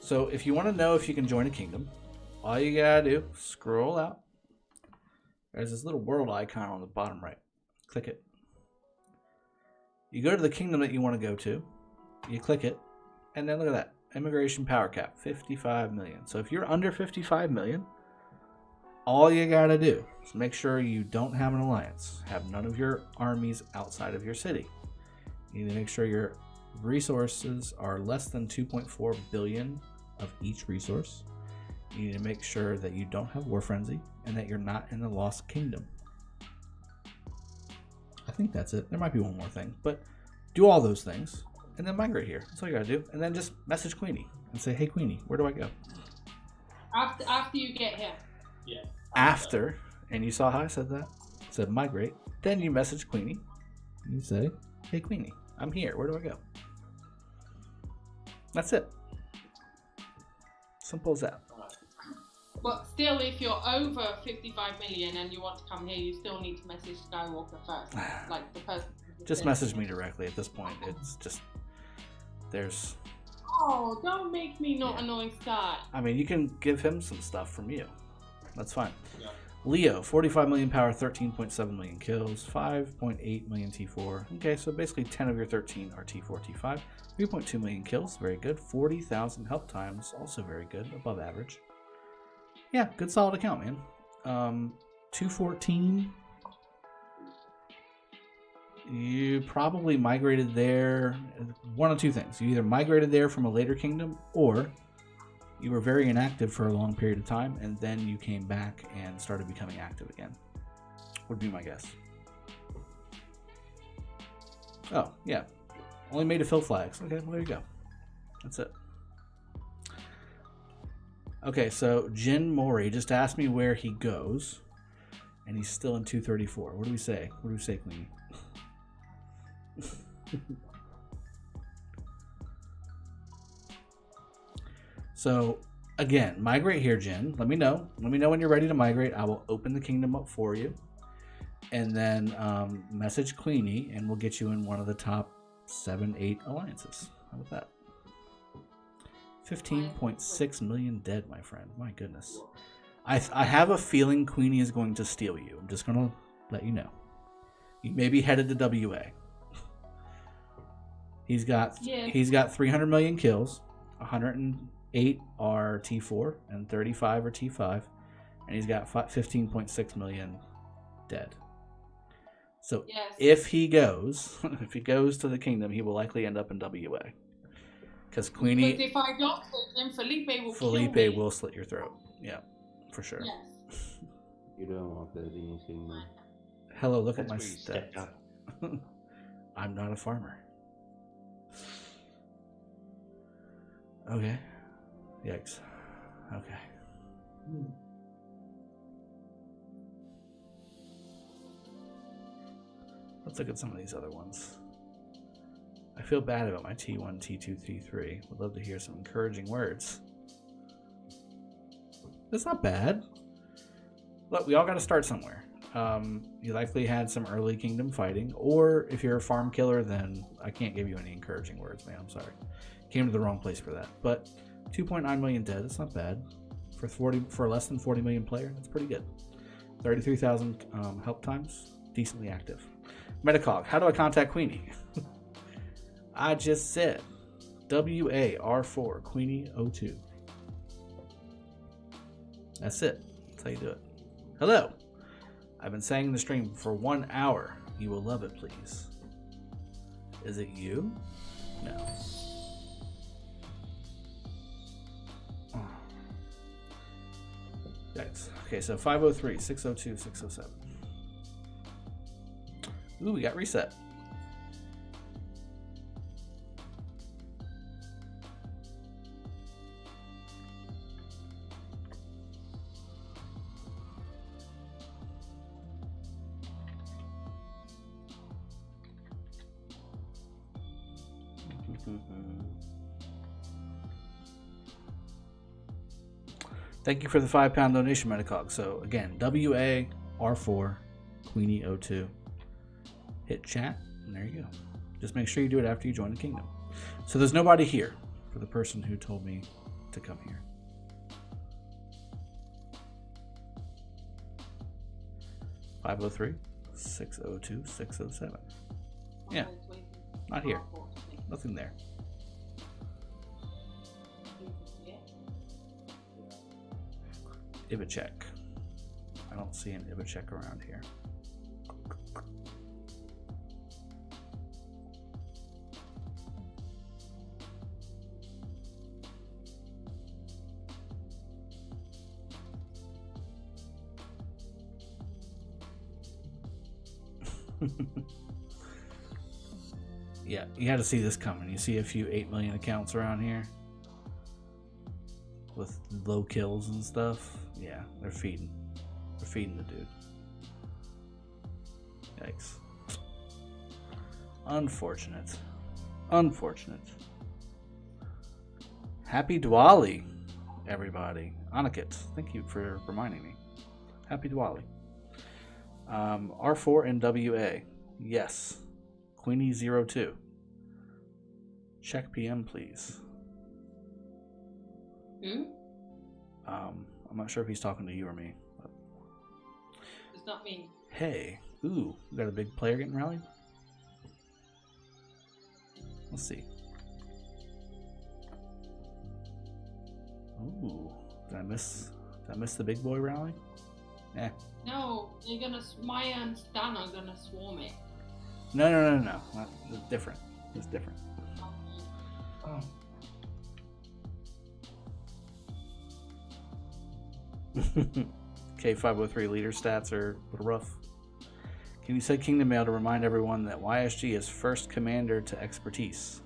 So, if you want to know if you can join a kingdom, all you gotta do, scroll out. There's this little world icon on the bottom right. Click it. You go to the kingdom that you want to go to. You click it. And then look at that. Immigration power cap. 55 million. So if you're under 55 million, all you gotta do is make sure you don't have an alliance. Have none of your armies outside of your city. You need to make sure your resources are less than 2.4 billion of each resource. You need to make sure that you don't have War Frenzy and that you're not in the Lost Kingdom. I think that's it. There might be one more thing, but do all those things and then migrate here. That's all you gotta do. And then just message Queenie and say, hey Queenie, where do I go? After you get here. Yeah. After, and you saw how I said that? I said migrate. Then you message Queenie and you say, hey Queenie, I'm here. Where do I go? That's it. Simple as that. But still, if you're over 55 million and you want to come here, you still need to message Skywalker first. Like the person. Just message me directly at this point. It's just, there's... Oh, don't make me not annoy Sky. I mean, you can give him some stuff from you. That's fine. Yeah. Leo, 45 million power, 13.7 million kills, 5.8 million T4. Okay, so basically 10 of your 13 are T4, T5. 3.2 million kills, very good. 40,000 help times, also very good, above average. Yeah, good solid account, man. 214. You probably migrated there. One of two things. You either migrated there from a later kingdom, or you were very inactive for a long period of time, and then you came back and started becoming active again. Would be my guess. Oh, yeah. Only made to fill flags. Okay, well, there you go. That's it. Okay, so Jin Mori just asked me where he goes, and he's still in 234. What do we say? What do we say, Queenie? So, again, migrate here, Jin. Let me know. Let me know when you're ready to migrate. I will open the kingdom up for you. And then message Queenie, and we'll get you in one of the top 7-8 alliances. How about that? 15.6 million dead, my friend. My goodness. I have a feeling Queenie is going to steal you. I'm just going to let you know. You may be headed to WA. He's got 300 million kills, 108 are T4 and 35 are T5, and he's got 15.6 million dead. So if he goes to the kingdom, he will likely end up in WA. Because Queenie, because if I don't take him, Felipe will kill me. Felipe will slit your throat. Yeah, for sure. Yes. You don't want that anything. Hello, look at my stats. I'm not a farmer. Okay. Yikes. Okay. Let's look at some of these other ones. I feel bad about my T1, T2, T3. Would love to hear some encouraging words. That's not bad. Look, we all got to start somewhere. You likely had some early kingdom fighting, or if you're a farm killer, then I can't give you any encouraging words, man. I'm sorry. Came to the wrong place for that. But 2.9 million dead, that's not bad. For less than 40 million player, that's pretty good. 33,000 help times, decently active. Metacog, how do I contact Queenie? I just said WAR4 Queenie 02. That's it. That's how you do it. Hello. I've been saying in the stream for 1 hour. You will love it, please. Is it you? No. Oh. Yikes. Okay, so 503, 602, 607. Ooh, we got reset. Thank you for the £5 donation, Metacog. So again, WAR4 Queenie 02. Hit chat, and there you go. Just make sure you do it after you join the kingdom. So there's nobody here for the person who told me to come here. (503-602-607). Yeah, not here. Nothing there. Ibachek. I don't see an Ibachek around here. Yeah, you had to see this coming. You see a few 8 million accounts around here with low kills and stuff. Yeah, they're feeding. They're feeding the dude. Yikes. Unfortunate. Unfortunate. Happy Diwali, everybody. Aniket, thank you for reminding me. Happy Diwali. R4 and WA. Yes. Queenie 02. Check PM, please. Who? I'm not sure if he's talking to you or me. But... It's not me. Hey. Ooh, we got a big player getting rallied. Let's see. Ooh, did I miss the big boy rally? Eh. No, you're gonna. Maya and Stan are gonna swarm it. No. It's different. It's different. Oh. K503 leader stats are a little rough. Can you say Kingdom Mail to remind everyone that YSG is first commander to expertise?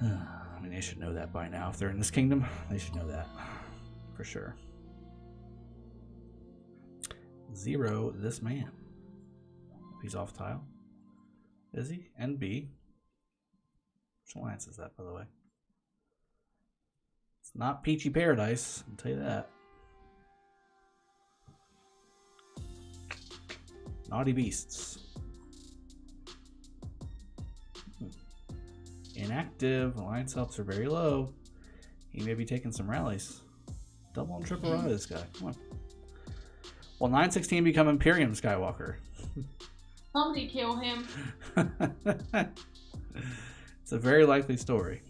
I mean, they should know that by now. If they're in this kingdom, they should know that. For sure. 0 this man. He's off tile. Is he? NB. Which alliance is that, by the way? It's not Peachy Paradise, I'll tell you that. Naughty Beasts. Inactive. Alliance helps are very low. He may be taking some rallies. Double and triple rally this guy. Come on. Will 916 become Imperium Skywalker? Somebody kill him. It's a very likely story.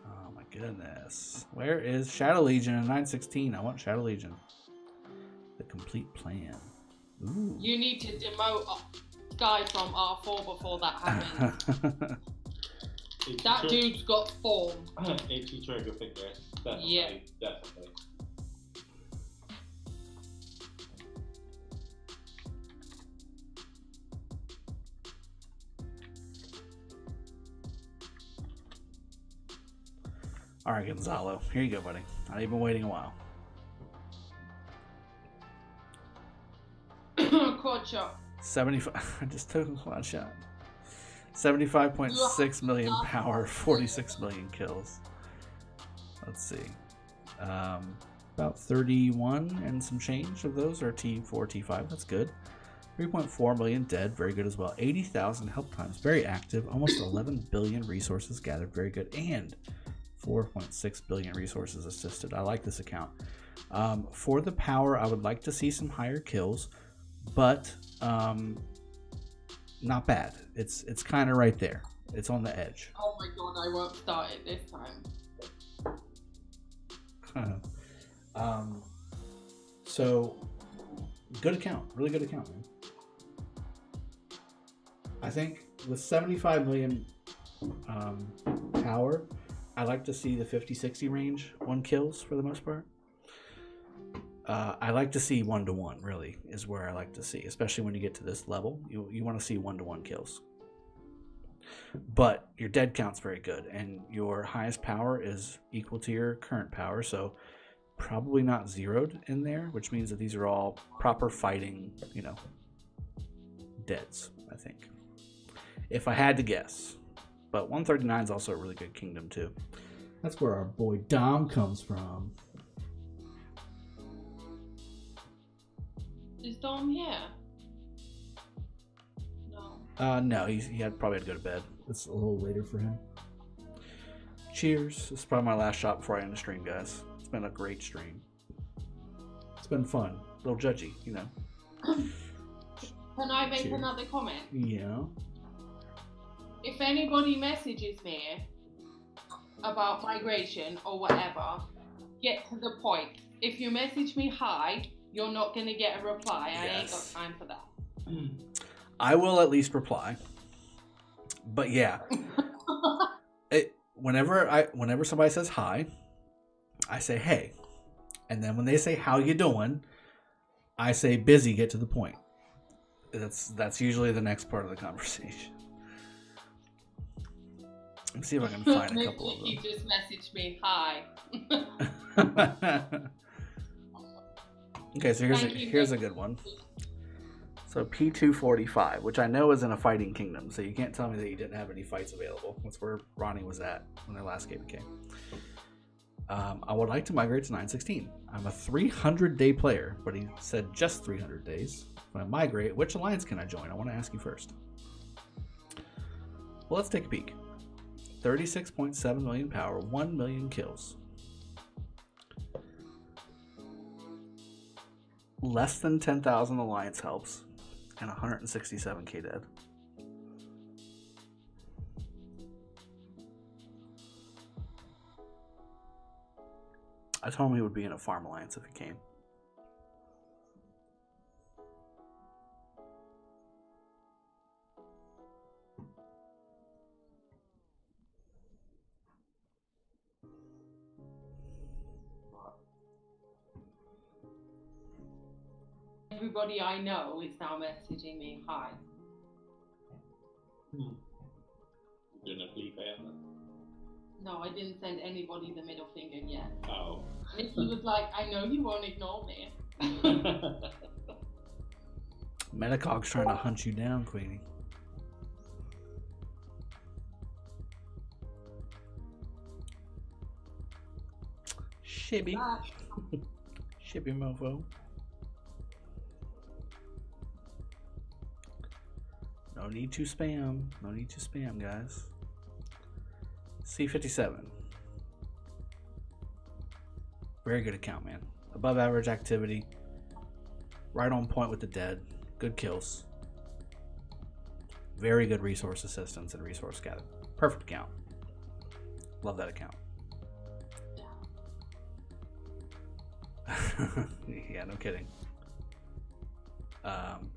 Oh my goodness. Where is Shadow Legion in 916? I want Shadow Legion. The complete plan. Ooh. You need to demote Sky from R4 before that happens. That dude's got form. 80 trigger figure. Definitely. Definitely. All right, Gonzalo. Here you go, buddy. I know you've been waiting a while. Quad shot. 75. I just took a quad shot. 75.6 million power, 46 million kills. Let's see. About 31 and some change of those are T4, T5. That's good. 3.4 million dead. Very good as well. 80,000 help times. Very active. Almost 11 billion resources gathered. Very good. And 4.6 billion resources assisted. I like this account. For the power, I would like to see some higher kills, but not bad. It's kind of right there. It's on the edge. Oh my god, I won't start it this time. So good account. Really good account, man. I think with 75 million power, I like to see the 50-60 range 1 kills for the most part. I like to see 1-to-1 really is where I like to see, especially when you get to this level. You want to see 1-to-1 kills. But your dead count's very good, and your highest power is equal to your current power, so probably not zeroed in there, which means that these are all proper fighting, deads, I think. If I had to guess. But 139 is also a really good kingdom too. That's where our boy Dom comes from. Is Dom here? No. No, he probably had to go to bed. It's a little later for him. Cheers. This is probably my last shot before I end the stream, guys. It's been a great stream. It's been fun. A little judgy, Can I make another comment? Yeah. If anybody messages me about migration or whatever, get to the point. If you message me hi, you're not going to get a reply. I ain't got time for that. I will at least reply. But yeah. Whenever somebody says hi, I say hey. And then when they say how you doing, I say busy, get to the point. That's usually the next part of the conversation. Let's see if I can find a couple of them. You just messaged me hi. Okay, so here's a good one. So P245, which I know is in a fighting kingdom, so you can't tell me that you didn't have any fights available. That's where Ronnie was at when their last game came. I would like to migrate to 916. I'm a 300-day player, but he said just 300 days. When I migrate, which alliance can I join? I want to ask you first. Well, let's take a peek. 36.7 million power, 1 million kills. less than 10,000 alliance helps, and 167k dead. I told him he would be in a farm alliance if he came. Everybody I know is now messaging me hi. Doing a flea fair. No, I didn't send anybody the middle finger yet. Oh. Nikki was like, I know you won't ignore me. Metacog's trying to hunt you down, Queenie. Shibby. Shibby mofo. No need to spam. No need to spam, guys. C57. Very good account, man. Above average activity. Right on point with the dead. Good kills. Very good resource assistance and resource gather. Perfect account. Love that account. Yeah, no kidding.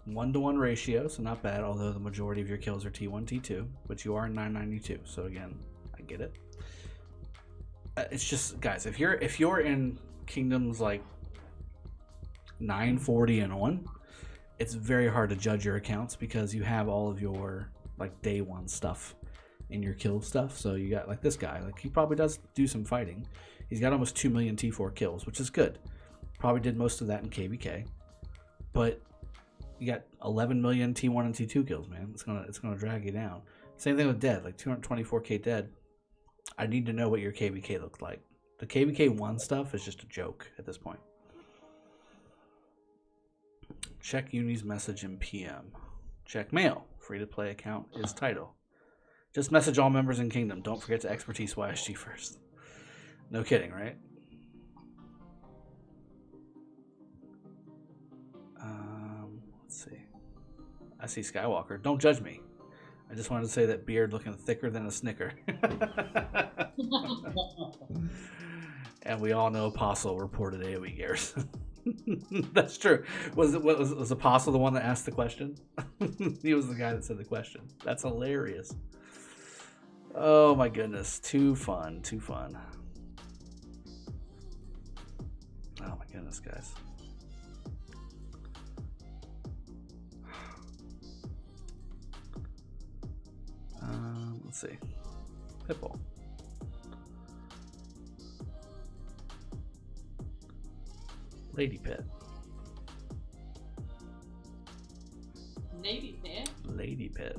1-to-1 ratio, so not bad, although the majority of your kills are T1, T2, but you are 992, so again, I get it. It's just, guys, if you're in kingdoms like 940 and on, it's very hard to judge your accounts because you have all of your like day one stuff in your kill stuff. So you got like this guy, like he probably does do some fighting. He's got almost 2 million T4 kills, which is good. Probably did most of that in KVK, but you got 11 million T1 and T2 kills, man. It's gonna drag you down. Same thing with dead, like 224k dead. I need to know what your KVK looked like. The KVK 1 stuff is just a joke at this point. Check Uni's message in PM. Check mail. Free to play account is title. Just message all members in Kingdom. Don't forget to expertise YSG first. No kidding, right? Let's see. I see Skywalker. Don't judge me. I just wanted to say that beard looking thicker than a Snicker. And we all know Apostle reported AoE gears. That's true. Was Apostle the one that asked the question? He was the guy that said the question. That's hilarious. Oh my goodness. Too fun. Too fun. Oh my goodness, guys. Let's see. Pitbull. Lady Pit. Lady Pit? Lady Pit.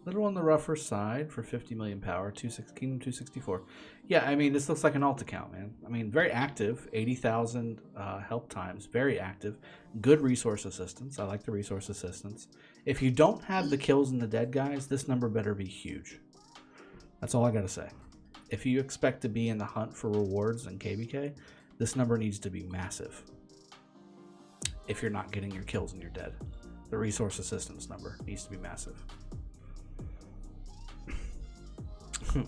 Little on the rougher side for 50 million power, Kingdom 264. Yeah, I mean, this looks like an alt account, man. I mean, very active, 80,000 help times, very active. Good resource assistance. I like the resource assistance. If you don't have the kills and the dead guys, this number better be huge. That's all I gotta say. If you expect to be in the hunt for rewards in KVK, this number needs to be massive. If you're not getting your kills and you're dead, the resource assistance number needs to be massive.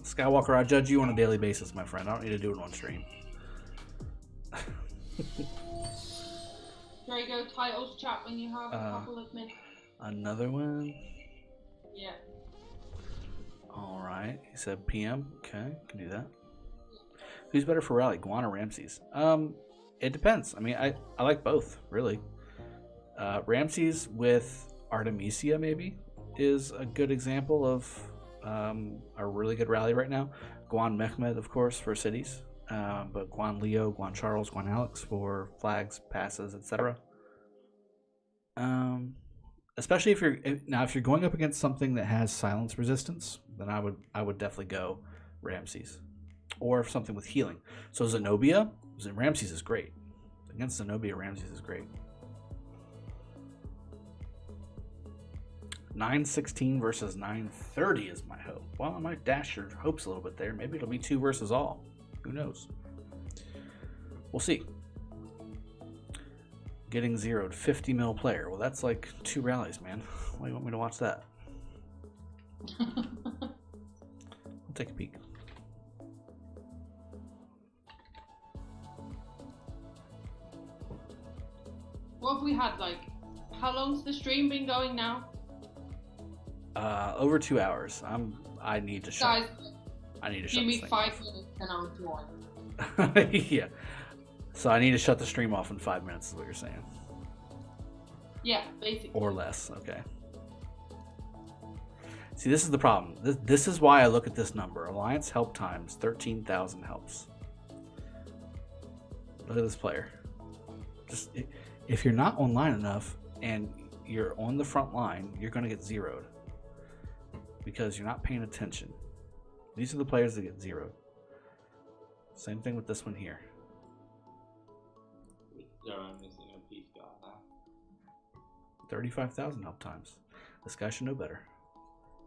Skywalker, I judge you on a daily basis, my friend. I don't need to do it on stream. Drago, titles chat when you have a couple of minutes. Another one? Yeah. Alright, he said PM. Okay, can do that. Who's better for rally, Guan or Ramses? It depends. I mean, I like both, really. Ramses with Artemisia, maybe, is a good example of a really good rally right now. Guan Mehmed, of course, for cities. But Guan Leo, Guan Charles, Guan Alex for flags, passes, etc. Especially if you're going up against something that has silence resistance, then I would definitely go Ramses, or something with healing. So Zenobia, Ramses is great. Against Zenobia, Ramses is great. 916 versus 930 is my hope. Well, I might dash your hopes a little bit there. Maybe it'll be 2 versus all. Who knows? We'll see. Getting zeroed, 50 mil player. Well, that's like 2 rallies, man. Why do you want me to watch that? I'll take a peek. What have we had, like, how long's the stream been going now? Over 2 hours. I need to shut. Guys, I need to shut give me this 5 minutes and I'll join. thing. Yeah. So I need to shut the stream off in 5 minutes, is what you're saying. Yeah, basically. Or less. Okay. See, this is the problem. This is why I look at this number. Alliance help times 13,000 helps. Look at this player. Just if you're not online enough and you're on the front line, you're going to get zeroed because you're not paying attention. These are the players that get zeroed. Same thing with this one here. 35,000 help times. This guy should know better.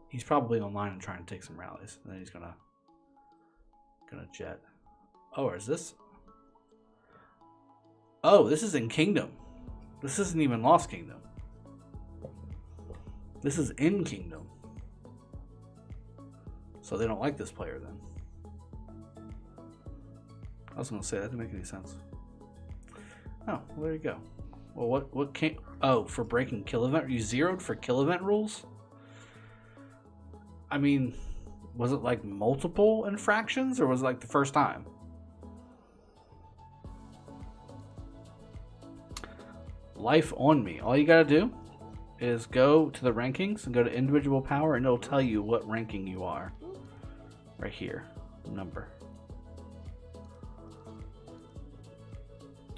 He's probably online and trying to take some rallies, and then he's gonna jet. Oh, or is this? Oh, this is in Kingdom. This isn't even Lost Kingdom. This is in Kingdom. So they don't like this player then. I was gonna say that didn't make any sense. Oh, well, there you go. Well, what came? Oh, for breaking kill event, you zeroed for kill event rules. I mean, was it like multiple infractions, or was it like the first time? Life on me. All you gotta do is go to the rankings and go to individual power, and it'll tell you what ranking you are. Right here, number.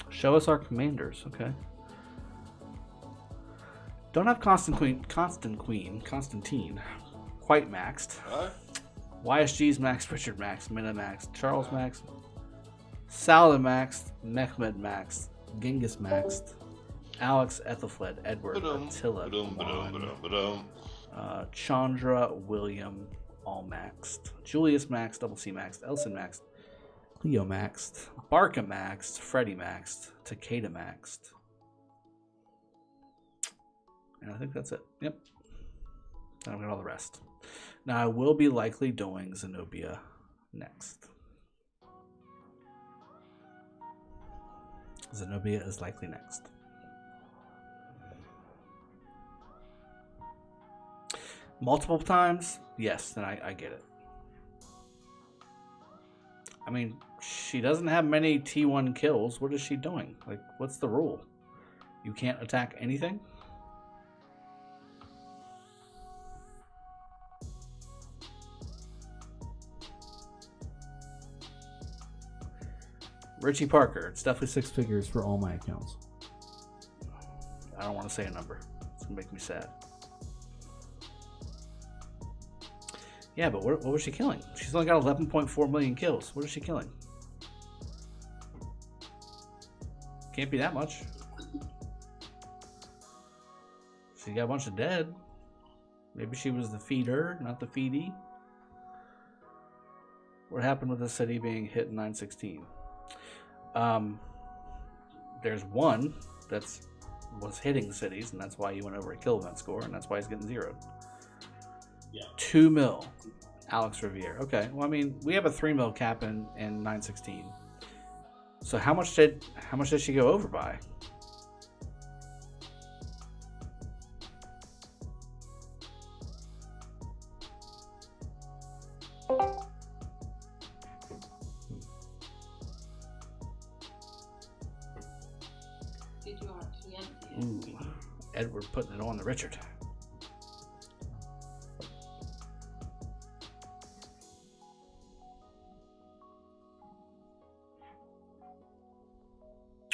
Show us our commanders, okay. Don't have Constantine quite maxed. YSG's maxed, Richard maxed, Mina maxed, Charles maxed, Saladin maxed, Mehmed maxed, Genghis maxed, Alex, Ethelfled, Edward, Attila, Chandra, William, all maxed, Julius maxed, Double C maxed, Elson maxed, Cleo maxed, Barca maxed, Freddy maxed, Takeda maxed. And I think that's it. Yep. Then I've got all the rest. Now I will be likely doing Zenobia next. Zenobia is likely next. Multiple times? Yes, then I get it. I mean, she doesn't have many T1 kills. What is she doing? Like, what's the rule? You can't attack anything? Richie Parker. It's definitely 6 figures for all my accounts. I don't want to say a number. It's going to make me sad. Yeah, but what was she killing? She's only got 11.4 million kills. What is she killing? Can't be that much. She got a bunch of dead. Maybe she was the feeder, not the feedee. What happened with the city being hit in 916? There's one was hitting cities, and that's why he went over a kill event score, and that's why he's getting zeroed. Yeah. 2 mil. Alex Riviere. Okay. Well, I mean, we have a 3 mil cap in 916. So how much did she go over by? Did you actually empty it? Ooh, Edward putting it on the Richard.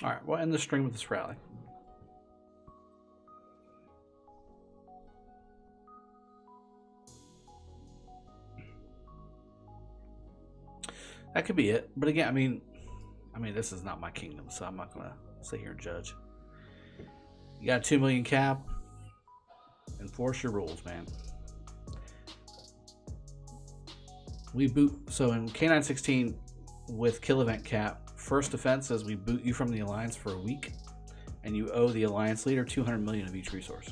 All right, we'll end the stream with this rally. That could be it, but again, I mean, this is not my kingdom, so I'm not gonna sit here and judge. You got a 2 million cap. Enforce your rules, man. We boot. So in K1916, with kill event cap, first offense is we boot you from the alliance for a week, and you owe the alliance leader 200 million of each resource.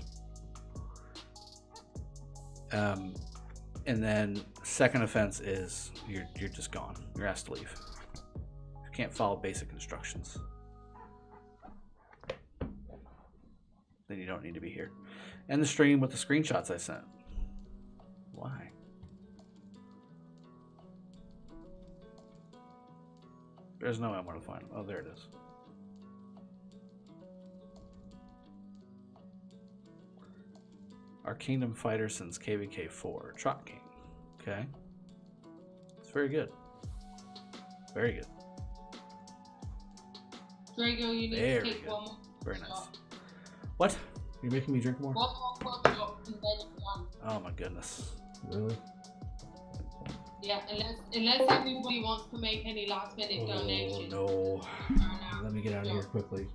And then second offense is you're just gone. You're asked to leave. You can't follow basic instructions. Then you don't need to be here. End the stream with the screenshots I sent. Why? There's no way I'm going to find them. Oh, there it is. Our Kingdom fighter since KVK 4. Trot King. Okay. It's very good. Very good. Drago, you need There to we take go. one more. Very nice. What? You're making me drink more? One more shot and then one. Oh my goodness. Really? Yeah, unless everybody wants to make any last minute donations. No. Let me get out of here quickly.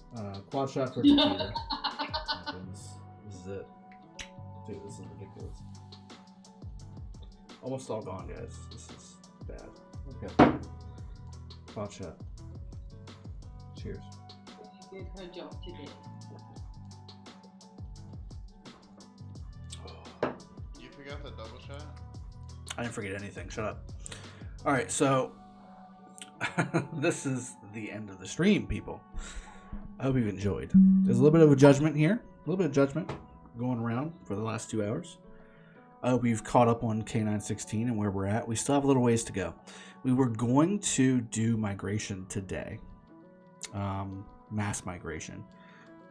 Quad shot for tequila. Oh my goodness. This is it. Dude, this is ridiculous. Almost all gone, guys. This is bad. Okay. Quad shot. Cheers. She did her job today. You forgot the double shot? I didn't forget anything. Shut up. All right, so this is the end of the stream, people. I hope you've enjoyed. There's a little bit of a judgment here. A little bit of judgment going around for the last 2 hours. I hope you've caught up on K1916 and where we're at. We still have a little ways to go. We were going to do migration today. Mass migration.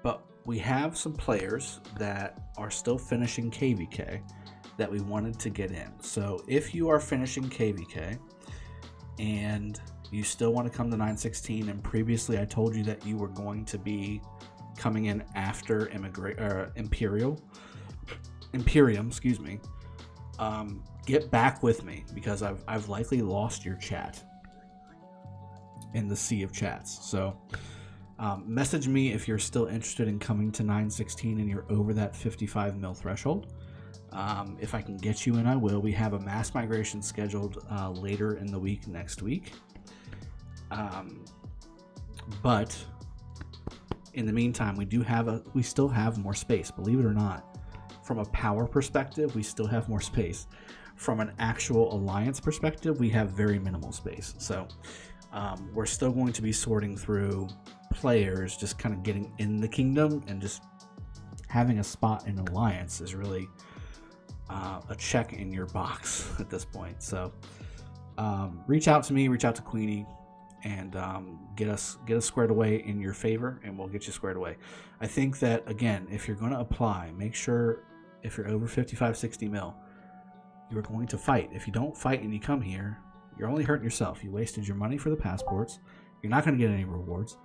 But we have some players that are still finishing KVK that we wanted to get in. So if you are finishing KVK and you still want to come to 916, and previously I told you that you were going to be coming in after Imperium, excuse me, get back with me, because I've likely lost your chat in the sea of chats. So message me if you're still interested in coming to 916 and you're over that 55 mil threshold. If I can get you in, I will. We have a mass migration scheduled later in the week, next week. But in the meantime, we still have more space. Believe it or not, from a power perspective, we still have more space. From an actual alliance perspective, we have very minimal space. So we're still going to be sorting through players, just kind of getting in the kingdom, and just having a spot in alliance is really a check in your box at this point. So reach out to me, reach out to Queenie, and get us squared away in your favor, and we'll get you squared away. I think that, again, if you're going to apply, make sure if you're over 55-60 mil, you're going to fight. If you don't fight and you come here, you're only hurting yourself. You wasted your money for the passports. You're not going to get any rewards.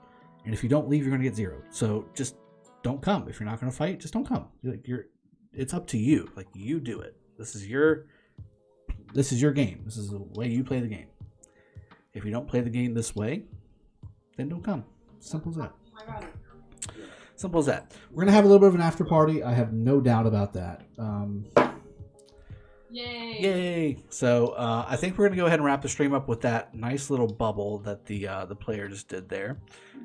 And if you don't leave, you're going to get zeroed. So just don't come. If you're not going to fight, just don't come. It's up to you. Like, you do it. This is your game. This is the way you play the game. If you don't play the game this way, then don't come. Simple as that. Simple as that. We're going to have a little bit of an after party. I have no doubt about that. Yay! Yay! So I think we're going to go ahead and wrap the stream up with that nice little bubble that the player just did there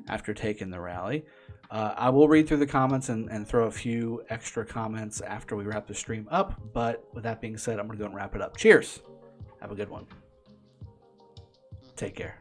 after taking the rally. I will read through the comments and throw a few extra comments after we wrap the stream up. But with that being said, I'm going to go and wrap it up. Cheers! Have a good one. Take care.